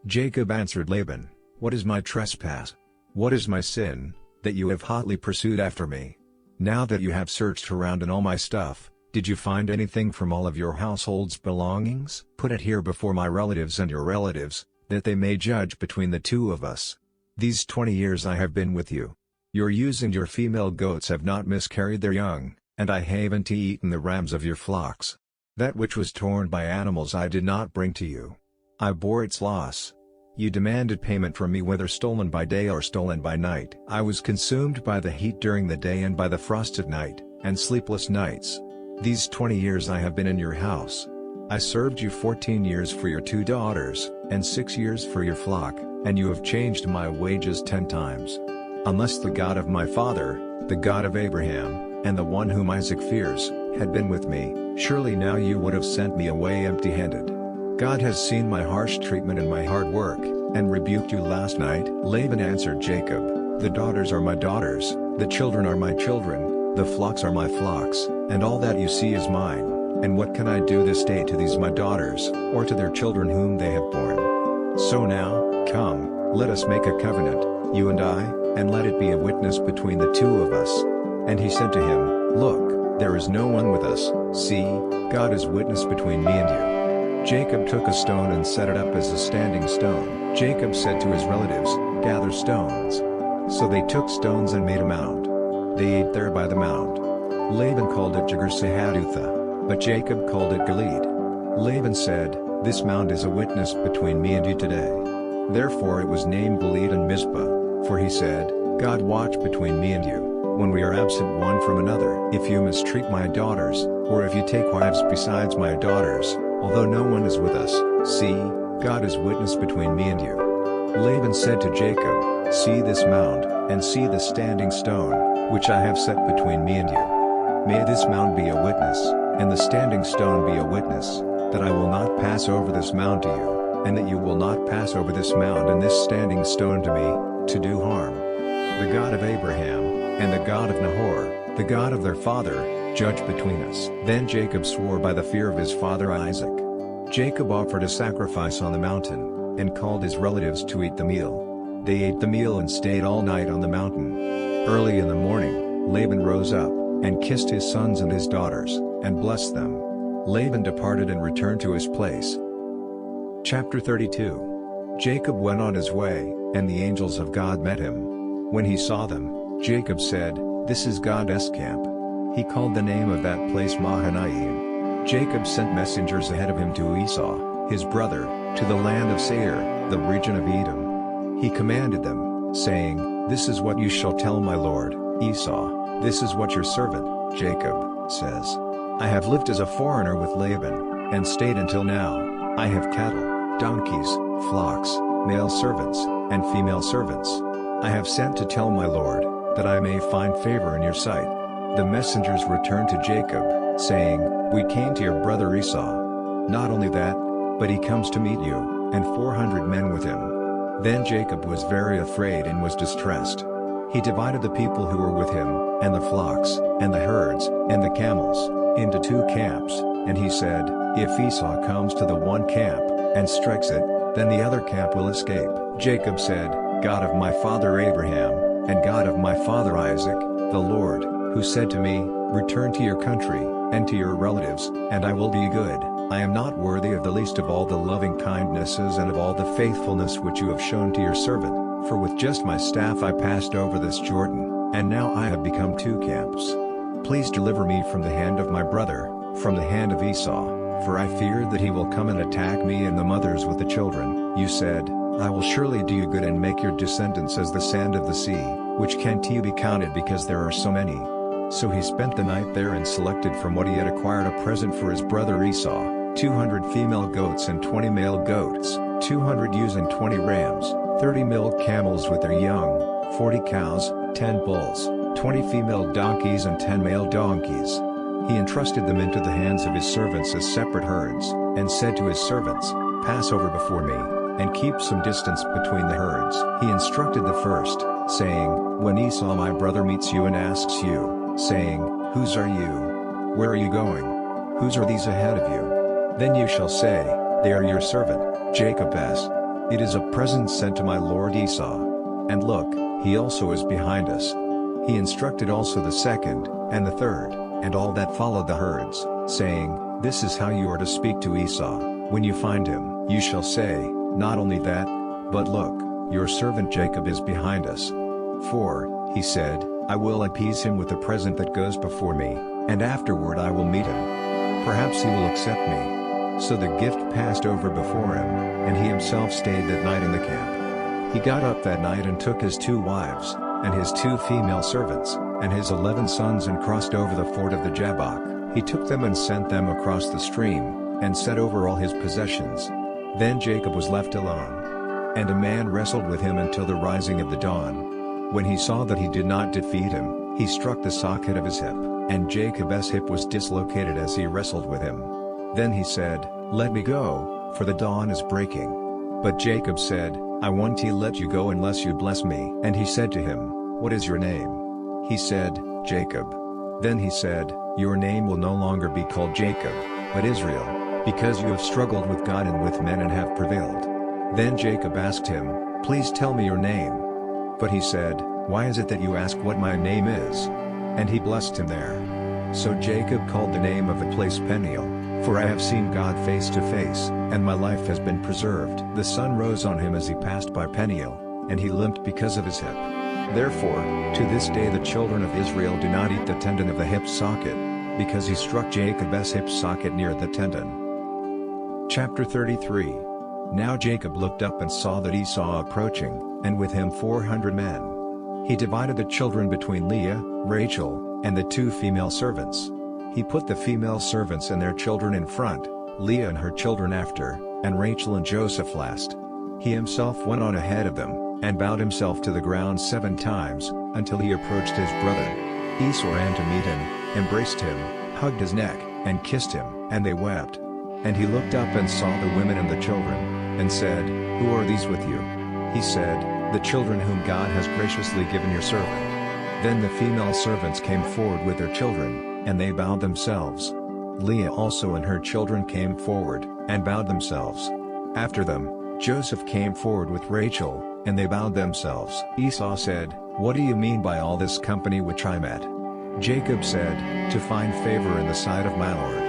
Jacob answered Laban, "What is my trespass? What is my sin, that you have hotly pursued after me? Now that you have searched around in all my stuff, did you find anything from all of your household's belongings? Put it here before my relatives and your relatives, that they may judge between the 2 of us. These 20 years I have been with you. Your ewes and your female goats have not miscarried their young, and I haven't eaten the rams of your flocks. That which was torn by animals I did not bring to you. I bore its loss. You demanded payment from me whether stolen by day or stolen by night. I was consumed by the heat during the day and by the frost at night, and sleepless nights. These 20 years I have been in your house. I served you 14 years for your 2 daughters, and 6 years for your flock, and you have changed my wages 10 times. Unless the God of my father, the God of Abraham, and the one whom Isaac fears, had been with me, surely now you would have sent me away empty-handed. God has seen my harsh treatment and my hard work, and rebuked you last night." Laban answered Jacob, "The daughters are my daughters, the children are my children, the flocks are my flocks, and all that you see is mine, and what can I do this day to these my daughters, or to their children whom they have borne? So now, come, let us make a covenant, you and I, and let it be a witness between the 2 of us." And he said to him, "Look, there is no one with us, see, God is witness between me and you." Jacob took a stone and set it up as a standing stone. Jacob said to his relatives, "Gather stones." So they took stones and made a mound. They ate there by the mound. Laban called it Jegar-Sahadutha, but Jacob called it Gilead. Laban said, "This mound is a witness between me and you today." Therefore it was named Gilead and Mizpah, for he said, "God watch between me and you, when we are absent one from another. If you mistreat my daughters, or if you take wives besides my daughters, although no one is with us, see, God is witness between me and you." Laban said to Jacob, "See this mound, and see the standing stone, which I have set between me and you. May this mound be a witness, and the standing stone be a witness, that I will not pass over this mound to you, and that you will not pass over this mound and this standing stone to me, to do harm. The God of Abraham, and the God of Nahor, the God of their father, judge between us." Then Jacob swore by the fear of his father Isaac. Jacob offered a sacrifice on the mountain, and called his relatives to eat the meal. They ate the meal and stayed all night on the mountain. Early in the morning, Laban rose up, and kissed his sons and his daughters, and blessed them. Laban departed and returned to his place. Chapter 32. Jacob went on his way, and the angels of God met him. When he saw them, Jacob said, "This is God's camp." He called the name of that place Mahanaim. Jacob sent messengers ahead of him to Esau, his brother, to the land of Seir, the region of Edom. He commanded them, saying, "This is what you shall tell my lord, Esau, this is what your servant, Jacob, says. I have lived as a foreigner with Laban. and stayed until now. I have cattle, donkeys, flocks, male servants, and female servants. I have sent to tell my lord, that I may find favor in your sight." The messengers returned to Jacob, saying, "We came to your brother Esau. Not only that, but he comes to meet you, and 400 men with him." Then Jacob was very afraid and was distressed. He divided the people who were with him, and the flocks, and the herds, and the camels, into 2 camps, and he said, "If Esau comes to the one camp, and strikes it, then the other camp will escape." Jacob said, "God of my father Abraham, and God of my father Isaac, the Lord, who said to me, 'Return to your country, and to your relatives, and I will do you good,' I am not worthy of the least of all the loving kindnesses and of all the faithfulness which you have shown to your servant, for with just my staff I passed over this Jordan, and now I have become 2 camps. Please deliver me from the hand of my brother, from the hand of Esau, for I fear that he will come and attack me and the mothers with the children. You said, 'I will surely do you good and make your descendants as the sand of the sea, which can't be counted because there are so many.'" So he spent the night there and selected from what he had acquired a present for his brother Esau, 200 female goats and 20 male goats, 200 ewes and 20 rams, 30 male camels with their young, 40 cows, 10 bulls, 20 female donkeys and 10 male donkeys. He entrusted them into the hands of his servants as separate herds, and said to his servants, "Pass over before me, and keep some distance between the herds." He instructed the first, saying, "When Esau my brother meets you and asks you, saying, 'Whose are you? Where are you going? Whose are these ahead of you?' then you shall say, 'They are your servant, Jacob's. It is a present sent to my lord Esau. And look, he also is behind us.'" He instructed also the second, and the third, and all that followed the herds, saying, "This is how you are to speak to Esau, when you find him. You shall say, not only that, but look, your servant Jacob is behind us. For, he said, I will appease him with the present that goes before me, and afterward I will meet him. Perhaps he will accept me." So the gift passed over before him, and he himself stayed that night in the camp. He got up that night and took his 2 wives, and his 2 female servants, and his 11 sons and crossed over the ford of the Jabbok. He took them and sent them across the stream, and set over all his possessions. Then Jacob was left alone. And a man wrestled with him until the rising of the dawn. When he saw that he did not defeat him, he struck the socket of his hip, and Jacob's hip was dislocated as he wrestled with him. Then he said, "Let me go, for the dawn is breaking." But Jacob said, "I won't let you go unless you bless me." And he said to him, "What is your name?" He said, "Jacob." Then he said, "Your name will no longer be called Jacob, but Israel, because you have struggled with God and with men and have prevailed." Then Jacob asked him, "Please tell me your name." But he said, "Why is it that you ask what my name is?" And he blessed him there. So Jacob called the name of the place Peniel, for I have seen God face to face, and my life has been preserved. The sun rose on him as he passed by Peniel, and he limped because of his hip. Therefore, to this day the children of Israel do not eat the tendon of the hip socket, because he struck Jacob's hip socket near the tendon. Chapter 33. Now Jacob looked up and saw that Esau approaching, and with him 400 men. He divided the children between Leah, Rachel, and the 2 female servants. He put the female servants and their children in front, Leah and her children after, and Rachel and Joseph last. He himself went on ahead of them, and bowed himself to the ground 7 times, until he approached his brother. Esau ran to meet him, embraced him, hugged his neck, and kissed him, and they wept. And he looked up and saw the women and the children, and said, "Who are these with you?" He said, "The children whom God has graciously given your servant." Then the female servants came forward with their children, and they bowed themselves. Leah also and her children came forward, and bowed themselves. After them, Joseph came forward with Rachel, and they bowed themselves. Esau said, "What do you mean by all this company which I met?" Jacob said, "To find favor in the sight of my lord."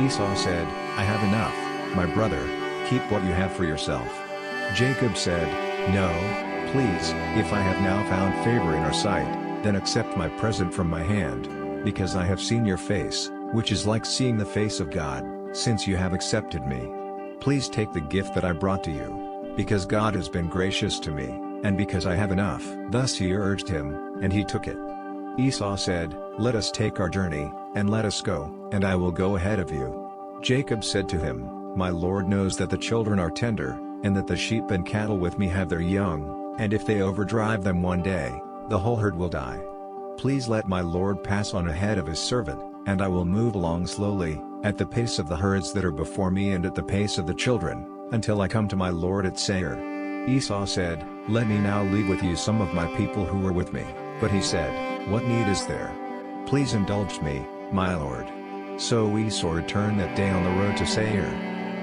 Esau said, "I have enough, my brother, keep what you have for yourself." Jacob said, "No, please, if I have now found favor in our sight, then accept my present from my hand, because I have seen your face, which is like seeing the face of God, since you have accepted me. Please take the gift that I brought to you, because God has been gracious to me, and because I have enough." Thus he urged him, and he took it. Esau said, "Let us take our journey, and let us go, and I will go ahead of you." Jacob said to him, "My Lord knows that the children are tender, and that the sheep and cattle with me have their young, and if they overdrive them one day, the whole herd will die. Please let my Lord pass on ahead of his servant, and I will move along slowly, at the pace of the herds that are before me and at the pace of the children, until I come to my Lord at Seir." Esau said, "Let me now leave with you some of my people who were with me," but he said, "What need is there? Please indulge me, my Lord." So Esau returned that day on the road to Seir.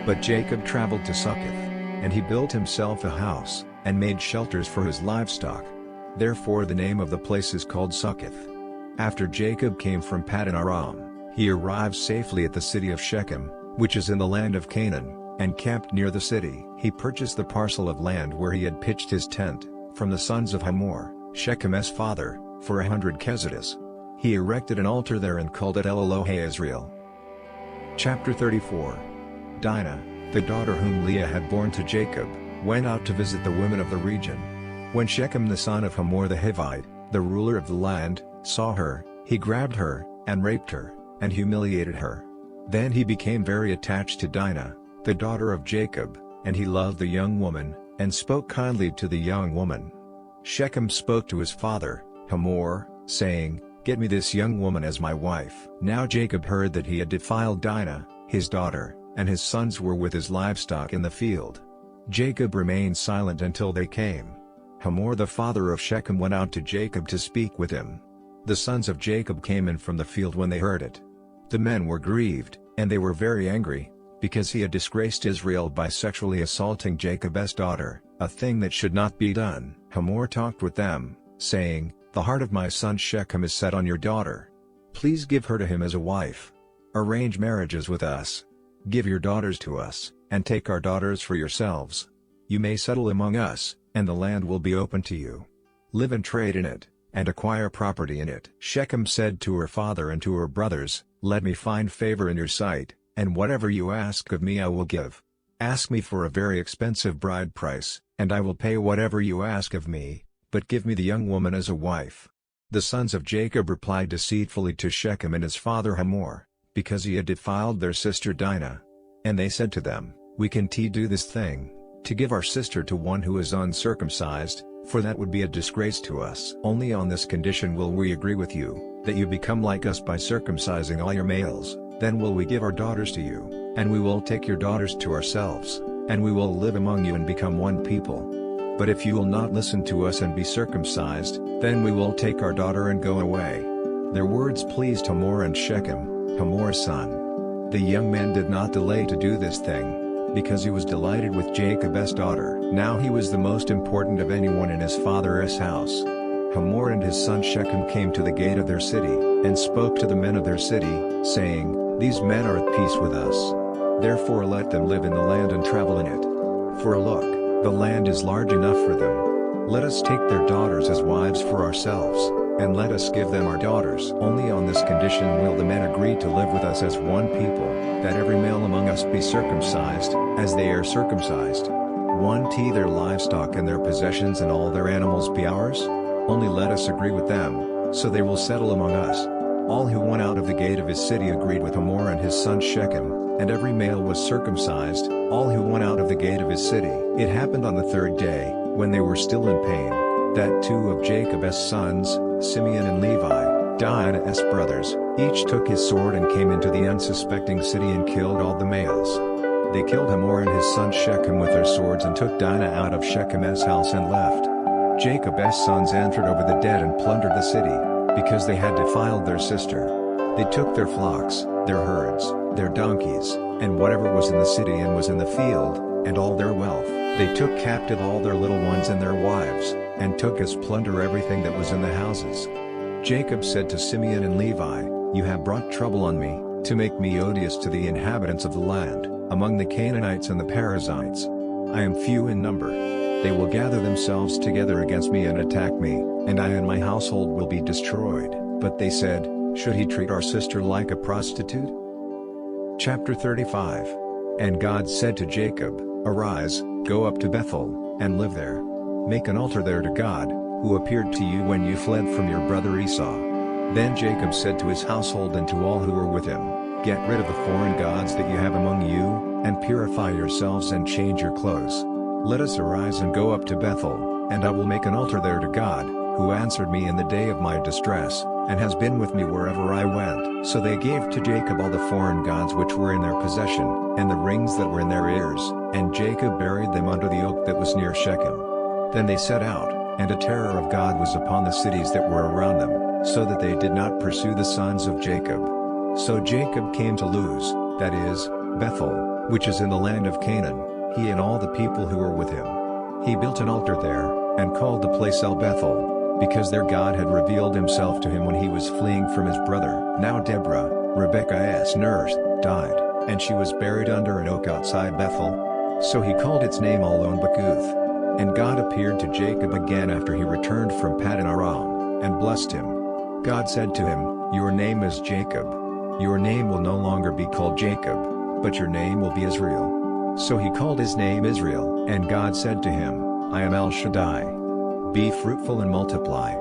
But Jacob traveled to Succoth, and he built himself a house, and made shelters for his livestock. Therefore the name of the place is called Succoth. After Jacob came from Paddan Aram, he arrived safely at the city of Shechem, which is in the land of Canaan, and camped near the city. He purchased the parcel of land where he had pitched his tent, from the sons of Hamor, Shechem's father, for 100 kesedish. He erected an altar there and called it El Elohe Israel. Chapter 34. Dinah, the daughter whom Leah had borne to Jacob, went out to visit the women of the region. When Shechem the son of Hamor the Hivite, the ruler of the land, saw her, he grabbed her, and raped her, and humiliated her. Then he became very attached to Dinah, the daughter of Jacob, and he loved the young woman, and spoke kindly to the young woman. Shechem spoke to his father, Hamor, saying, "Get me this young woman as my wife." Now Jacob heard that he had defiled Dinah, his daughter, and his sons were with his livestock in the field. Jacob remained silent until they came. Hamor the father of Shechem went out to Jacob to speak with him. The sons of Jacob came in from the field when they heard it. The men were grieved, and they were very angry, because he had disgraced Israel by sexually assaulting Jacob's daughter, a thing that should not be done. Hamor talked with them, saying, "The heart of my son Shechem is set on your daughter. Please give her to him as a wife. Arrange marriages with us. Give your daughters to us, and take our daughters for yourselves. You may settle among us, and the land will be open to you. Live and trade in it, and acquire property in it." Shechem said to her father and to her brothers, "Let me find favor in your sight, and whatever you ask of me I will give. Ask me for a very expensive bride price, and I will pay whatever you ask of me, but give me the young woman as a wife." The sons of Jacob replied deceitfully to Shechem and his father Hamor, because he had defiled their sister Dinah. And they said to them, "We can do this thing, to give our sister to one who is uncircumcised, for that would be a disgrace to us. Only on this condition will we agree with you, that you become like us by circumcising all your males, then will we give our daughters to you, and we will take your daughters to ourselves, and we will live among you and become one people. But if you will not listen to us and be circumcised, then we will take our daughter and go away." Their words pleased Hamor and Shechem, Hamor's son. The young man did not delay to do this thing, because he was delighted with Jacob's daughter. Now he was the most important of anyone in his father's house. Hamor and his son Shechem came to the gate of their city, and spoke to the men of their city, saying, "These men are at peace with us. Therefore let them live in the land and travel in it. For look, the land is large enough for them. Let us take their daughters as wives for ourselves, and let us give them our daughters. Only on this condition will the men agree to live with us as one people, that every male among us be circumcised, as they are circumcised. Their livestock and their possessions and all their animals be ours? Only let us agree with them, so they will settle among us." All who went out of the gate of his city agreed with Hamor and his son Shechem, and every male was circumcised, all who went out of the gate of his city. It happened on the third day, when they were still in pain, that two of Jacob's sons, Simeon and Levi, Dinah's brothers, each took his sword and came into the unsuspecting city and killed all the males. They killed Hamor and his son Shechem with their swords and took Dinah out of Shechem's house and left. Jacob's sons entered over the dead and plundered the city, because they had defiled their sister. They took their flocks, their herds, their donkeys, and whatever was in the city and was in the field, and all their wealth. They took captive all their little ones and their wives, and took as plunder everything that was in the houses. Jacob said to Simeon and Levi, "You have brought trouble on me, to make me odious to the inhabitants of the land, among the Canaanites and the Perizzites. I am few in number. They will gather themselves together against me and attack me, and I and my household will be destroyed." But they said, "Should he treat our sister like a prostitute?" Chapter 35. And God said to Jacob, "Arise, go up to Bethel, and live there. Make an altar there to God, who appeared to you when you fled from your brother Esau." Then Jacob said to his household and to all who were with him, Get rid of the foreign gods that you have among you, and purify yourselves and change your clothes. Let us arise and go up to Bethel, and I will make an altar there to God, who answered me in the day of my distress, and has been with me wherever I went." So they gave to Jacob all the foreign gods which were in their possession, and the rings that were in their ears, and Jacob buried them under the oak that was near Shechem. Then they set out, and a terror of God was upon the cities that were around them, so that they did not pursue the sons of Jacob. So Jacob came to Luz, that is, Bethel, which is in the land of Canaan, he and all the people who were with him. He built an altar there, and called the place El Bethel, because their God had revealed himself to him when he was fleeing from his brother. Now Deborah, Rebekah's nurse, died, and she was buried under an oak outside Bethel. So he called its name Allon Bakuth. And God appeared to Jacob again after he returned from Paddan Aram, and blessed him. God said to him, "Your name is Jacob. Your name will no longer be called Jacob, but your name will be Israel." So he called his name Israel, and God said to him, "I am El Shaddai. Be fruitful and multiply.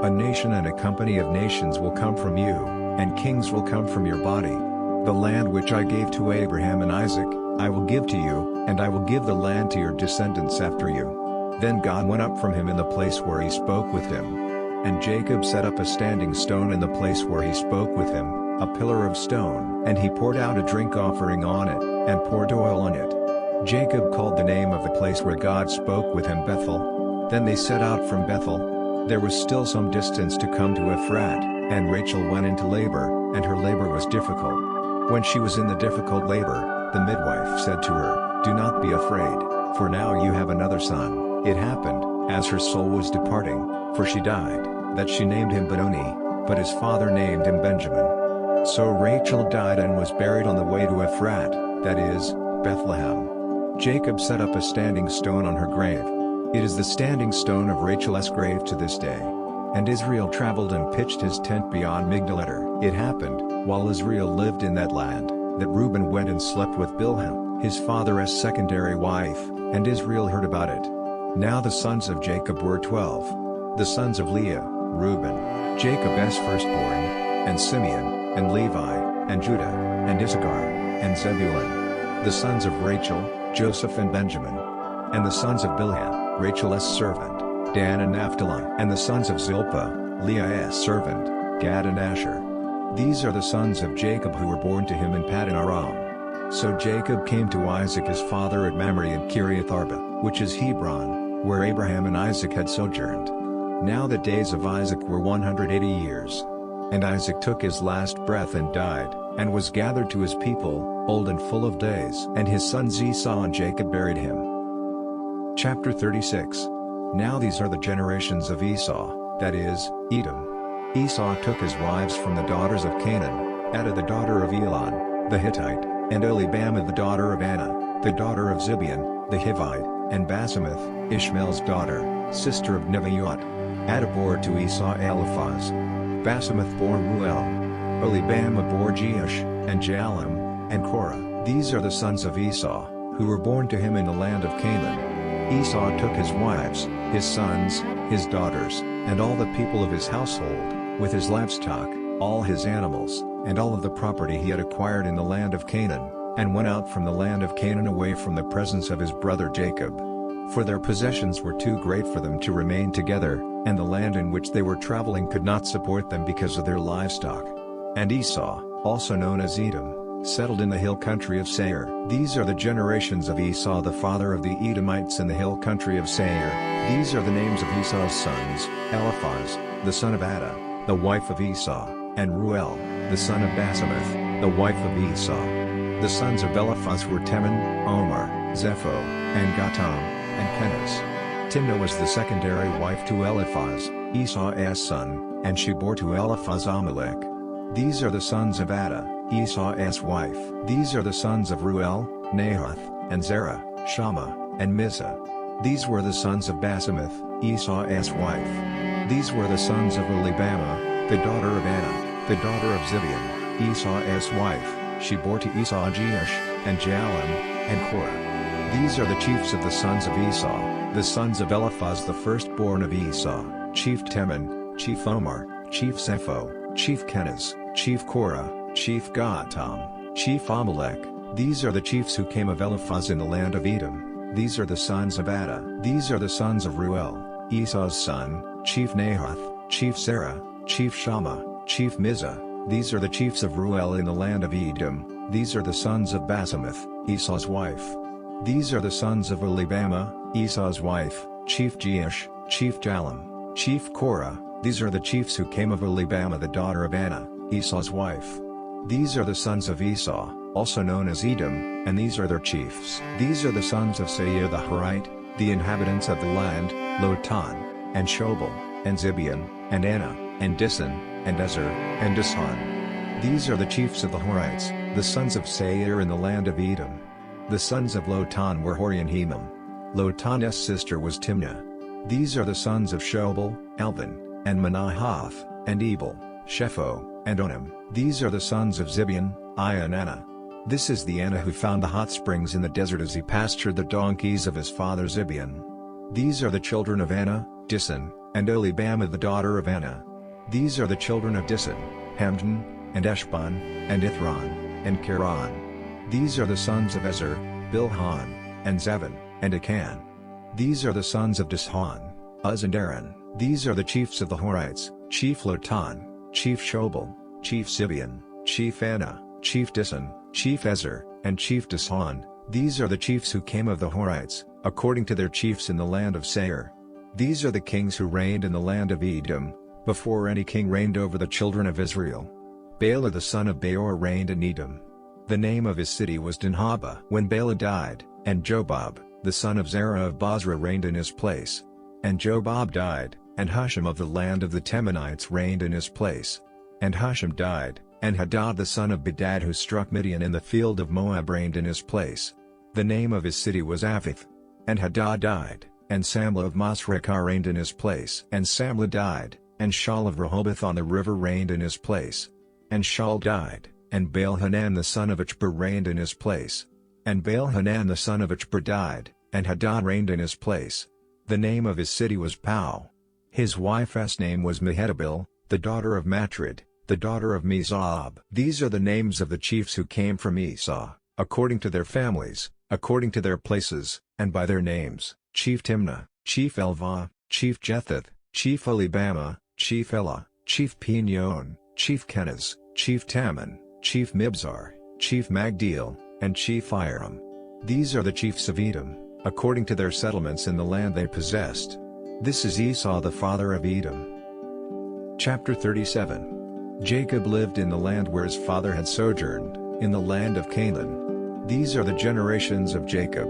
A nation and a company of nations will come from you, and kings will come from your body. The land which I gave to Abraham and Isaac, I will give to you, and I will give the land to your descendants after you." Then God went up from him in the place where he spoke with him. And Jacob set up a standing stone in the place where he spoke with him, a pillar of stone, and he poured out a drink offering on it, and poured oil on it. Jacob called the name of the place where God spoke with him Bethel. Then they set out from Bethel. There was still some distance to come to Ephrat, and Rachel went into labor, and her labor was difficult. When she was in the difficult labor, the midwife said to her, "Do not be afraid, for now you have another son." It happened, as her soul was departing, for she died, that she named him Benoni, but his father named him Benjamin. So Rachel died and was buried on the way to Ephrat, that is, Bethlehem. Jacob set up a standing stone on her grave. It is the standing stone of Rachel's grave to this day. And Israel traveled and pitched his tent beyond Migdal-eder. It happened, while Israel lived in that land, that Reuben went and slept with Bilhah, his father's secondary wife, and Israel heard about it. Now the sons of Jacob were 12. The sons of Leah, Reuben, Jacob's firstborn, and Simeon, and Levi, and Judah, and Issachar, and Zebulun. The sons of Rachel, Joseph and Benjamin. And the sons of Bilhah, Rachel's servant, Dan and Naphtali. And the sons of Zilpah, Leah's servant, Gad and Asher. These are the sons of Jacob who were born to him in Paddan Aram. So Jacob came to Isaac his father at Mamre in Kiriath Arba, which is Hebron, where Abraham and Isaac had sojourned. Now the days of Isaac were 180 years. And Isaac took his last breath and died, and was gathered to his people, old and full of days. And his sons Esau and Jacob buried him. Chapter 36. Now these are the generations of Esau, that is, Edom. Esau took his wives from the daughters of Canaan, Adah the daughter of Elon, the Hittite, and Oholibamah the daughter of Anna, the daughter of Zibeon, the Hivite, and Basemath, Ishmael's daughter, sister of Nebaioth. Adah bore to Esau Eliphaz. Basemath bore Ruel. Oholibamah bore Jeush, and Jaalam, and Korah. These are the sons of Esau, who were born to him in the land of Canaan. Esau took his wives, his sons, his daughters, and all the people of his household, with his livestock, all his animals, and all of the property he had acquired in the land of Canaan, and went out from the land of Canaan away from the presence of his brother Jacob. For their possessions were too great for them to remain together, and the land in which they were traveling could not support them because of their livestock. And Esau, also known as Edom, settled in the hill country of Seir. These are the generations of Esau the father of the Edomites in the hill country of Seir. These are the names of Esau's sons, Eliphaz, the son of Adah, the wife of Esau, and Ruel, the son of Basemath, the wife of Esau. The sons of Eliphaz were Teman, Omar, Zepho, and Gatam, and Kenaz. Timnah was the secondary wife to Eliphaz, Esau's son, and she bore to Eliphaz Amalek. These are the sons of Adah, Esau's wife. These are the sons of Ruel, Nahath, and Zerah, Shammah, and Mizah. These were the sons of Basemath, Esau's wife. These were the sons of Oholibamah, the daughter of Anna, the daughter of Zibeon, Esau's wife. She bore to Esau Jeush, and Jaalam, and Korah. These are the chiefs of the sons of Esau, the sons of Eliphaz the firstborn of Esau, chief Teman, chief Omar, chief Zepho, chief Kenaz, chief Korah, chief Gatam, chief Amalek. These are the chiefs who came of Eliphaz in the land of Edom. These are the sons of Ada. These are the sons of Ruel, Esau's son, chief Nahath, chief Sarah, chief Shammah, chief Mizah. These are the chiefs of Ruel in the land of Edom. These are the sons of Basemath, Esau's wife. These are the sons of Olibamah, Esau's wife, chief Jeush, chief Jalem, chief Korah. These are the chiefs who came of Olibamah the daughter of Anna, Esau's wife. These are the sons of Esau, also known as Edom, and these are their chiefs. These are the sons of Seir the Horite, the inhabitants of the land, Lotan, and Shobal, and Zibeon, and Anna, and Disan, and Ezer, and Dishan. These are the chiefs of the Horites, the sons of Seir in the land of Edom. The sons of Lotan were Hori and Hemam. Lotan's sister was Timnah. These are the sons of Shobal, Alvan, and Manahath, and Ebal, Shepho, and Onam. These are the sons of Zibeon, Aiah and Anna. This is the Anna who found the hot springs in the desert as he pastured the donkeys of his father Zibeon. These are the children of Anna, Disan, and Olibamah the daughter of Anna. These are the children of Disan, Hamdan, and Eshban, and Ithran, and Kiran. These are the sons of Ezer, Bilhan, and Zavan, and Akan. These are the sons of Dishan, Uz and Aaron. These are the chiefs of the Horites, chief Lotan, chief Shobal, chief Zibeon, chief Anna, chief Disan, chief Ezer, and chief Dishan. These are the chiefs who came of the Horites, according to their chiefs in the land of Seir. These are the kings who reigned in the land of Edom, before any king reigned over the children of Israel. Bela the son of Beor reigned in Edom. The name of his city was Dinhabah. When Bela died, and Jobab, the son of Zerah of Bozrah reigned in his place. And Jobab died, and Husham of the land of the Temanites reigned in his place. And Husham died, and Hadad the son of Bedad who struck Midian in the field of Moab reigned in his place. The name of his city was Aphith. And Hadad died, and Samlah of Masrekah reigned in his place. And Samlah died, and Shaul of Rehoboth on the river reigned in his place. And Shaul died, and Baal-Hanan the son of Achbor reigned in his place. And Baal-Hanan the son of Achbor died, and Hadad reigned in his place. The name of his city was Pau. His wife's name was Mehetabel, the daughter of Matred, the daughter of Mizab. These are the names of the chiefs who came from Esau, according to their families, according to their places, and by their names: Chief Timnah, Chief Elvah, Chief Jethath, Chief Olibamah, Chief Elah, Chief Pinion, Chief Kenaz, Chief Taman, Chief Mibzar, Chief Magdiel, and Chief Iram. These are the chiefs of Edom, according to their settlements in the land they possessed. This is Esau the father of Edom. Chapter 37. Jacob lived in the land where his father had sojourned, in the land of Canaan. These are the generations of Jacob.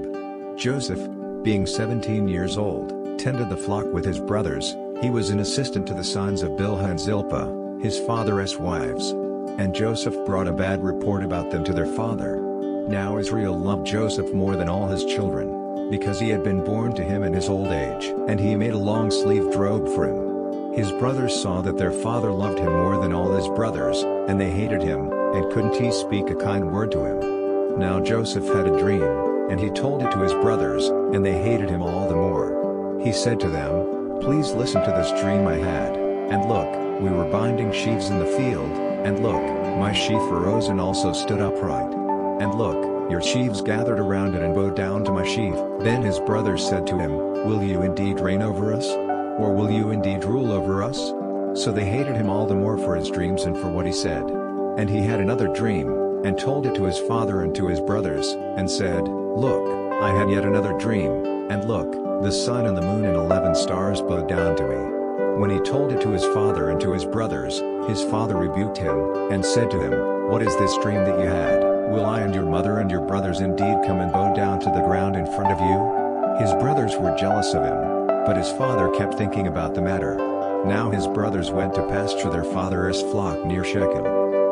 Joseph, being 17 years old, tended the flock with his brothers. He was an assistant to the sons of Bilhah and Zilpah, his father's wives. And Joseph brought a bad report about them to their father. Now Israel loved Joseph more than all his children, because he had been born to him in his old age. And he made a long-sleeved robe for him. His brothers saw that their father loved him more than all his brothers, and they hated him, and couldn't he speak a kind word to him. Now Joseph had a dream, and he told it to his brothers, and they hated him all the more. He said to them, "Please listen to this dream I had. And look, we were binding sheaves in the field, and look, my sheaf arose and also stood upright. And look, your sheaves gathered around it and bowed down to my sheaf." Then his brothers said to him, "Will you indeed reign over us? Or will you indeed rule over us?" So they hated him all the more for his dreams and for what he said. And he had another dream, and told it to his father and to his brothers, and said, "Look, I had yet another dream, and look, the sun and the moon and 11 stars bowed down to me." When he told it to his father and to his brothers, his father rebuked him, and said to him, "What is this dream that you had? Will I and your mother and your brothers indeed come and bow down to the ground in front of you?" His brothers were jealous of him, but his father kept thinking about the matter. Now his brothers went to pasture their father's flock near Shechem.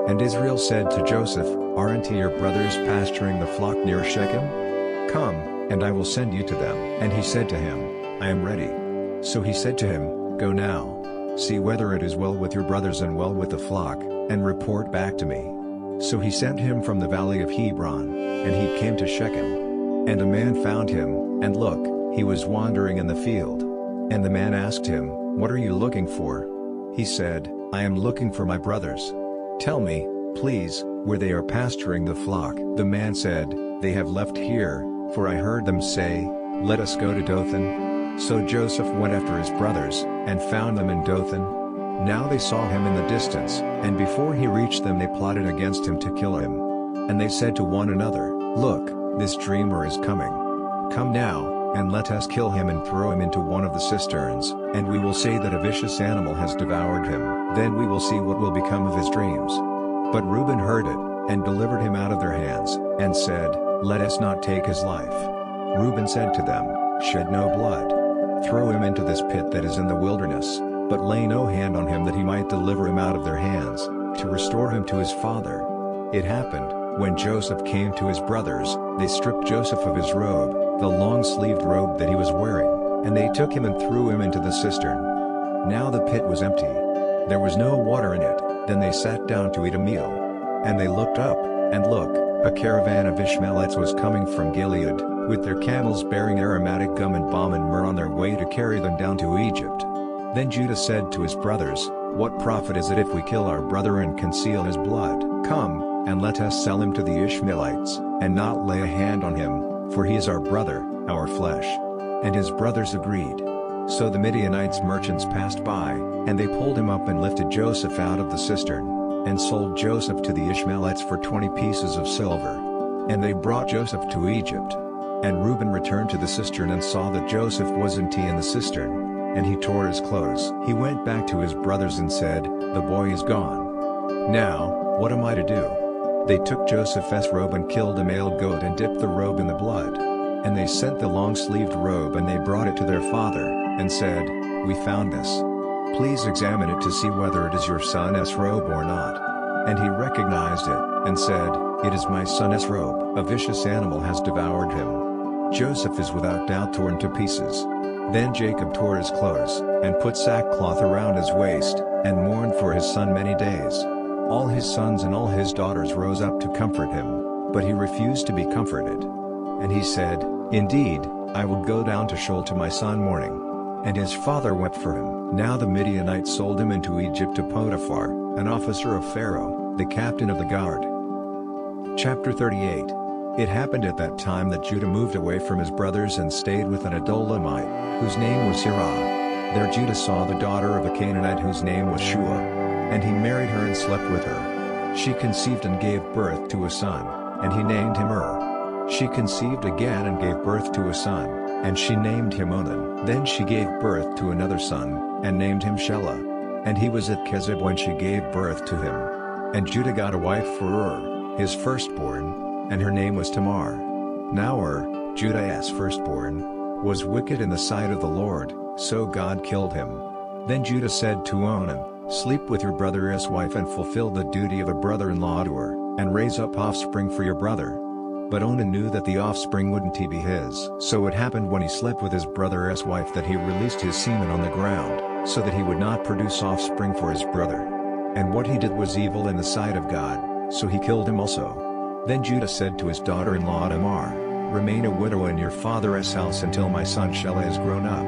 And Israel said to Joseph, "Aren't your brothers pasturing the flock near Shechem? Come, and I will send you to them." And he said to him, "I am ready." So he said to him, "Go now. See whether it is well with your brothers and well with the flock, and report back to me." So he sent him from the valley of Hebron, and he came to Shechem. And a man found him, and look, he was wandering in the field. And the man asked him, "What are you looking for?" He said, "I am looking for my brothers. Tell me, "Please, where they are pasturing the flock." The man said, "They have left here, for I heard them say, 'Let us go to Dothan.'" So Joseph went after his brothers, and found them in Dothan. Now they saw him in the distance, and before he reached them they plotted against him to kill him. And they said to one another, "Look, this dreamer is coming. Come now, and let us kill him and throw him into one of the cisterns, and we will say that a vicious animal has devoured him. Then we will see what will become of his dreams." But Reuben heard it, and delivered him out of their hands, and said, "Let us not take his life." Reuben said to them, "Shed no blood. Throw him into this pit that is in the wilderness, but lay no hand on him that he might deliver him out of their hands, to restore him to his father." It happened, when Joseph came to his brothers, they stripped Joseph of his robe, the long-sleeved robe that he was wearing, and they took him and threw him into the cistern. Now the pit was empty. There was no water in it. Then they sat down to eat a meal. And they looked up, and look, a caravan of Ishmaelites was coming from Gilead, with their camels bearing aromatic gum and balm and myrrh on their way to carry them down to Egypt. Then Judah said to his brothers, "What profit is it if we kill our brother and conceal his blood? Come, and let us sell him to the Ishmaelites, and not lay a hand on him, for he is our brother, our flesh." And his brothers agreed. So the Midianites merchants passed by, and they pulled him up and lifted Joseph out of the cistern, and sold Joseph to the Ishmaelites for 20 pieces of silver. And they brought Joseph to Egypt. And Reuben returned to the cistern and saw that Joseph was empty in the cistern. And he tore his clothes. He went back to his brothers and said, "The boy is gone. Now, what am I to do?" They took Joseph's robe and killed a male goat and dipped the robe in the blood. And they sent the long-sleeved robe and they brought it to their father, and said, "We found this. Please examine it to see whether it is your son's robe or not." And he recognized it, and said, "It is my son's robe. A vicious animal has devoured him. Joseph is without doubt torn to pieces." Then Jacob tore his clothes, and put sackcloth around his waist, and mourned for his son many days. All his sons and all his daughters rose up to comfort him, but he refused to be comforted. And he said, "Indeed, I will go down to Sheol to my son mourning." And his father wept for him. Now the Midianites sold him into Egypt to Potiphar, an officer of Pharaoh, the captain of the guard. Chapter 38. It happened at that time that Judah moved away from his brothers and stayed with an Adulamite, whose name was Hirah. There Judah saw the daughter of a Canaanite whose name was Shua. And he married her and slept with her. She conceived and gave birth to a son, and he named him She conceived again and gave birth to a son, and she named him Onan. Then she gave birth to another son, and named him Shelah. And he was at Kezib when she gave birth to him. And Judah got a wife for his firstborn, and her name was Tamar. Now Judah's firstborn, was wicked in the sight of the Lord, so God killed him. Then Judah said to Onan, "Sleep with your brother's wife and fulfill the duty of a brother-in-law to her, and raise up offspring for your brother." But Onan knew that the offspring wouldn't be his. So it happened when he slept with his brother's wife that he released his semen on the ground, so that he would not produce offspring for his brother. And what he did was evil in the sight of God, so he killed him also. Then Judah said to his daughter-in-law Tamar, "Remain a widow in your father's house until my son Shelah is grown up."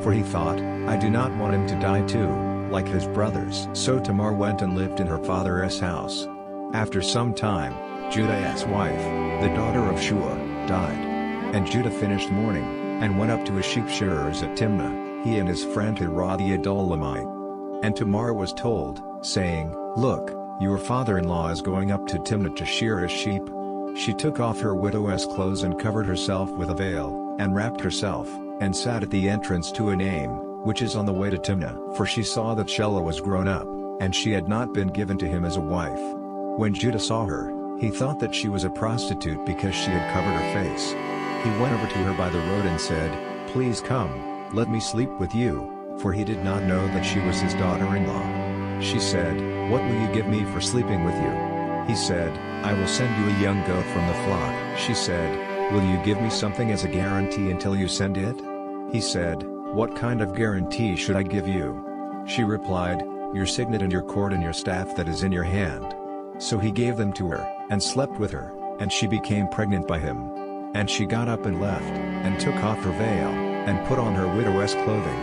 For he thought, "I do not want him to die too, like his brothers." So Tamar went and lived in her father's house. After some time, Judah's wife, the daughter of Shua, died. And Judah finished mourning, and went up to his sheep shearers at Timnah, he and his friend Hirah the Adulamite. And Tamar was told, saying, "Look, your father-in-law is going up to Timnah to shear his sheep." She took off her widow's clothes and covered herself with a veil, and wrapped herself, and sat at the entrance to Enaim, which is on the way to Timnah, for she saw that Shelah was grown up, and she had not been given to him as a wife. When Judah saw her, he thought that she was a prostitute because she had covered her face. He went over to her by the road and said, "Please come, let me sleep with you," for he did not know that she was his daughter-in-law. She said, "What will you give me for sleeping with you?" He said, "I will send you a young goat from the flock." She said, "Will you give me something as a guarantee until you send it?" He said, "What kind of guarantee should I give you?" She replied, "Your signet and your cord and your staff that is in your hand." So he gave them to her, and slept with her, and she became pregnant by him. And she got up and left, and took off her veil, and put on her widow's clothing.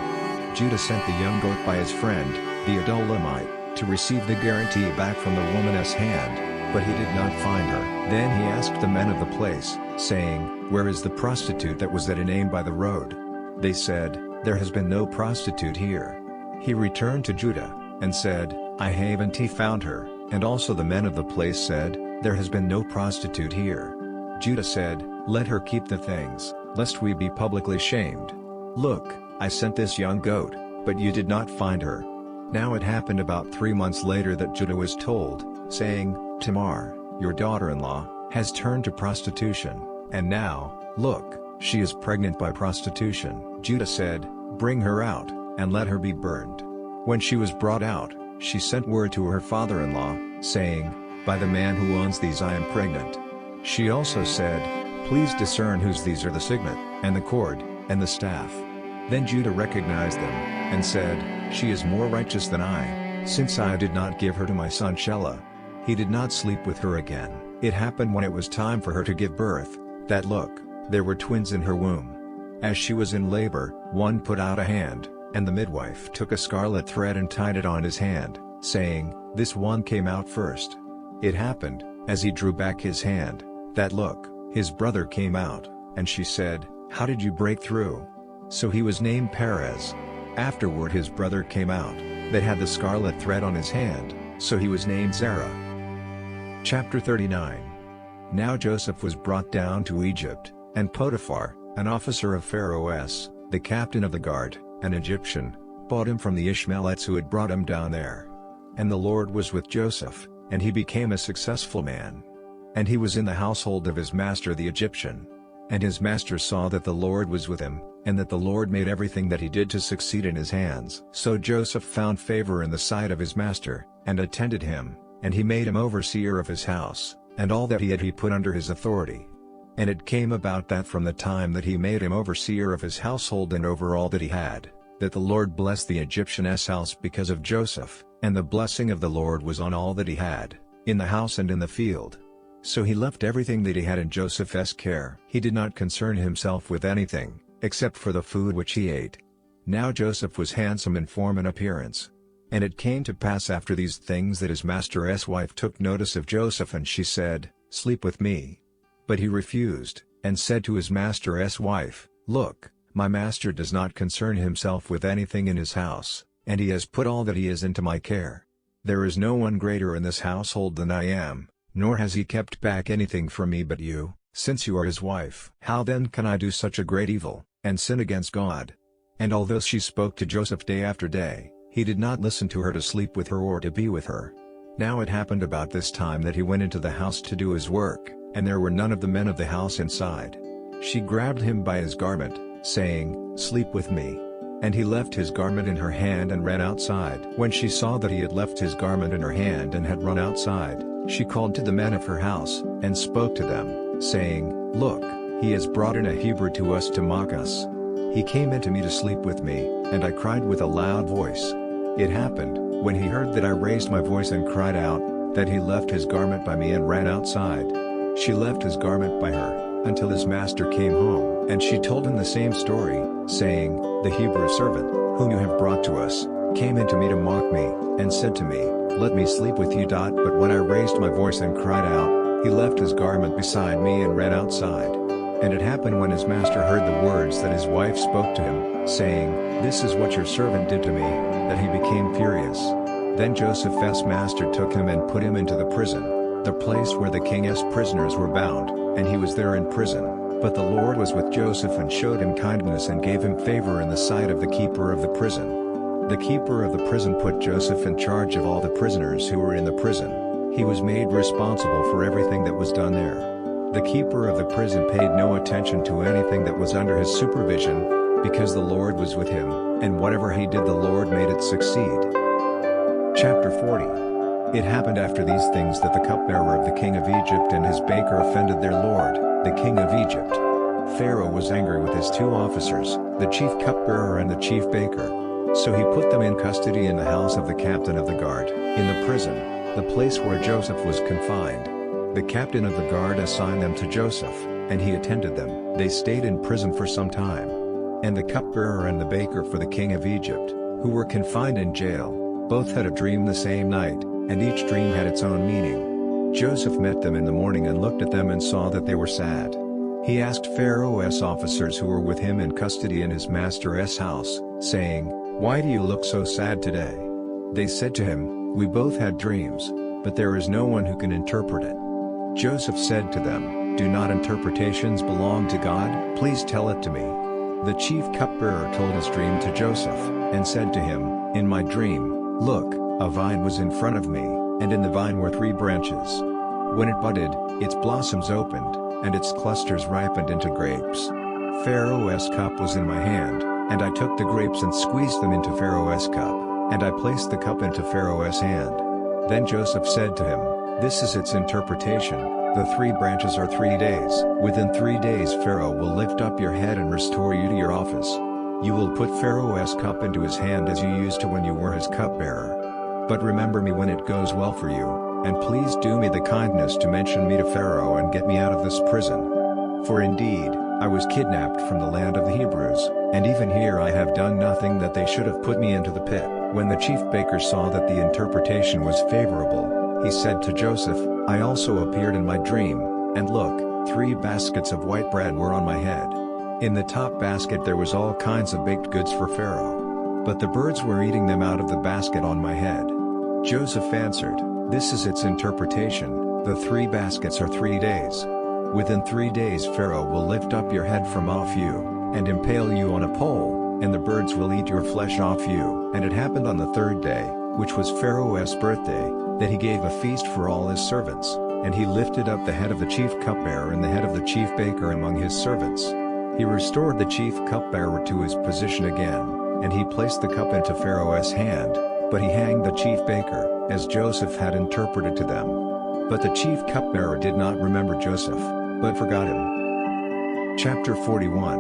Judah sent the young goat by his friend, the Adulamite, to receive the guarantee back from the woman's hand, but he did not find her. Then he asked the men of the place, saying, "Where is the prostitute that was at Enaim by the road?" They said, "There has been no prostitute here." He returned to Judah, and said, "I haven't found her," and also the men of the place said, "There has been no prostitute here." Judah said, "Let her keep the things, lest we be publicly shamed. Look, I sent this young goat, but you did not find her." Now it happened about 3 months later that Judah was told, saying, "Tamar, your daughter-in-law, has turned to prostitution, and now, look, she is pregnant by prostitution." Judah said, "Bring her out, and let her be burned." When she was brought out, she sent word to her father-in-law, saying, "By the man who owns these I am pregnant." She also said, "Please discern whose these are the signet, and the cord, and the staff." Then Judah recognized them, and said, "She is more righteous than I, since I did not give her to my son Shelah." He did not sleep with her again. It happened when it was time for her to give birth, that look, there were twins in her womb. As she was in labor, one put out a hand, and the midwife took a scarlet thread and tied it on his hand, saying, "This one came out first." It happened, as he drew back his hand, that look, his brother came out, and she said, "How did you break through?" So he was named Perez. Afterward his brother came out, that had the scarlet thread on his hand, so he was named Zerah. Chapter 39. Now Joseph was brought down to Egypt, and Potiphar, an officer of Pharaoh's, the captain of the guard, an Egyptian, bought him from the Ishmaelites who had brought him down there. And the Lord was with Joseph, and he became a successful man. And he was in the household of his master the Egyptian. And his master saw that the Lord was with him, and that the Lord made everything that he did to succeed in his hands. So Joseph found favor in the sight of his master, and attended him, and he made him overseer of his house, and all that he had he put under his authority. And it came about that from the time that he made him overseer of his household and over all that he had, that the Lord blessed the Egyptian's house because of Joseph, and the blessing of the Lord was on all that he had, in the house and in the field. So he left everything that he had in Joseph's care. He did not concern himself with anything, except for the food which he ate. Now Joseph was handsome in form and appearance. And it came to pass after these things that his master's wife took notice of Joseph, and she said, "Sleep with me." But he refused, and said to his master's wife, "Look, my master does not concern himself with anything in his house, and he has put all that he is into my care. There is no one greater in this household than I am, nor has he kept back anything from me but you, since you are his wife. How then can I do such a great evil, and sin against God?" And although she spoke to Joseph day after day, he did not listen to her to sleep with her or to be with her. Now it happened about this time that he went into the house to do his work, and there were none of the men of the house inside. She grabbed him by his garment, saying, "Sleep with me." And he left his garment in her hand and ran outside. When she saw that he had left his garment in her hand and had run outside, she called to the men of her house, and spoke to them, saying, "Look, he has brought in a Hebrew to us to mock us. He came in to me to sleep with me, and I cried with a loud voice. It happened, when he heard that I raised my voice and cried out, that he left his garment by me and ran outside." She left his garment by her, until his master came home. And she told him the same story, saying, "The Hebrew servant, whom you have brought to us, came in to me to mock me, and said to me, 'Let me sleep with you.' But when I raised my voice and cried out, he left his garment beside me and ran outside." And it happened when his master heard the words that his wife spoke to him, saying, "This is what your servant did to me," that he became furious. Then Joseph's master took him and put him into the prison, the place where the king's prisoners were bound, and he was there in prison. But the Lord was with Joseph and showed him kindness and gave him favor in the sight of the keeper of the prison. The keeper of the prison put Joseph in charge of all the prisoners who were in the prison. He was made responsible for everything that was done there. The keeper of the prison paid no attention to anything that was under his supervision, because the Lord was with him, and whatever he did the Lord made it succeed. Chapter 40. It happened after these things that the cupbearer of the king of Egypt and his baker offended their lord, the king of Egypt. Pharaoh was angry with his 2 officers, the chief cupbearer and the chief baker. So he put them in custody in the house of the captain of the guard, in the prison, the place where Joseph was confined. The captain of the guard assigned them to Joseph, and he attended them. They stayed in prison for some time. And the cupbearer and the baker for the king of Egypt, who were confined in jail, Both had a dream the same night, and each dream had its own meaning. Joseph met them in the morning and looked at them and saw that they were sad. He asked Pharaoh's officers who were with him in custody in his master's house, saying, "Why do you look so sad today?" They said to him, "We both had dreams, but there is no one who can interpret it." Joseph said to them, "Do not interpretations belong to God? Please tell it to me." The chief cupbearer told his dream to Joseph, and said to him, "In my dream, look, a vine was in front of me, and in the vine were 3 branches. When it budded, its blossoms opened, and its clusters ripened into grapes. Pharaoh's cup was in my hand, and I took the grapes and squeezed them into Pharaoh's cup, and I placed the cup into Pharaoh's hand." Then Joseph said to him, "This is its interpretation. The 3 branches are 3 days. Within 3 days Pharaoh will lift up your head and restore you to your office. You will put Pharaoh's cup into his hand as you used to when you were his cupbearer. But remember me when it goes well for you, and please do me the kindness to mention me to Pharaoh and get me out of this prison. For indeed, I was kidnapped from the land of the Hebrews, and even here I have done nothing that they should have put me into the pit." When the chief baker saw that the interpretation was favorable, he said to Joseph, "I also appeared in my dream, and look, 3 baskets of white bread were on my head. In the top basket there was all kinds of baked goods for Pharaoh. But the birds were eating them out of the basket on my head." Joseph answered, "This is its interpretation. The 3 baskets are 3 days. Within 3 days Pharaoh will lift up your head from off you, and impale you on a pole, and the birds will eat your flesh off you." And it happened on the 3rd day, which was Pharaoh's birthday, that he gave a feast for all his servants, and he lifted up the head of the chief cupbearer and the head of the chief baker among his servants. He restored the chief cupbearer to his position again, and he placed the cup into Pharaoh's hand, but he hanged the chief baker, as Joseph had interpreted to them. But the chief cupbearer did not remember Joseph, but forgot him. Chapter 41.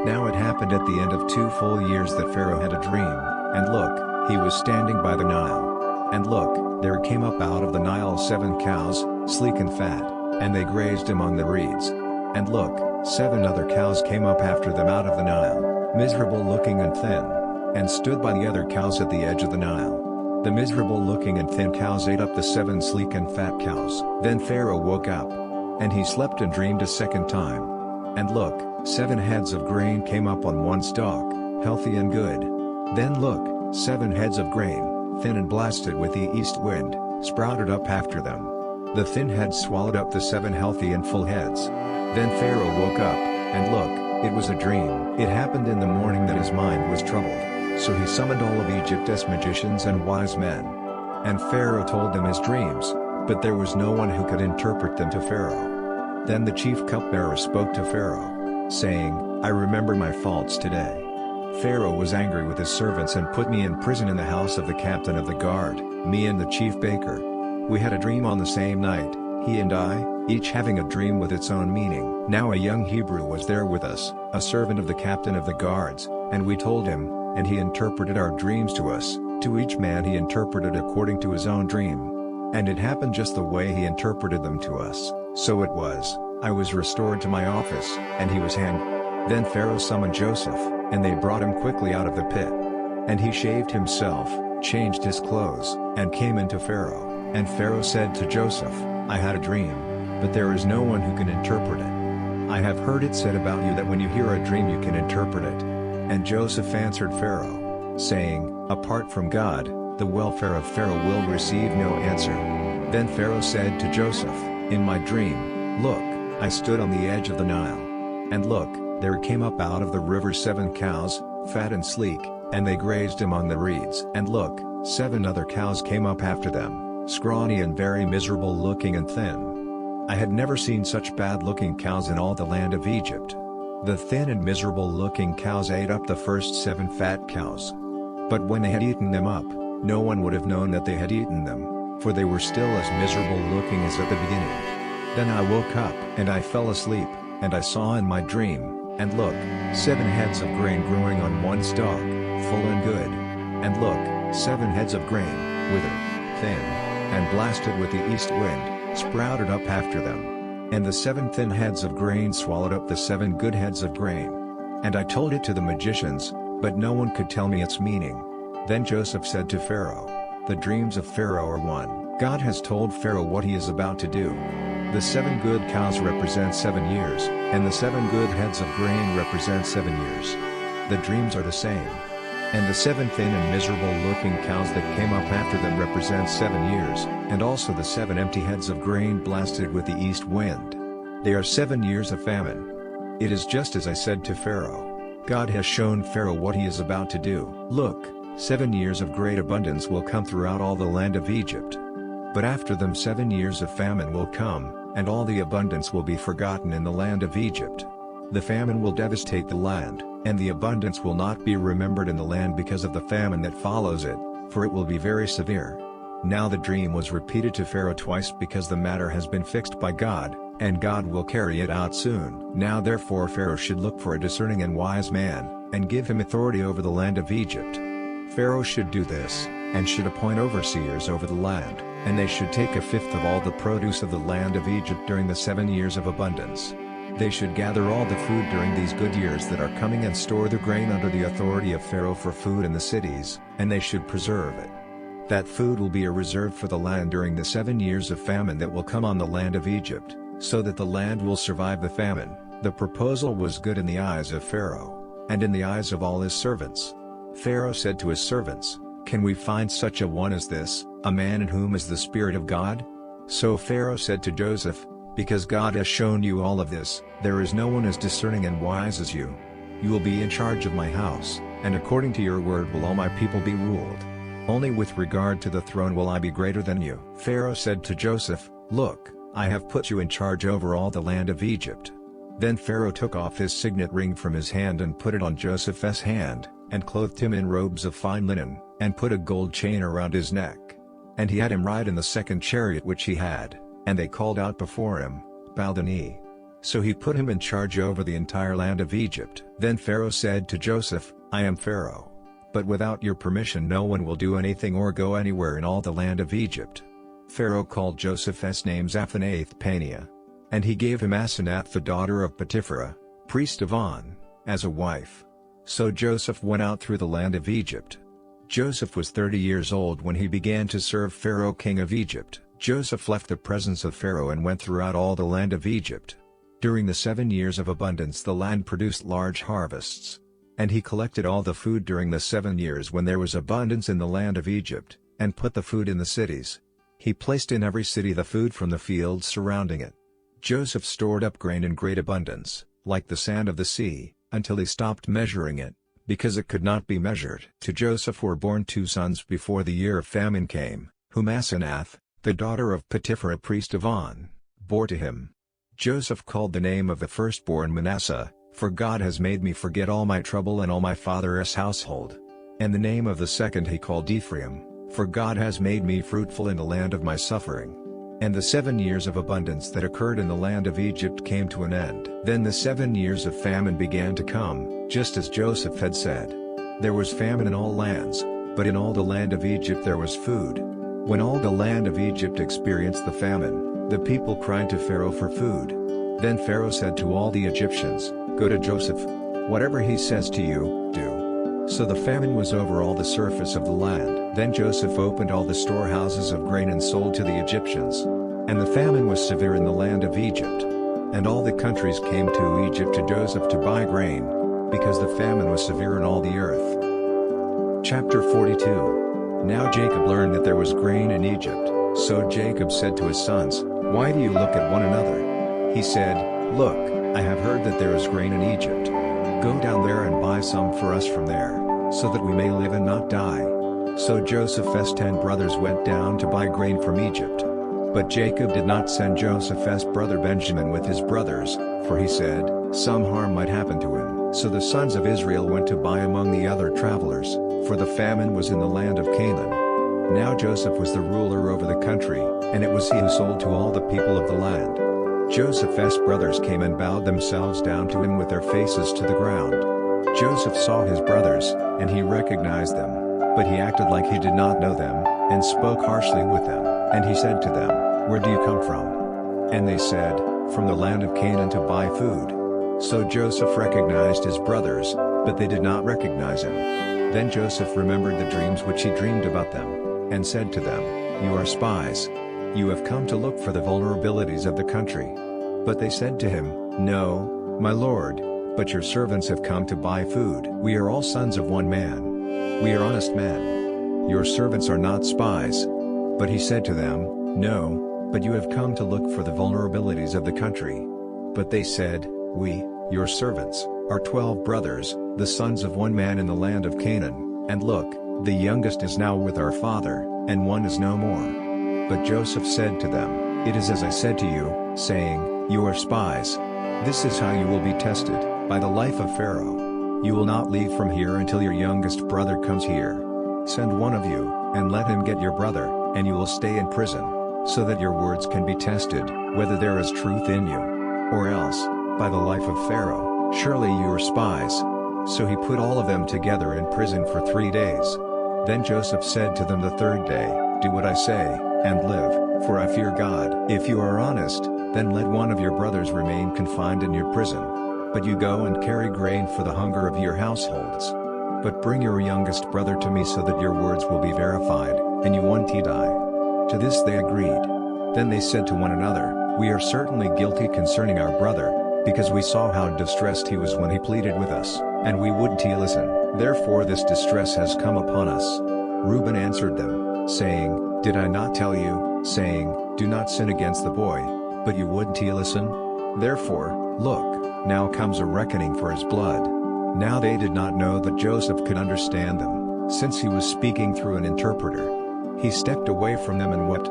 Now it happened at the end of 2 full years that Pharaoh had a dream, and look, he was standing by the Nile. And look, there came up out of the Nile 7 cows, sleek and fat, and they grazed among the reeds. And look, 7 other cows came up after them out of the Nile, miserable looking and thin, and stood by the other cows at the edge of the Nile. The miserable looking and thin cows ate up the 7 sleek and fat cows. Then Pharaoh woke up, and he slept and dreamed a second time. And look, 7 heads of grain came up on one stalk, healthy and good. Then look, 7 heads of grain, thin and blasted with the east wind, sprouted up after them. The thin heads swallowed up the 7 healthy and full heads. Then Pharaoh woke up, and look, it was a dream. It happened in the morning that his mind was troubled. So he summoned all of Egypt as magicians and wise men. And Pharaoh told them his dreams, but there was no one who could interpret them to Pharaoh. Then the chief cupbearer spoke to Pharaoh, saying, "I remember my faults today." Pharaoh was angry with his servants and put me in prison in the house of the captain of the guard, me and the chief baker. We had a dream on the same night, he and I, each having a dream with its own meaning. Now a young Hebrew was there with us, a servant of the captain of the guards, and we told him, and he interpreted our dreams to us. To each man he interpreted according to his own dream. And it happened just the way he interpreted them to us, so it was. I was restored to my office, and he was hanged. Then Pharaoh summoned Joseph, and they brought him quickly out of the pit. And he shaved himself, changed his clothes, and came into Pharaoh. And Pharaoh said to Joseph, "I had a dream, but there is no one who can interpret it. I have heard it said about you that when you hear a dream you can interpret it." And Joseph answered Pharaoh, saying, "Apart from God, the welfare of Pharaoh will receive no answer." Then Pharaoh said to Joseph, "In my dream, look, I stood on the edge of the Nile. And look, there came up out of the river 7 cows, fat and sleek, and they grazed among the reeds. And look, 7 other cows came up after them, scrawny and very miserable looking and thin. I had never seen such bad looking cows in all the land of Egypt. The thin and miserable looking cows ate up the first 7 fat cows. But when they had eaten them up, no one would have known that they had eaten them, for they were still as miserable looking as at the beginning. Then I woke up, and I fell asleep, and I saw in my dream, and look, 7 heads of grain growing on one stalk, full and good. And look, 7 heads of grain, withered, thin, and blasted with the east wind, sprouted up after them. And the 7 thin heads of grain swallowed up the 7 good heads of grain. And I told it to the magicians, but no one could tell me its meaning. Then Joseph said to Pharaoh, The dreams of Pharaoh are one. God has told Pharaoh what he is about to do. The 7 good cows represent 7 years, and the 7 good heads of grain represent 7 years. The dreams are the same. And the 7 thin and miserable-looking cows that came up after them represent 7 years, and also the 7 empty heads of grain blasted with the east wind. They are 7 years of famine. It is just as I said to Pharaoh. God has shown Pharaoh what he is about to do. Look, 7 years of great abundance will come throughout all the land of Egypt. But after them 7 years of famine will come, and all the abundance will be forgotten in the land of Egypt. The famine will devastate the land, and the abundance will not be remembered in the land because of the famine that follows it, for it will be very severe. Now the dream was repeated to Pharaoh twice because the matter has been fixed by God, and God will carry it out soon. Now therefore Pharaoh should look for a discerning and wise man, and give him authority over the land of Egypt. Pharaoh should do this, and should appoint overseers over the land, and they should take 1/5 of all the produce of the land of Egypt during the 7 years of abundance. They should gather all the food during these good years that are coming and store the grain under the authority of Pharaoh for food in the cities, and they should preserve it. That food will be a reserve for the land during the 7 years of famine that will come on the land of Egypt, so that the land will survive the famine. The proposal was good in the eyes of Pharaoh, and in the eyes of all his servants. Pharaoh said to his servants, "Can we find such a one as this, a man in whom is the Spirit of God?" So Pharaoh said to Joseph, "Because God has shown you all of this, there is no one as discerning and wise as you. You will be in charge of my house, and according to your word will all my people be ruled. Only with regard to the throne will I be greater than you." Pharaoh said to Joseph, "Look, I have put you in charge over all the land of Egypt." Then Pharaoh took off his signet ring from his hand and put it on Joseph's hand, and clothed him in robes of fine linen, and put a gold chain around his neck. And he had him ride in the 2nd chariot which he had, and they called out before him, "Bow the knee." So he put him in charge over the entire land of Egypt. Then Pharaoh said to Joseph, "I am Pharaoh. But without your permission no one will do anything or go anywhere in all the land of Egypt." Pharaoh called Joseph's name Zaphanath-Paneah. And he gave him Asenath the daughter of Potipharah, priest of On, as a wife. So Joseph went out through the land of Egypt. Joseph was 30 years old when he began to serve Pharaoh king of Egypt. Joseph left the presence of Pharaoh and went throughout all the land of Egypt. During the 7 years of abundance the land produced large harvests. And he collected all the food during the 7 years when there was abundance in the land of Egypt, and put the food in the cities. He placed in every city the food from the fields surrounding it. Joseph stored up grain in great abundance, like the sand of the sea, until he stopped measuring it, because it could not be measured. To Joseph were born 2 sons before the year of famine came, whom Asenath, the daughter of Potipharah priest of On, bore to him. Joseph called the name of the firstborn Manasseh, "For God has made me forget all my trouble and all my father's household." And the name of the second he called Ephraim, "For God has made me fruitful in the land of my suffering." And the 7 years of abundance that occurred in the land of Egypt came to an end. Then the 7 years of famine began to come, just as Joseph had said. There was famine in all lands, but in all the land of Egypt there was food. When all the land of Egypt experienced the famine, the people cried to Pharaoh for food. Then Pharaoh said to all the Egyptians, "Go to Joseph. Whatever he says to you, do." So the famine was over all the surface of the land. Then Joseph opened all the storehouses of grain and sold to the Egyptians. And the famine was severe in the land of Egypt. And all the countries came to Egypt to Joseph to buy grain, because the famine was severe in all the earth. Chapter 42. Now Jacob learned that there was grain in Egypt. So Jacob said to his sons, "Why do you look at one another?" He said, "Look, I have heard that there is grain in Egypt. Go down there and buy some for us from there, so that we may live and not die." So Joseph's 10 brothers went down to buy grain from Egypt. But Jacob did not send Joseph's brother Benjamin with his brothers, for he said, "Some harm might happen to him." So the sons of Israel went to buy among the other travelers, for the famine was in the land of Canaan. Now Joseph was the ruler over the country, and it was he who sold to all the people of the land. Joseph's brothers came and bowed themselves down to him with their faces to the ground. Joseph saw his brothers, and he recognized them, but he acted like he did not know them, and spoke harshly with them. And he said to them, "Where do you come from?" And they said, "From the land of Canaan to buy food." So Joseph recognized his brothers, but they did not recognize him. Then Joseph remembered the dreams which he dreamed about them. and said to them, "You are spies. You have come to look for the vulnerabilities of the country." But they said to him, "No, my lord, but your servants have come to buy food. We are all sons of one man. We are honest men. Your servants are not spies." But he said to them, "No, but you have come to look for the vulnerabilities of the country." But they said, "We, your servants, are 12 brothers, the sons of one man in the land of Canaan, and look, the youngest is now with our father, and one is no more." But Joseph said to them, "It is as I said to you, saying, 'You are spies.' This is how you will be tested, by the life of Pharaoh. You will not leave from here until your youngest brother comes here. Send one of you, and let him get your brother, and you will stay in prison, so that your words can be tested, whether there is truth in you. Or else, by the life of Pharaoh, surely you are spies." So he put all of them together in prison for 3 days. Then Joseph said to them the third day, "Do what I say, and live, for I fear God. If you are honest, then let one of your brothers remain confined in your prison. But you go and carry grain for the hunger of your households. But bring your youngest brother to me so that your words will be verified, and you won't die." To this they agreed. Then they said to one another, "We are certainly guilty concerning our brother, because we saw how distressed he was when he pleaded with us, and we wouldn't listen. Therefore this distress has come upon us." Reuben answered them, saying, "Did I not tell you, saying, 'Do not sin against the boy,' but you wouldn't listen? Therefore, look, now comes a reckoning for his blood." Now they did not know that Joseph could understand them, since he was speaking through an interpreter. He stepped away from them and wept.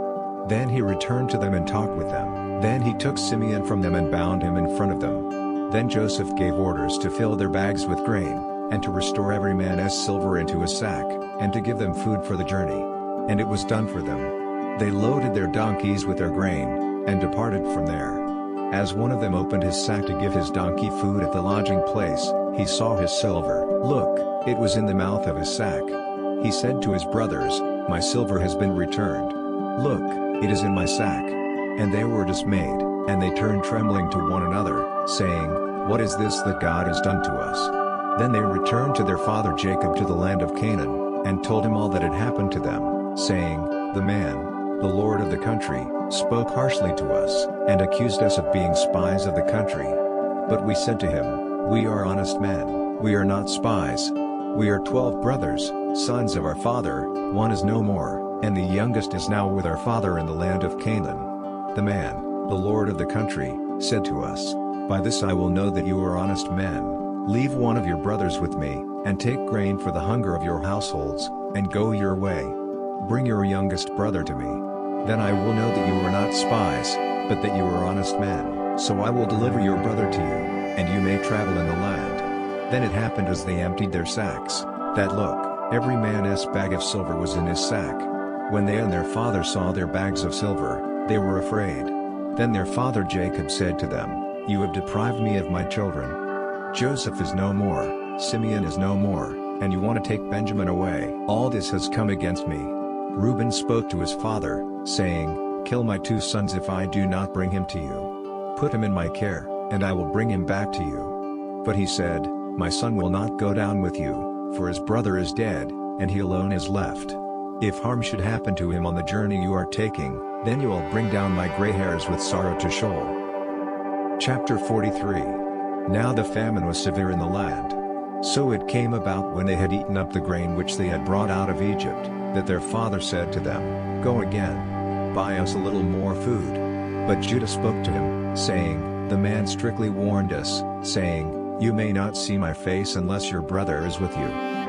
Then he returned to them and talked with them. Then he took Simeon from them and bound him in front of them. Then Joseph gave orders to fill their bags with grain, and to restore every man's silver into his sack, and to give them food for the journey. And it was done for them. They loaded their donkeys with their grain, and departed from there. As one of them opened his sack to give his donkey food at the lodging place, he saw his silver. Look, it was in the mouth of his sack. He said to his brothers, "My silver has been returned. Look, it is in my sack." And they were dismayed, and they turned trembling to one another, saying, "What is this that God has done to us?" Then they returned to their father Jacob to the land of Canaan, and told him all that had happened to them, saying, "The man, the lord of the country, spoke harshly to us, and accused us of being spies of the country. But we said to him, 'We are honest men, we are not spies. We are 12 brothers, sons of our father, one is no more, and the youngest is now with our father in the land of Canaan.' The man, the lord of the country, said to us, 'By this I will know that you are honest men. Leave one of your brothers with me, and take grain for the hunger of your households, and go your way. Bring your youngest brother to me. Then I will know that you are not spies, but that you are honest men. So I will deliver your brother to you, and you may travel in the land.' Then it happened as they emptied their sacks, that look, every man's bag of silver was in his sack. When they and their father saw their bags of silver, they were afraid. Then their father Jacob said to them, 'You have deprived me of my children. Joseph is no more, Simeon is no more, and you want to take Benjamin away. All this has come against me.' Reuben spoke to his father, saying, 'Kill my 2 sons if I do not bring him to you. Put him in my care, and I will bring him back to you.' But he said, 'My son will not go down with you, for his brother is dead, and he alone is left. If harm should happen to him on the journey you are taking, then you will bring down my gray hairs with sorrow to Sheol.'" Chapter 43. Now the famine was severe in the land. So it came about when they had eaten up the grain which they had brought out of Egypt, that their father said to them, "Go again. Buy us a little more food." But Judah spoke to him, saying, "The man strictly warned us, saying, 'You may not see my face unless your brother is with you.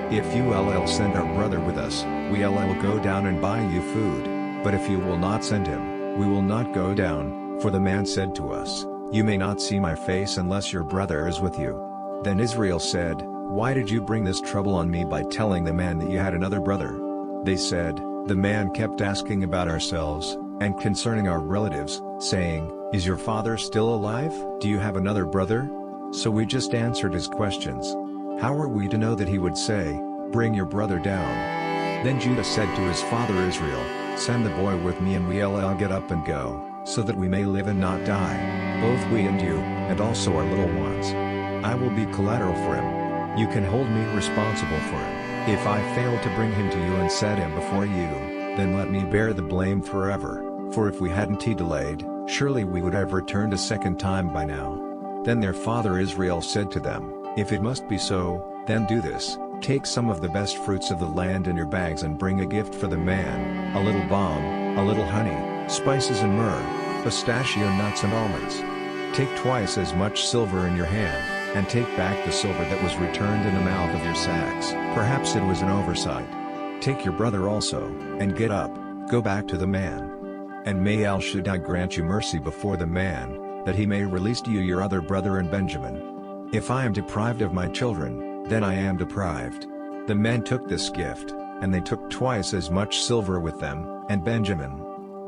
If you will send our brother with us, we will go down and buy you food. But if you will not send him, we will not go down, for the man said to us, "You may not see my face unless your brother is with you."' Then Israel said, 'Why did you bring this trouble on me by telling the man that you had another brother?' They said, 'The man kept asking about ourselves, and concerning our relatives, saying, "Is your father still alive? Do you have another brother?" So we just answered his questions. How are we to know that he would say, 'Bring your brother down'?" Then Judah said to his father Israel, "Send the boy with me and we'll get up and go, so that we may live and not die, both we and you, and also our little ones. I will be collateral for him. You can hold me responsible for him. If I fail to bring him to you and set him before you, Then let me bear the blame forever, for if we hadn't delayed, surely we would have returned a second time by now." Then their father Israel said to them, "If it must be so, then do this. Take some of the best fruits of the land in your bags and bring a gift for the man, a little balm, a little honey, spices and myrrh, pistachio nuts and almonds. Take twice as much silver in your hand, and take back the silver that was returned in the mouth of your sacks. Perhaps it was an oversight. Take your brother also, and get up, go back to the man. And may El Shaddai grant you mercy before the man, that he may release to you your other brother and Benjamin. If I am deprived of my children, then I am deprived." The men took this gift, and they took twice as much silver with them, and Benjamin.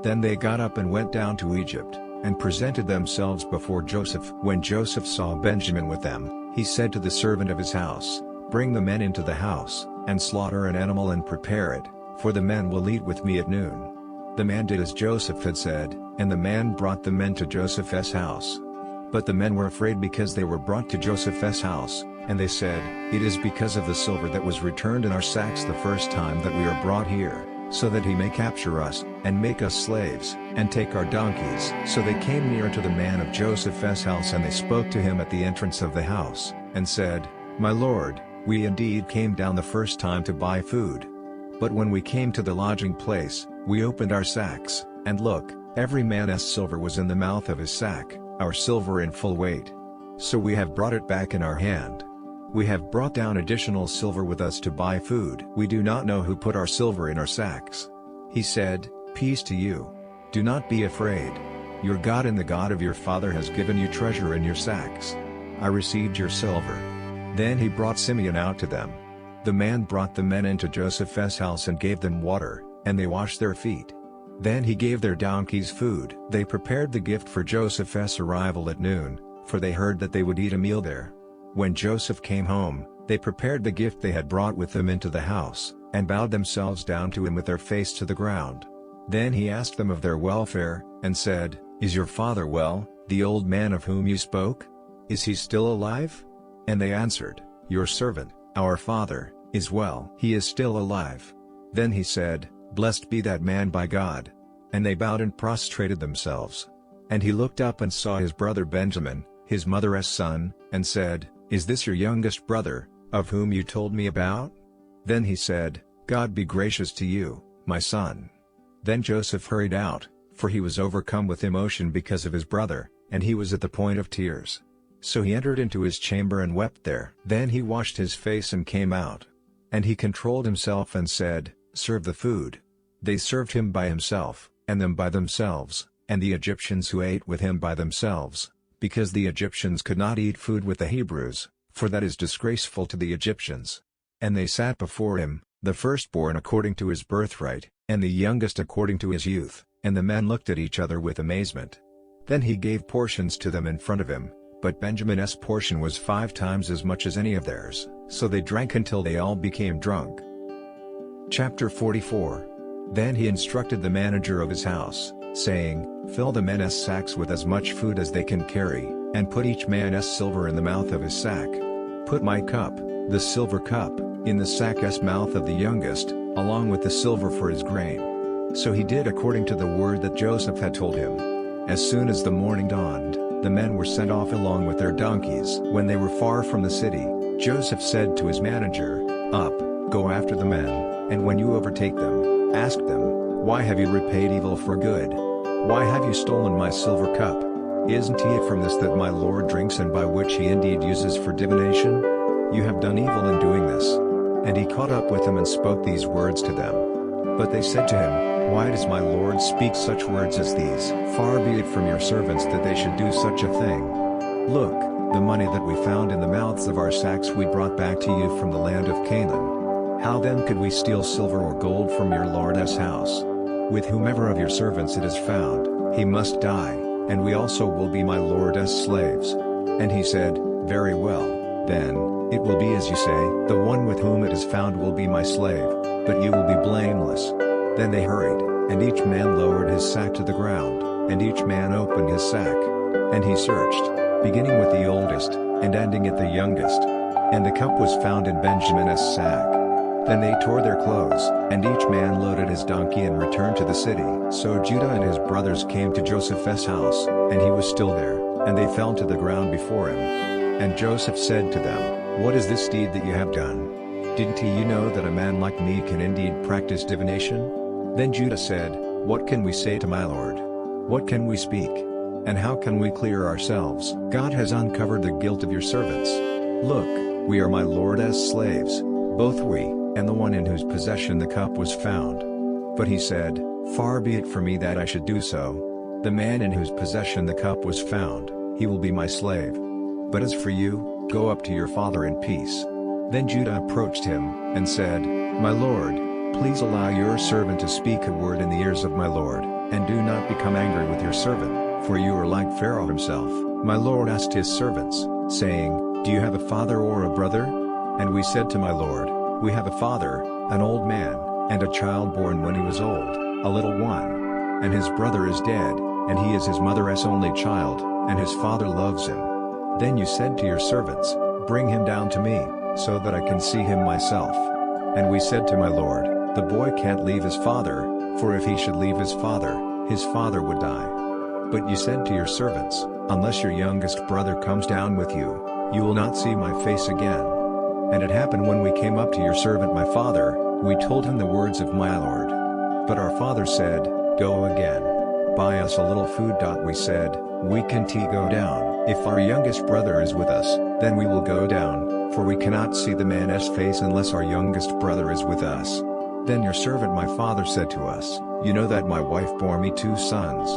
Then they got up and went down to Egypt, and presented themselves before Joseph. When Joseph saw Benjamin with them, he said to the servant of his house, "Bring the men into the house, and slaughter an animal and prepare it, for the men will eat with me at noon." The man did as Joseph had said, and the man brought the men to Joseph's house. But the men were afraid because they were brought to Joseph's house, and they said, "It is because of the silver that was returned in our sacks the first time that we are brought here, so that he may capture us, and make us slaves, and take our donkeys." So they came near to the man of Joseph's house, and they spoke to him at the entrance of the house, and said, "My lord, we indeed came down the first time to buy food. But when we came to the lodging place, we opened our sacks, and look, every man's silver was in the mouth of his sack, our silver in full weight. So we have brought it back in our hand. We have brought down additional silver with us to buy food. We do not know who put our silver in our sacks." He said, "Peace to you. Do not be afraid. Your God and the God of your father has given you treasure in your sacks. I received your silver." Then he brought Simeon out to them. The man brought the men into Joseph's house and gave them water, and they washed their feet. Then he gave their donkeys food. They prepared the gift for Joseph's arrival at noon, for they heard that they would eat a meal there. When Joseph came home, they prepared the gift they had brought with them into the house, and bowed themselves down to him with their face to the ground. Then he asked them of their welfare, and said, "Is your father well, the old man of whom you spoke? Is he still alive?" And they answered, "Your servant, our father, is well. He is still alive." Then he said, "Blessed be that man by God." And they bowed and prostrated themselves. And he looked up and saw his brother Benjamin, his mother's son, and said, "Is this your youngest brother, of whom you told me about?" Then he said, "God be gracious to you, my son." Then Joseph hurried out, for he was overcome with emotion because of his brother, and he was at the point of tears. So he entered into his chamber and wept there. Then he washed his face and came out. And he controlled himself and said, "Serve the food." They served him by himself, and them by themselves, and the Egyptians who ate with him by themselves, because the Egyptians could not eat food with the Hebrews, for that is disgraceful to the Egyptians. And they sat before him, the firstborn according to his birthright, and the youngest according to his youth, and the men looked at each other with amazement. Then he gave portions to them in front of him, but Benjamin's portion was 5 times as much as any of theirs, so they drank until they all became drunk. Chapter 44. Then he instructed the manager of his house, saying, "Fill the men's sacks with as much food as they can carry, and put each man's silver in the mouth of his sack. Put my cup, the silver cup, in the sack's mouth of the youngest, along with the silver for his grain." So he did according to the word that Joseph had told him. As soon as the morning dawned, the men were sent off along with their donkeys. When they were far from the city, Joseph said to his manager, "Up, go after the men, and when you overtake them, ask them, 'Why have you repaid evil for good? Why have you stolen my silver cup? Isn't it from this that my lord drinks, and by which he indeed uses for divination? You have done evil in doing this." And he caught up with them and spoke these words to them. But they said to him, "Why does my lord speak such words as these? Far be it from your servants that they should do such a thing. Look, the money that we found in the mouths of our sacks we brought back to you from the land of Canaan. How then could we steal silver or gold from your lord's house? With whomever of your servants it is found, he must die, and we also will be my lord's slaves." And he said, "Very well, then, it will be as you say, the one with whom it is found will be my slave, but you will be blameless." Then they hurried, and each man lowered his sack to the ground, and each man opened his sack. And he searched, beginning with the oldest, and ending at the youngest. And the cup was found in Benjamin's sack. Then they tore their clothes, and each man loaded his donkey and returned to the city. So Judah and his brothers came to Joseph's house, and he was still there, and they fell to the ground before him. And Joseph said to them, "What is this deed that you have done? Didn't you know that a man like me can indeed practice divination?" Then Judah said, "What can we say to my lord? What can we speak? And how can we clear ourselves? God has uncovered the guilt of your servants. Look, we are my lord's slaves, both we, and the one in whose possession the cup was found." But he said, "Far be it from me that I should do so. The man in whose possession the cup was found, he will be my slave. But as for you, go up to your father in peace." Then Judah approached him, and said, "My lord, please allow your servant to speak a word in the ears of my lord, and do not become angry with your servant, for you are like Pharaoh himself." My lord asked his servants, saying, "Do you have a father or a brother?" And we said to my lord, "We have a father, an old man, and a child born when he was old, a little one. And his brother is dead, and he is his mother's only child, and his father loves him." Then you said to your servants, "Bring him down to me, so that I can see him myself." And we said to my lord, "The boy can't leave his father, for if he should leave his father would die." But you said to your servants, "Unless your youngest brother comes down with you, you will not see my face again." And it happened when we came up to your servant my father, we told him the words of my lord. But our father said, "Go again. Buy us a little food." We said, "We can't go down. If our youngest brother is with us, then we will go down, for we cannot see the man's face unless our youngest brother is with us." Then your servant my father said to us, "You know that my wife bore me 2 sons.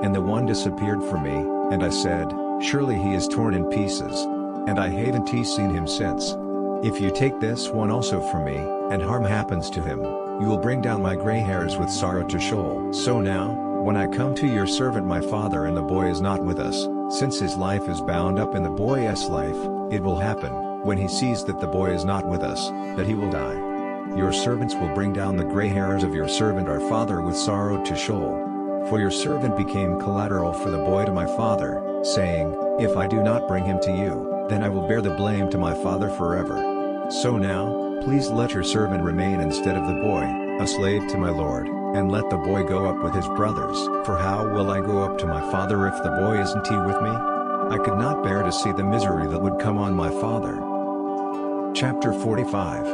And the one disappeared from me, and I said, 'Surely he is torn in pieces.' And I haven't seen him since. If you take this one also from me, and harm happens to him, you will bring down my gray hairs with sorrow to Sheol. So now, when I come to your servant my father and the boy is not with us, since his life is bound up in the boy's life, it will happen, when he sees that the boy is not with us, that he will die. Your servants will bring down the gray hairs of your servant our father with sorrow to Sheol. For your servant became collateral for the boy to my father, saying, 'If I do not bring him to you, then I will bear the blame to my father forever.' So now, please let your servant remain instead of the boy, a slave to my lord, and let the boy go up with his brothers. For how will I go up to my father if the boy isn't with me? I could not bear to see the misery that would come on my father." Chapter 45.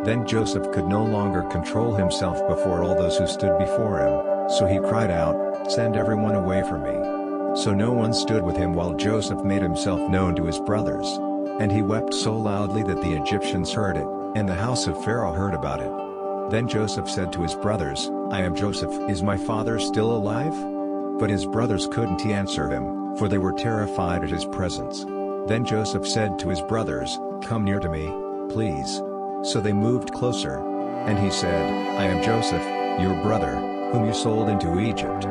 Then Joseph could no longer control himself before all those who stood before him, so he cried out, "Send everyone away from me." So no one stood with him while Joseph made himself known to his brothers. And he wept so loudly that the Egyptians heard it, and the house of Pharaoh heard about it. Then Joseph said to his brothers, "I am Joseph. Is my father still alive?" But his brothers couldn't answer him, for they were terrified at his presence. Then Joseph said to his brothers, "Come near to me, please." So they moved closer. And he said, "I am Joseph, your brother, whom you sold into Egypt.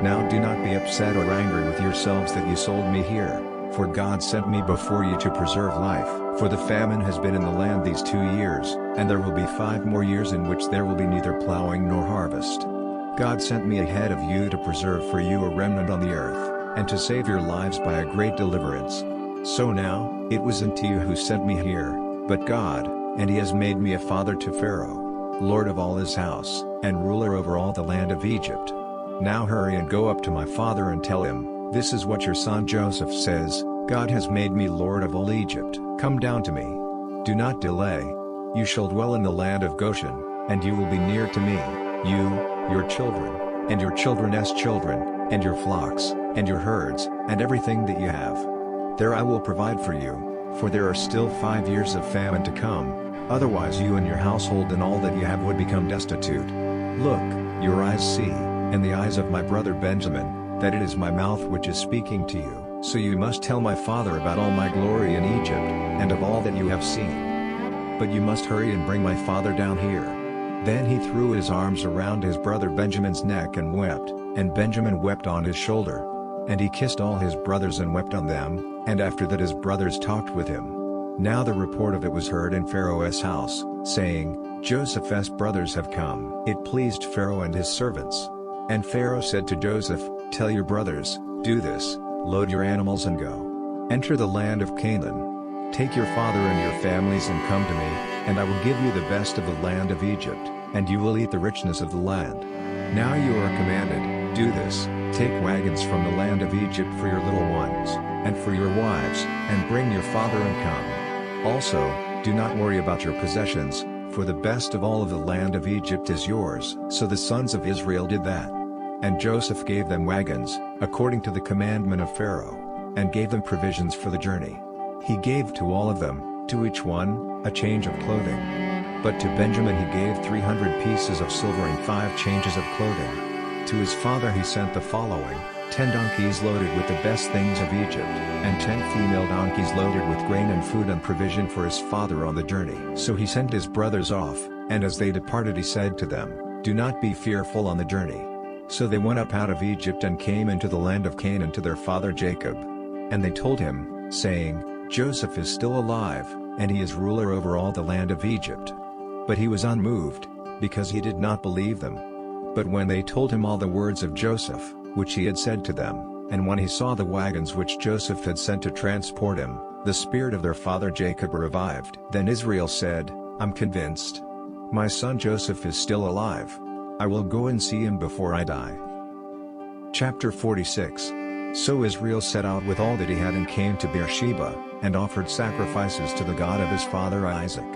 Now do not be upset or angry with yourselves that you sold me here, for God sent me before you to preserve life. For the famine has been in the land these 2 years, and there will be 5 more years in which there will be neither plowing nor harvest. God sent me ahead of you to preserve for you a remnant on the earth, and to save your lives by a great deliverance. So now, it wasn't you who sent me here, but God, and he has made me a father to Pharaoh, lord of all his house, and ruler over all the land of Egypt. Now hurry and go up to my father and tell him, 'This is what your son Joseph says, God has made me lord of all Egypt. Come down to me. Do not delay. You shall dwell in the land of Goshen, and you will be near to me, you, your children, and your children's children, and your flocks, and your herds, and everything that you have. There I will provide for you, for there are still 5 years of famine to come, otherwise you and your household and all that you have would become destitute. Look, your eyes see, and the eyes of my brother Benjamin, that it is my mouth which is speaking to you. So you must tell my father about all my glory in Egypt, and of all that you have seen. But you must hurry and bring my father down here." Then he threw his arms around his brother Benjamin's neck and wept, and Benjamin wept on his shoulder. And he kissed all his brothers and wept on them, and after that his brothers talked with him. Now the report of it was heard in Pharaoh's house, saying, "Joseph's brothers have come." It pleased Pharaoh and his servants. And Pharaoh said to Joseph, "Tell your brothers, do this, load your animals and go. Enter the land of Canaan. "Take your father and your families and come to me, and I will give you the best of the land of Egypt, and you will eat the richness of the land. Now you are commanded, do this, take wagons from the land of Egypt for your little ones, and for your wives, and bring your father and come. Also, do not worry about your possessions, for the best of all of the land of Egypt is yours." So the sons of Israel did that. And Joseph gave them wagons, according to the commandment of Pharaoh, and gave them provisions for the journey. He gave to all of them, to each one, a change of clothing. But to Benjamin he gave 300 pieces of silver and 5 changes of clothing. To his father he sent the following: 10 donkeys loaded with the best things of Egypt, and 10 female donkeys loaded with grain and food and provision for his father on the journey. So he sent his brothers off, and as they departed he said to them, "Do not be fearful on the journey." So they went up out of Egypt and came into the land of Canaan to their father Jacob. And they told him, saying, "Joseph is still alive, and he is ruler over all the land of Egypt." But he was unmoved, because he did not believe them. But when they told him all the words of Joseph, which he had said to them, and when he saw the wagons which Joseph had sent to transport him, the spirit of their father Jacob revived. Then Israel said, "I'm convinced. My son Joseph is still alive. I will go and see him before I die." Chapter 46. So Israel set out with all that he had and came to Beersheba, and offered sacrifices to the God of his father Isaac.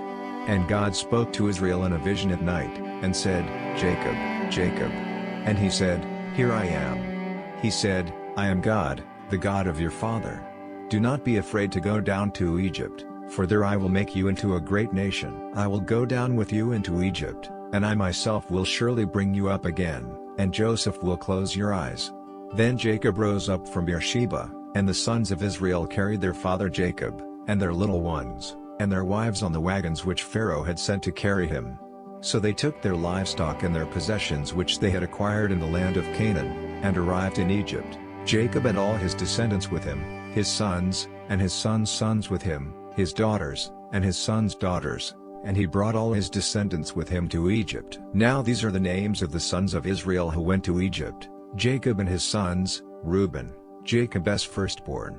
And God spoke to Israel in a vision at night, and said, "Jacob, Jacob." And he said, "Here I am." He said, "I am God, the God of your father. Do not be afraid to go down to Egypt, for there I will make you into a great nation. I will go down with you into Egypt, and I myself will surely bring you up again, and Joseph will close your eyes." Then Jacob rose up from Beersheba, and the sons of Israel carried their father Jacob, and their little ones, and their wives on the wagons which Pharaoh had sent to carry him. So they took their livestock and their possessions which they had acquired in the land of Canaan, and arrived in Egypt, Jacob and all his descendants with him, his sons, and his sons' sons with him, his daughters, and his sons' daughters, and he brought all his descendants with him to Egypt. Now these are the names of the sons of Israel who went to Egypt: Jacob and his sons, Reuben, Jacob's firstborn.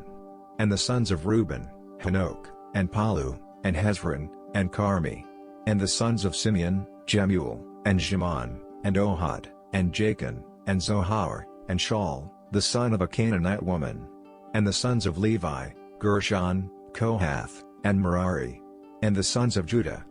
And the sons of Reuben, Hanoch, and Palu, and Hezron, and Carmi. And the sons of Simeon, Jemuel, and Shimon, and Ohad, and Jachin, and Zohar, and Shaul, the son of a Canaanite woman. And the sons of Levi, Gershon, Kohath, and Merari. And the sons of Judah,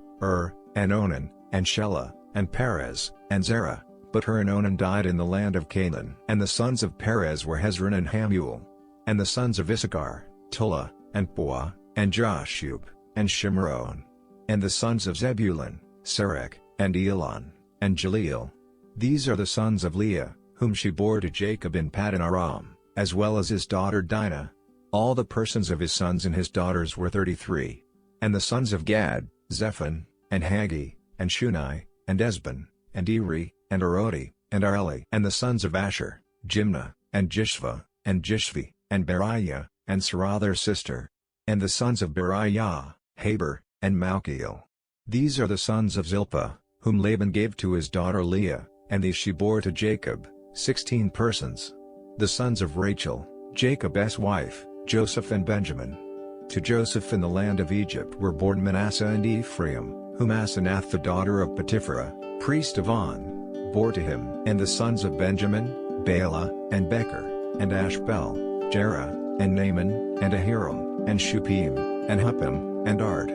and Onan, and Shelah, and Perez, and Zerah. But and Onan died in the land of Canaan. And the sons of Perez were Hezron and Hamuel. And the sons of Issachar, Tola, and Puah, and Jashub, and Shimron. And the sons of Zebulun, Serach, and Elon, and Jaleel. These are the sons of Leah, whom she bore to Jacob in Paddan Aram, as well as his daughter Dinah. All the persons of his sons and his daughters were 33. And the sons of Gad, Zephon, and Haggi, and Shunai, and Esbon, and Eri, and Arodi, and Areli. And the sons of Asher, Jimnah, and Jishva, and Jishvi, and Beriah, and Sarah their sister. And the sons of Beriah, Heber, and Malchiel. These are the sons of Zilpah, whom Laban gave to his daughter Leah, and these she bore to Jacob, 16 persons. The sons of Rachel, Jacob's wife, Joseph and Benjamin. To Joseph in the land of Egypt were born Manasseh and Ephraim, whom Asenath the daughter of Potipherah, priest of On, bore to him. And the sons of Benjamin, Bela, and Becher, and Ashbel, Jerah, and Naaman, and Ahiram, and Shupim, and Huppim, and Ard.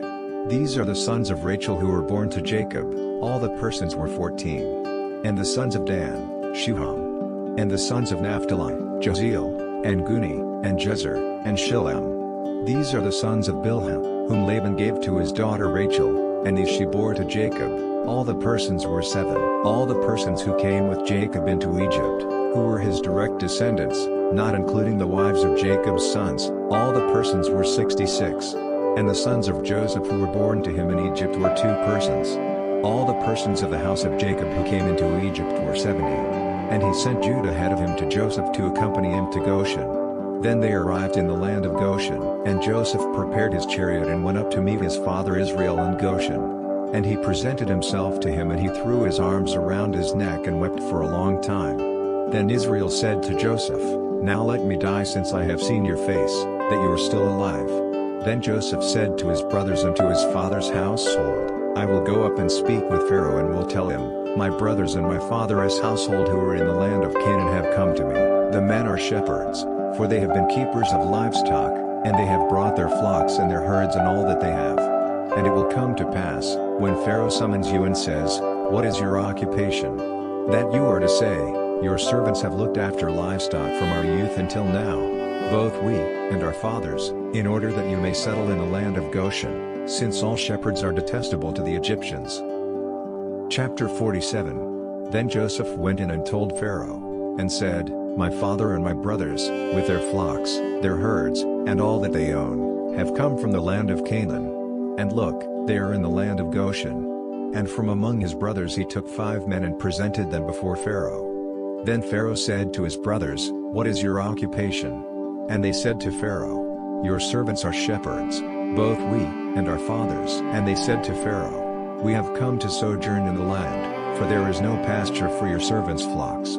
These are the sons of Rachel who were born to Jacob, all the persons were 14. And the sons of Dan, Shuham. And the sons of Naphtali, Jaziel, and Guni, and Jezer, and Shillem. These are the sons of Bilhah, whom Laban gave to his daughter Rachel, and these she bore to Jacob, all the persons were 7. All the persons who came with Jacob into Egypt, who were his direct descendants, not including the wives of Jacob's sons, all the persons were 66. And the sons of Joseph who were born to him in Egypt were 2 persons. All the persons of the house of Jacob who came into Egypt were 70. And he sent Judah ahead of him to Joseph to accompany him to Goshen. Then they arrived in the land of Goshen, and Joseph prepared his chariot and went up to meet his father Israel in Goshen. And he presented himself to him, and he threw his arms around his neck and wept for a long time. Then Israel said to Joseph, "Now let me die, since I have seen your face, that you are still alive. Then Joseph said to his brothers and to his father's household, I will go up and speak with Pharaoh and will tell him, my brothers and my father's household who are in the land of Canaan have come to me. The men are shepherds, for they have been keepers of livestock, and they have brought their flocks and their herds and all that they have. And it will come to pass, when Pharaoh summons you and says, what is your occupation? That you are to say, your servants have looked after livestock from our youth until now, both we and our fathers, in order that you may settle in the land of Goshen, since all shepherds are detestable to the Egyptians. Chapter 47. Then Joseph went in and told Pharaoh, and said, my father and my brothers, with their flocks, their herds, and all that they own, have come from the land of Canaan. And look, they are in the land of Goshen. And from among his brothers he took 5 men and presented them before Pharaoh. Then Pharaoh said to his brothers, what is your occupation? And they said to Pharaoh, your servants are shepherds, both we and our fathers. And they said to Pharaoh, we have come to sojourn in the land, for there is no pasture for your servants' flocks.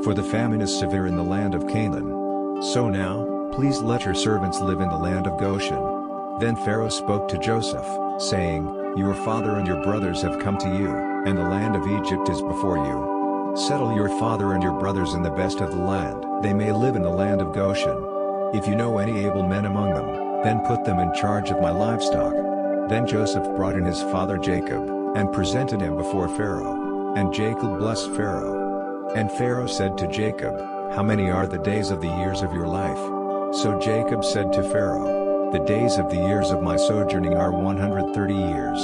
For the famine is severe in the land of Canaan. So now, please let your servants live in the land of Goshen. Then Pharaoh spoke to Joseph, saying, your father and your brothers have come to you, and the land of Egypt is before you. Settle your father and your brothers in the best of the land, they may live in the land of Goshen. If you know any able men among them, then put them in charge of my livestock. Then Joseph brought in his father Jacob, and presented him before Pharaoh. And Jacob blessed Pharaoh. And Pharaoh said to Jacob, how many are the days of the years of your life? So Jacob said to Pharaoh, the days of the years of my sojourning are 130 years.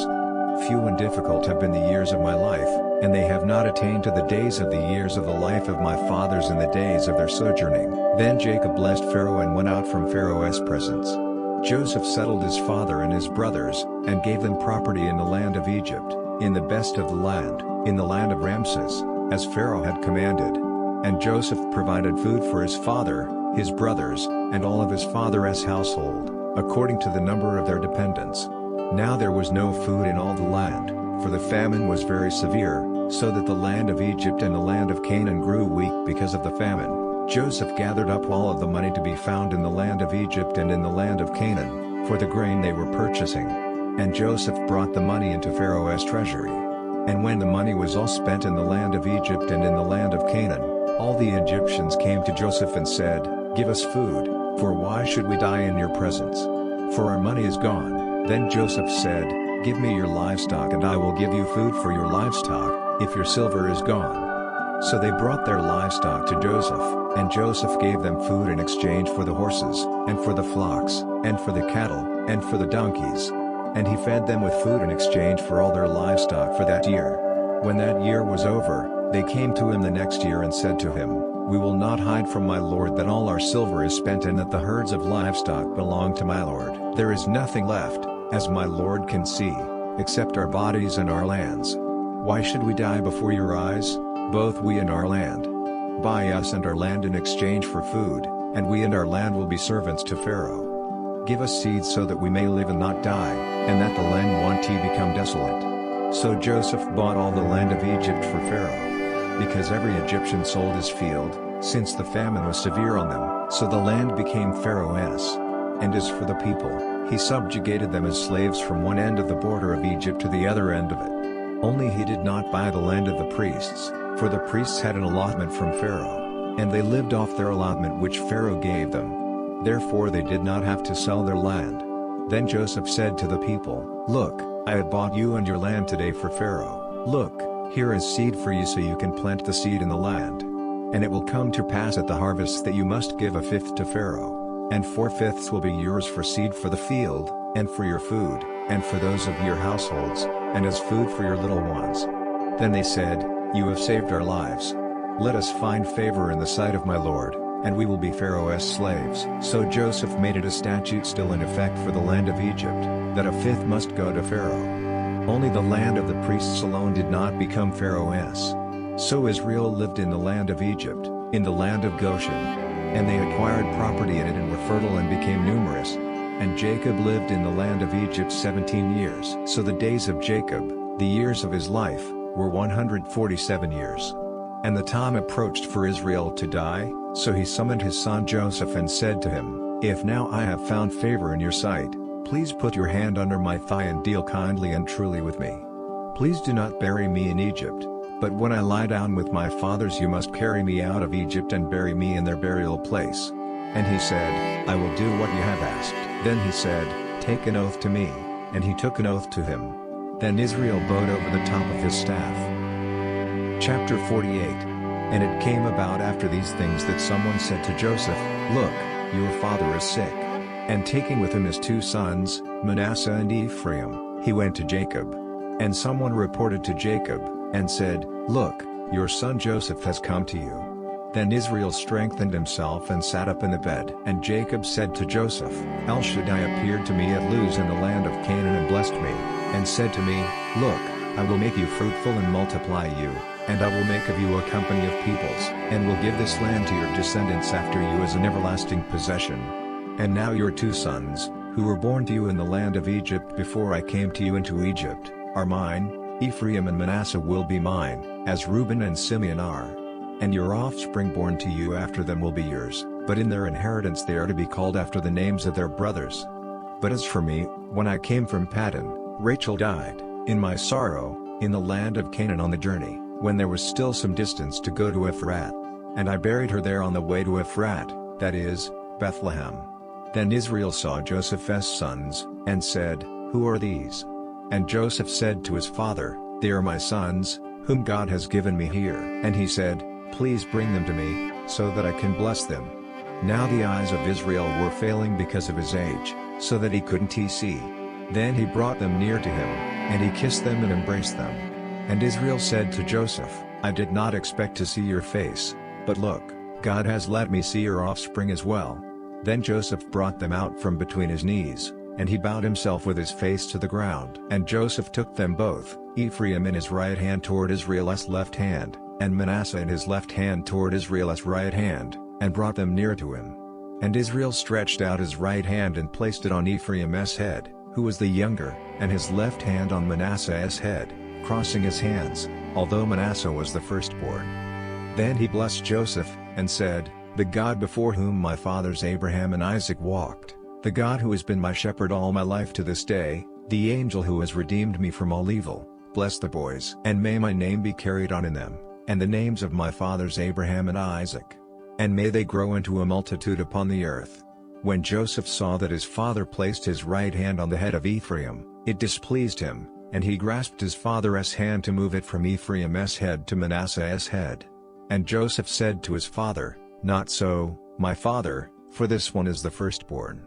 Few and difficult have been the years of my life, and they have not attained to the days of the years of the life of my fathers in the days of their sojourning. Then Jacob blessed Pharaoh and went out from Pharaoh's presence. Joseph settled his father and his brothers, and gave them property in the land of Egypt, in the best of the land, in the land of Ramses, as Pharaoh had commanded. And Joseph provided food for his father, his brothers, and all of his father's household, according to the number of their dependents. Now there was no food in all the land, for the famine was very severe, so that the land of Egypt and the land of Canaan grew weak because of the famine. Joseph gathered up all of the money to be found in the land of Egypt and in the land of Canaan, for the grain they were purchasing. And Joseph brought the money into Pharaoh's treasury. And when the money was all spent in the land of Egypt and in the land of Canaan, all the Egyptians came to Joseph and said, give us food, for why should we die in your presence? For our money is gone. Then Joseph said, give me your livestock and I will give you food for your livestock, if your silver is gone. So they brought their livestock to Joseph, and Joseph gave them food in exchange for the horses, and for the flocks, and for the cattle, and for the donkeys. And he fed them with food in exchange for all their livestock for that year. When that year was over, they came to him the next year and said to him, we will not hide from my lord that all our silver is spent and that the herds of livestock belong to my lord. There is nothing left, as my lord can see, except our bodies and our lands. Why should we die before your eyes, both we and our land? Buy us and our land in exchange for food, and we and our land will be servants to Pharaoh. Give us seeds so that we may live and not die, and that the land won't become desolate. So Joseph bought all the land of Egypt for Pharaoh, because every Egyptian sold his field, since the famine was severe on them, so the land became Pharaoh's. And as for the people, he subjugated them as slaves from one end of the border of Egypt to the other end of it. Only he did not buy the land of the priests, for the priests had an allotment from Pharaoh, and they lived off their allotment which Pharaoh gave them. Therefore they did not have to sell their land. Then Joseph said to the people, look, I have bought you and your land today for Pharaoh. Look, here is seed for you so you can plant the seed in the land. And it will come to pass at the harvest that you must give a fifth to Pharaoh. And 4/5 will be yours for seed for the field, and for your food, and for those of your households, and as food for your little ones. Then they said, you have saved our lives. Let us find favor in the sight of my lord, and we will be Pharaoh's slaves. So Joseph made it a statute still in effect for the land of Egypt, that a fifth must go to Pharaoh. Only the land of the priests alone did not become Pharaoh's. So Israel lived in the land of Egypt, in the land of Goshen. And they acquired property in it and were fertile and became numerous. And Jacob lived in the land of Egypt 17 years. So the days of Jacob, the years of his life, were 147 years. And the time approached for Israel to die, so he summoned his son Joseph and said to him, if now I have found favor in your sight, Please put your hand under my thigh and deal kindly and truly with me. Please do not bury me in Egypt, but when I lie down with my fathers you must carry me out of Egypt and bury me in their burial place." And he said, "I will do what you have asked." Then he said, "Take an oath to me," and he took an oath to him. Then Israel bowed over the top of his staff. Chapter 48. And it came about after these things that someone said to Joseph, "Look, your father is sick." And taking with him his 2 sons, Manasseh and Ephraim, he went to Jacob. And someone reported to Jacob, and said, "Look, your son Joseph has come to you." Then Israel strengthened himself and sat up in the bed. And Jacob said to Joseph, "El Shaddai appeared to me at Luz in the land of Canaan and blessed me, and said to me, Look, I will make you fruitful and multiply you, and I will make of you a company of peoples, and will give this land to your descendants after you as an everlasting possession. And now your 2 sons, who were born to you in the land of Egypt before I came to you into Egypt, are mine. Ephraim and Manasseh will be mine, as Reuben and Simeon are. And your offspring born to you after them will be yours, but in their inheritance they are to be called after the names of their brothers. But as for me, when I came from Paddan, Rachel died, in my sorrow, in the land of Canaan on the journey, when there was still some distance to go to Ephrat. And I buried her there on the way to Ephrat, that is, Bethlehem. Then Israel saw Joseph's sons, and said, Who are these? And Joseph said to his father, They are my sons, whom God has given me here. And he said, Please bring them to me, so that I can bless them. Now the eyes of Israel were failing because of his age, so that he couldn't see. Then he brought them near to him, and he kissed them and embraced them. And Israel said to Joseph, I did not expect to see your face, but look, God has let me see your offspring as well. Then Joseph brought them out from between his knees, and he bowed himself with his face to the ground. And Joseph took them both, Ephraim in his right hand toward Israel's left hand, and Manasseh in his left hand toward Israel's right hand, and brought them near to him. And Israel stretched out his right hand and placed it on Ephraim's head, who was the younger, and his left hand on Manasseh's head, crossing his hands, although Manasseh was the firstborn. Then he blessed Joseph, and said, The God before whom my fathers Abraham and Isaac walked, the God who has been my shepherd all my life to this day, the angel who has redeemed me from all evil, bless the boys. And may my name be carried on in them, and the names of my fathers Abraham and Isaac. And may they grow into a multitude upon the earth. When Joseph saw that his father placed his right hand on the head of Ephraim, it displeased him, and he grasped his father's hand to move it from Ephraim's head to Manasseh's head. And Joseph said to his father, Not so, my father, for this one is the firstborn.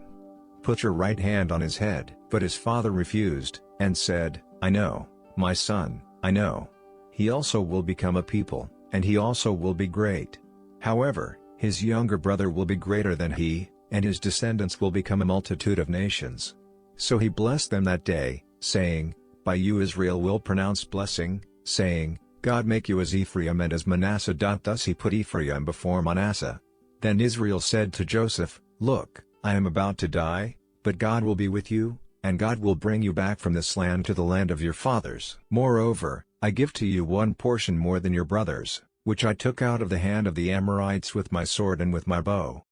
Put your right hand on his head. But his father refused, and said, I know, my son, I know. He also will become a people, and he also will be great. However, his younger brother will be greater than he, and his descendants will become a multitude of nations. So he blessed them that day, saying, By you Israel will pronounce blessing, saying, God make you as Ephraim and as Manasseh. Thus he put Ephraim before Manasseh. Then Israel said to Joseph, Look, I am about to die, but God will be with you, and God will bring you back from this land to the land of your fathers. Moreover, I give to you one portion more than your brothers, which I took out of the hand of the Amorites with my sword and with my bow.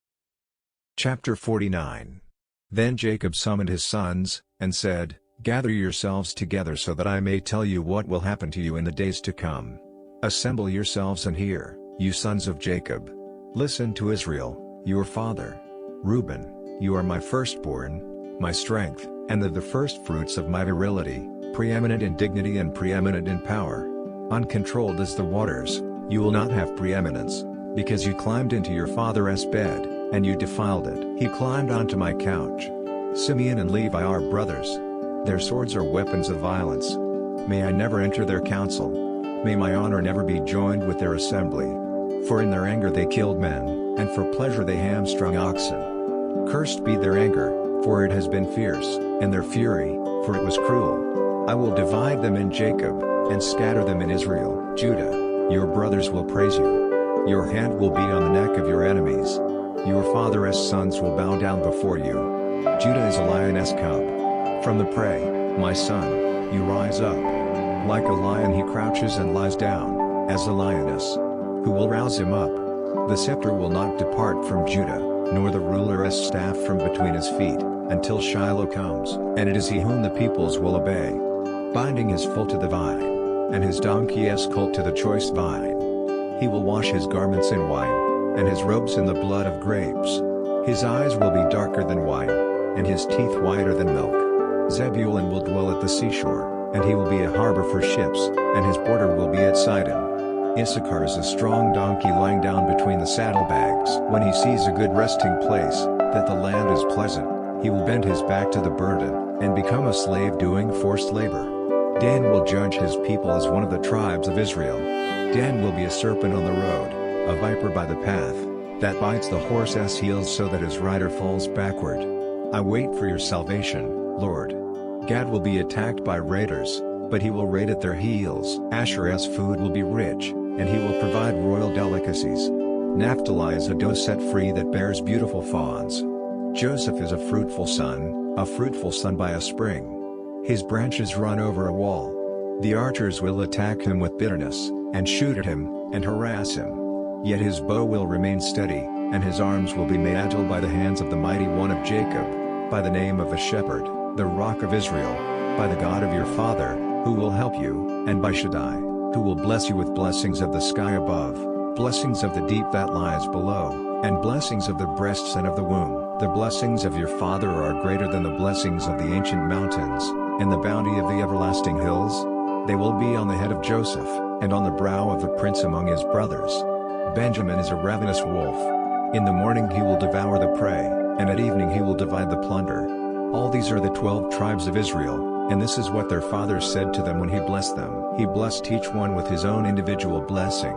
Chapter 49. Then Jacob summoned his sons, and said, Gather yourselves together so that I may tell you what will happen to you in the days to come. Assemble yourselves and hear, you sons of Jacob. Listen to Israel, your father. Reuben, you are my firstborn, my strength, and the firstfruits of my virility, preeminent in dignity and preeminent in power. Uncontrolled as the waters, you will not have preeminence, because you climbed into your father's bed, and you defiled it. He climbed onto my couch. Simeon and Levi are brothers. Their swords are weapons of violence. May I never enter their council. May my honor never be joined with their assembly. For in their anger they killed men, and for pleasure they hamstrung oxen. Cursed be their anger, for it has been fierce, and their fury, for it was cruel. I will divide them in Jacob, and scatter them in Israel. Judah, your brothers will praise you. Your hand will be on the neck of your enemies. Your father's sons will bow down before you. Judah is a lioness cub. From the prey, my son, you rise up. Like a lion he crouches and lies down, as a lioness. Who will rouse him up? The scepter will not depart from Judah, nor the ruler's staff from between his feet, until Shiloh comes, and it is he whom the peoples will obey. Binding his foal to the vine, and his donkey's colt to the choice vine. He will wash his garments in wine, and his robes in the blood of grapes. His eyes will be darker than wine, and his teeth whiter than milk. Zebulun will dwell at the seashore, and he will be a harbor for ships, and his border will be at Sidon. Issachar is a strong donkey lying down between the saddlebags. When he sees a good resting place, that the land is pleasant, he will bend his back to the burden, and become a slave doing forced labor. Dan will judge his people as one of the tribes of Israel. Dan will be a serpent on the road, a viper by the path, that bites the horse's heels so that his rider falls backward. I wait for your salvation, Lord. Gad will be attacked by raiders, but he will raid at their heels. Asher's food will be rich, and he will provide royal delicacies. Naphtali is a doe set free that bears beautiful fawns. Joseph is a fruitful son by a spring. His branches run over a wall. The archers will attack him with bitterness, and shoot at him, and harass him. Yet his bow will remain steady, and his arms will be made agile by the hands of the mighty one of Jacob, by the name of a shepherd, the rock of Israel, by the God of your father, who will help you, and by Shaddai, who will bless you with blessings of the sky above, blessings of the deep that lies below, and blessings of the breasts and of the womb. The blessings of your father are greater than the blessings of the ancient mountains, and the bounty of the everlasting hills. They will be on the head of Joseph, and on the brow of the prince among his brothers. Benjamin is a ravenous wolf. In the morning he will devour the prey, and at evening he will divide the plunder. All these are the 12 tribes of Israel, and this is what their father said to them when he blessed them. He blessed each one with his own individual blessing.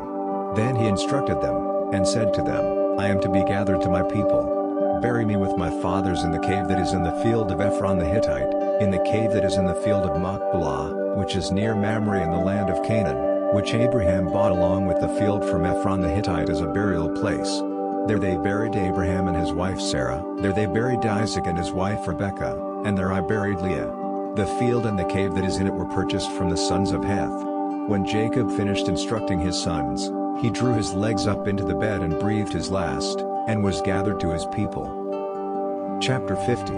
Then he instructed them, and said to them, I am to be gathered to my people. Bury me with my fathers in the cave that is in the field of Ephron the Hittite, in the cave that is in the field of Machpelah, which is near Mamre in the land of Canaan, which Abraham bought along with the field from Ephron the Hittite as a burial place. There they buried Abraham and his wife Sarah. There they buried Isaac and his wife Rebekah, and there I buried Leah. The field and the cave that is in it were purchased from the sons of Heth. When Jacob finished instructing his sons, he drew his legs up into the bed and breathed his last, and was gathered to his people. Chapter 50.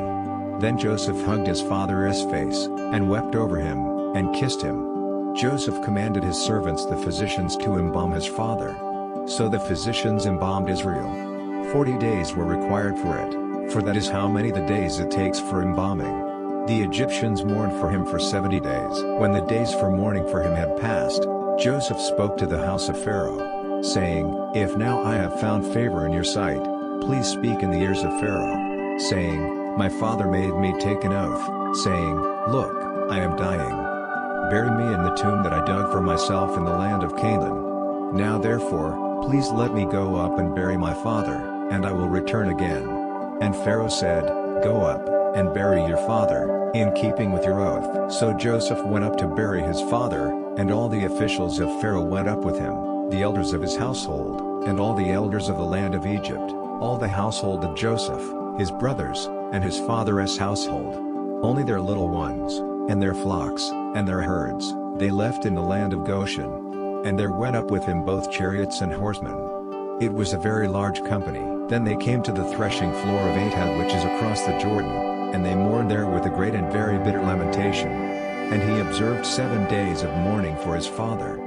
Then Joseph hugged his father's face, and wept over him, and kissed him. Joseph commanded his servants the physicians to embalm his father. So the physicians embalmed Israel. 40 days were required for it, for that is how many the days it takes for embalming. The Egyptians mourned for him for 70 days. When the days for mourning for him had passed, Joseph spoke to the house of Pharaoh, saying, If now I have found favor in your sight, please speak in the ears of Pharaoh, saying, My father made me take an oath, saying, Look, I am dying. Bury me in the tomb that I dug for myself in the land of Canaan. Now therefore, please let me go up and bury my father, and I will return again. And Pharaoh said, Go up, and bury your father, in keeping with your oath. So Joseph went up to bury his father, and all the officials of Pharaoh went up with him, the elders of his household, and all the elders of the land of Egypt, all the household of Joseph, his brothers, and his father's household. Only their little ones, and their flocks, and their herds, they left in the land of Goshen. And there went up with him both chariots and horsemen. It was a very large company. Then they came to the threshing floor of Atad which is across the Jordan, and they mourned there with a great and very bitter lamentation. And he observed 7 days of mourning for his father.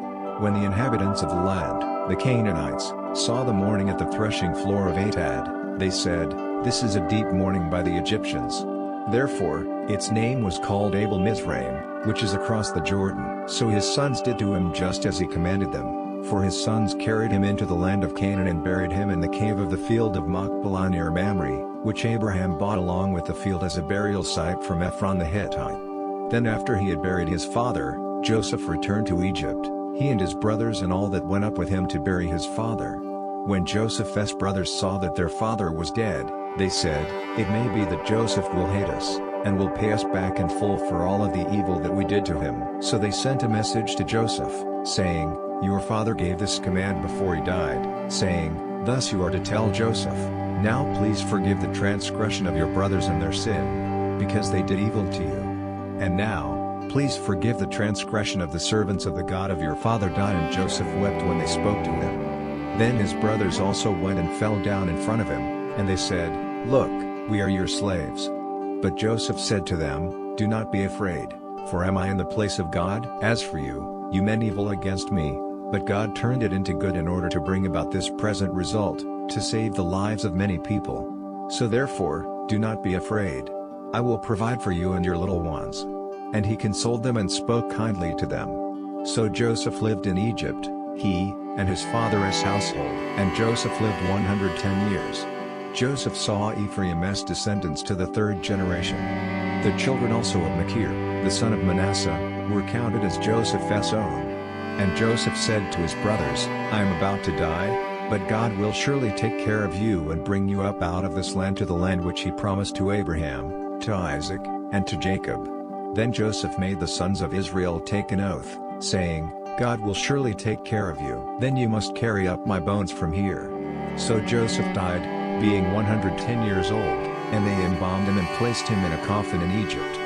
When the inhabitants of the land, the Canaanites, saw the mourning at the threshing floor of Atad, they said, This is a deep mourning by the Egyptians. Therefore, its name was called Abel Mizraim, which is across the Jordan. So his sons did to him just as he commanded them, for his sons carried him into the land of Canaan and buried him in the cave of the field of Machpelah near Mamre, which Abraham bought along with the field as a burial site from Ephron the Hittite. Then after he had buried his father, Joseph returned to Egypt, he and his brothers and all that went up with him to bury his father. When Joseph's brothers saw that their father was dead, they said, It may be that Joseph will hate us, and will pay us back in full for all of the evil that we did to him. So they sent a message to Joseph, saying, Your father gave this command before he died, saying, Thus you are to tell Joseph, Now please forgive the transgression of your brothers and their sin, because they did evil to you. And now, please forgive the transgression of the servants of the God of your father died. And Joseph wept when they spoke to him. Then his brothers also went and fell down in front of him, And they said, "Look, we are your slaves." But Joseph said to them, "Do not be afraid, for am I in the place of God? As for you, you meant evil against me, but God turned it into good in order to bring about this present result, to save the lives of many people. So therefore, do not be afraid. I will provide for you and your little ones." And he consoled them and spoke kindly to them. So Joseph lived in Egypt, he, and his father's household. And Joseph lived 110 years. Joseph saw Ephraim's descendants to the third generation. The children also of Machir, the son of Manasseh, were counted as Joseph's own. And Joseph said to his brothers, "I am about to die, but God will surely take care of you and bring you up out of this land to the land which he promised to Abraham, to Isaac, and to Jacob." Then Joseph made the sons of Israel take an oath, saying, "God will surely take care of you. Then you must carry up my bones from here." So Joseph died, being 110 years old, and they embalmed him and placed him in a coffin in Egypt.